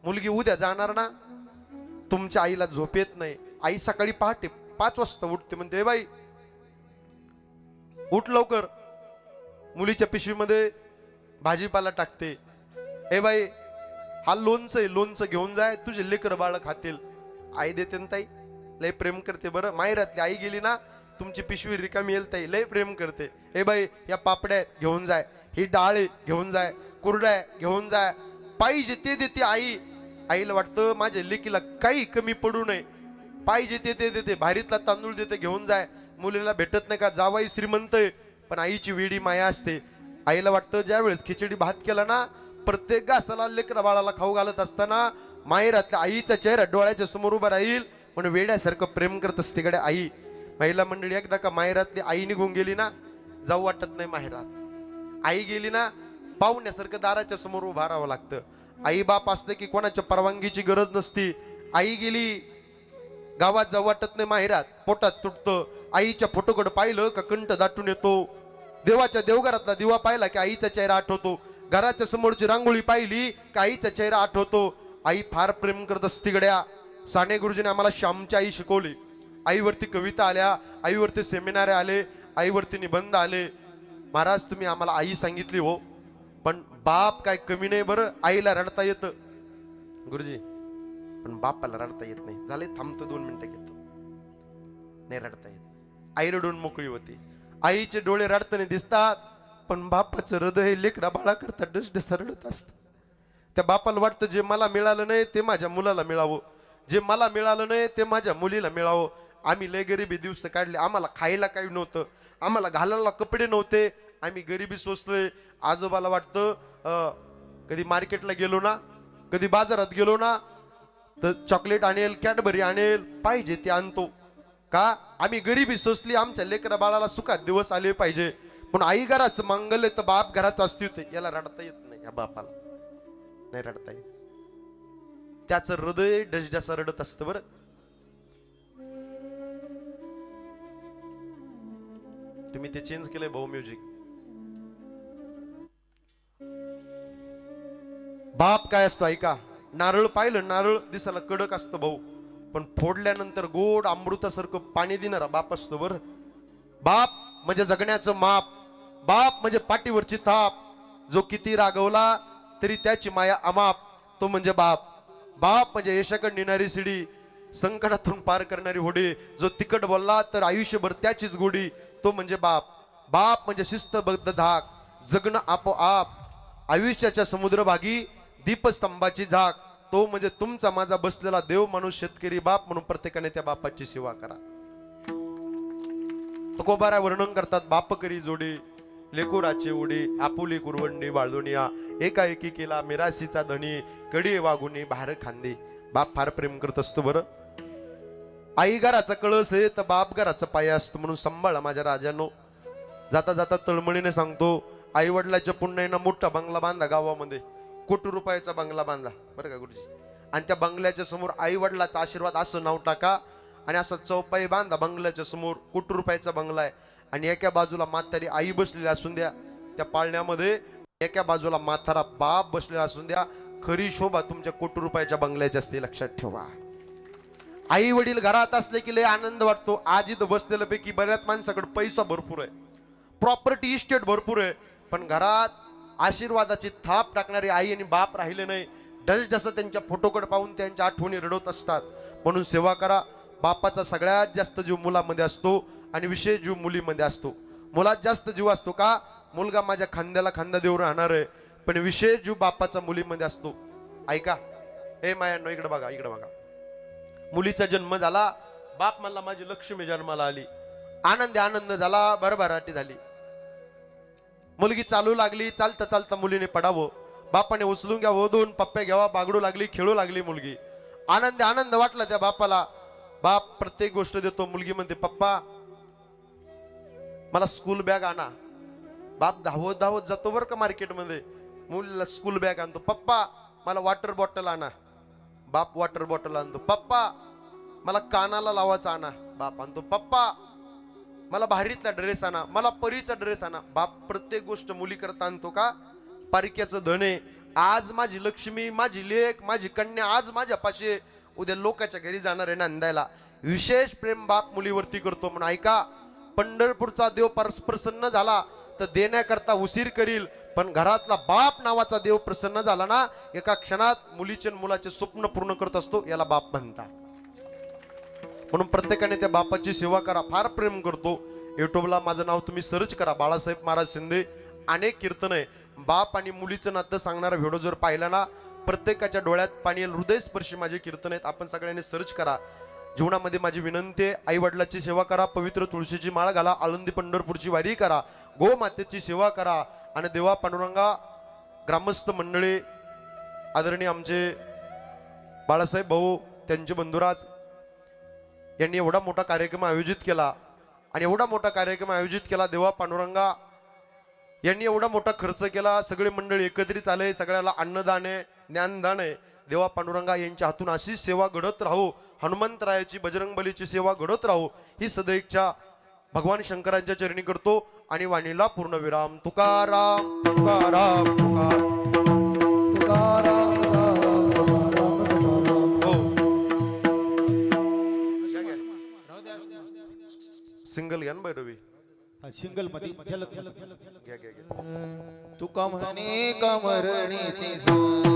मुलगी उद्या जाणार ना. तुमच्या आईला झोप येत नाही. आई सकाळी पहाटे 5 वाजता उठते, म्हणते ए बाई उठ लवकर. मुलीच्या पिशवीमध्ये भाजीपाला टाकते. ए बाई हा लोणचं आहे, लोणचं घेऊन जाय, तुझे लेकर बाळ खातील. आई देते ना ताई. लय प्रेम करते. बरं माहेरातली आई गेली ना, तुमची पिशवी रिकामी येईल ताई. लय प्रेम करते. ए बाई या पापड्या घेऊन जाय, ही डाळ घेऊन जाय, कुरड्या घेऊन जाय. पाहिजे ते देते आई. आईला वाटतं माझ्या लेकीला काही कमी पडू नये. पाहिजे ते देते. भारीतला तांदूळ देते, घेऊन जाय. मुलीला भेटत नाही का, जावाई श्रीमंत आहे, पण आईची वेडी माया असते. आईला वाटतं ज्या वेळेस खिचडी भात केला ना, प्रत्येक घासाला लेकरा बाळाला खाऊ घालत असताना माहेरातल्या आईचा चेहरा डोळ्याच्या समोर उभा राहील म्हणून वेड्यासारखं प्रेम करत असते कडे आई. महिला मंडळी, एकदा का माहेरातली आई निघून गेली ना, जाऊ वाटत नाही माहेरात. आई गेली ना, पाहुण्यासारखं दाराच्या समोर उभा राहावं लागतं. आई बाप असतं की कोणाच्या परवानगीची गरज नसती. आई गेली, गावात जाऊ वाटत नाही माहेरात, पोटात तुटतं. आईच्या फोटोकडे पाहिलं का कंठ दाटून येतो. देवाच्या देवघरातला दिवा पाहिला की आईचा चेहरा आठवतो. घराच्या समोरची रांगोळी पाहिली का आईचा चेहरा आठवतो. आई फार प्रेम करत असती गड्या. साने गुरुजीने आम्हाला श्यामची आई शिकवली. आईवरती कविता आल्या, आईवरती सेमिनार आले, आईवरती निबंध आले. महाराज तुम्ही आम्हाला आई सांगितली हो, पण बाप काय कमी नाही. बरं आईला रडता येतं गुरुजी, पण बापाला रडता येत नाही. झाले थांबतो 2 मिनिटं घेतो. नाही रडता येत. आई रडून मोकळी होती. आईचे डोळे रडताना दिसतात, पण बापाचं हृदय लेकरा बाळा करता डसडस रडत असत. त्या बापाला वाटतं जे मला मिळालं नाही ते माझ्या मुलाला मिळावं, जे मला मिळालं नाही ते माझ्या मुलीला मिळावं. आम्ही लय गरिबी दिवस काढले. आम्हाला खायला काही नव्हतं, आम्हाला घालायला कपडे नव्हते, आम्ही गरिबी सोसलोय. आजोबाला वाटतं कधी मार्केटला गेलो ना, कधी बाजारात गेलो ना, तर चॉकलेट आणेल, कॅडबरी आणेल, पाहिजे ते आणतो. का आम्ही गरिबी सोसली, आमच्या लेकरा बाळाला सुखात दिवस आले पाहिजे. पण आई घराचं मंगल तर बाप घरात असते. याला रडता येत नाही. या बापाला नाही रडता येत. त्याचं हृदय डसडसा रडत असतं. बरं तुम्ही ते चेंज केलंय भाऊ म्युझिक. बाप काय असतो ऐका. नारळ पाहिलं, नारळ दिसायला कडक असतं भाऊ, पण फोडल्यानंतर गोड अमृतासारखं पाणी देणारा बाप असतो. बरं बाप म्हणजे जगण्याचं माप. बाप म्हणजे पाठीवरची थाप. जो किती रागवला तरी त्याची माया अमाप, तो म्हणजे बाप. बाप म्हणजे यशाकडे नेणारी शिडी, संकटातून पार करणारी होडी. जो तिकट बोलला तर आयुष्यभर त्याचीच गोडी, तो म्हणजे बाप. बाप म्हणजे शिस्तबद्ध धाक, जगणं आपोआप, आयुष्याच्या समुद्रभागी दीपस्तंभाची झाक, तो म्हणजे तुमचा माझा बसलेला देव माणूस शेतकरी बाप. म्हणून प्रत्येकाने त्या बापाची सेवा करा. तुकोबारा वर्णन करतात, बाप करी जोडी लेकुराची उडी, आपुली कुरवंडी बाळदोनिया, एकाएकी केला मिरासीचा धनी, कडी वागुनी बाहेर खांदी. बाप फार प्रेम करत असतो. बरं आई घराचा कळस आहे तर बाप घराचा पाया असतो. म्हणून सांभाळा माझ्या राजांनो. जाता जाता तळमळीने सांगतो, आई वडिलाच्या पुण्यानं मोठा बंगला बांधा गावामध्ये. कोटी रुपयाचा बंगला बांधा. बरं का गुरुजी. आणि त्या बंगल्याच्या समोर आई वडिलाचा आशीर्वाद असं नाव टाका, आणि असा चौपाई बांधा बंगल्याच्या समोर. कोटी रुपयाचा बंगला आहे, आणि एका बाजूला म्हातारी आई बसलेली असून द्या त्या पाळण्यामध्ये, एका बाजूला म्हातारा बाप बसलेला असून द्या. खरी शोभा तुमच्या कोटी रुपयाच्या बंगल्याची असते, लक्षात ठेवा. आई वडील घरात असले की लय आनंद वाटतो. आज इथं बसलेल्या पैकी बऱ्याच माणसाकडे पैसा भरपूर आहे, प्रॉपर्टी इस्टेट भरपूर आहे, पण घरात आशीर्वादाची थाप टाकणारी आई आणि बाप राहिले नाही. जसं त्यांच्या फोटोकडे पाहून त्यांच्या आठवणी रडवत असतात. म्हणून सेवा करा. बापाचा सगळ्यात जास्त जीव मुलामध्ये असतो, आणि विशेष जीव मुलीमध्ये असतो. मुलात जास्त जीव असतो का, मुलगा माझ्या खांद्याला खांदा देऊन राहणार आहे, पण विशेष जीव बापाचा मुलीमध्ये असतो. ऐका हे मायांनो, इकडे बघा, इकडे बघा. मुलीचा जन्म झाला, बाप म्हणला माझी लक्ष्मी जन्माला आली. आनंद आनंद झाला, भरभराटी झाली. मुलगी चालू लागली, चालता चालता मुलीने पडावं, बापाने उचलून घ्यावं, 2 पप्प्या घ्यावा, बागडू लागली, खेळू लागली मुलगी. आनंद आनंद वाटला त्या बापाला. बाप प्रत्येक गोष्ट देतो. मुलगी म्हणते पप्पा मला स्कूल बॅग आणा. बाप धावत धावत जातो बरं का मार्केटमध्ये, मुलीला स्कूल बॅग आणतो. पप्पा मला वॉटर बॉटल आणा. बाप वॉटर बॉटल आणतो. पप्पा मला कानाला लावायचा आणा. बाप आणतो. पप्पा मला भारीतला ड्रेस आणा, मला परीचा ड्रेस आणा. बाप प्रत्येक गोष्ट मुली करता आणतो का? पारक्याचं धन आहे. आज माझी लक्ष्मी, माझी लेक, माझी कन्या आज माझ्या पाशी, उद्या लोकांच्या घरी जाणार आहे नांदायला. विशेष प्रेम बाप मुलीवरती करतो. म्हणून ऐका, पंढरपूरचा देव प्रसन्न झाला तर देण्याकरता उशीर करील, पण घरातला बाप नावाचा देव प्रसन्न झाला ना, एका क्षणात मुलीचे मुलाचे स्वप्न पूर्ण करत असतो. याला बाप म्हणतात. म्हणून प्रत्येकाने त्या बापाची सेवा करा. फार प्रेम करतो. युट्यूबला माझं नाव तुम्ही सर्च करा, बाळासाहेब महाराज शिंदे. अनेक कीर्तन आहे. बाप आणि मुलीचं नातं सांगणारा व्हिडिओ जर पाहिला ना, प्रत्येकाच्या डोळ्यात पाणी येईल. हृदयस्पर्शी माझे कीर्तन आहेत. आपण सगळ्यांनी सर्च करा. जीवनामध्ये माझी विनंती आहे, आई वडिलाची सेवा करा, पवित्र तुळशीची माळ घाला, आळंदी पंढरपूरची वारी करा, गोमातेची सेवा करा. आणि देवा पांडुरंगा, ग्रामस्थ मंडळी, आदरणीय आमचे बाळासाहेब भाऊ, त्यांचे बंधुराज यांनी एवढा मोठा कार्यक्रम आयोजित केला. आणि एवढा मोठा कार्यक्रम आयोजित केला देवा पांडुरंगा यांनी एवढा मोठा खर्च केला. सगळे मंडळी एकत्रित आले. सगळ्याला अन्नदान आहे, ज्ञानदान आहे. देवा पांडुरंगा यांच्या हातून अशी सेवा घडत राहू. हनुमंतरायाची, बजरंगबलीची सेवा घडत राहू, ही सदैच्छा भगवान शंकरांच्या चरणी करतो. आणि वाणीला पूर्ण विराम. तुकाराम तुकाराम तुकाराम. हो, सिंगल घ्या ना भैरवी. सिंगल मध्ये घ्या घ्या घ्या. तुका म्हणे कमरणीची सोय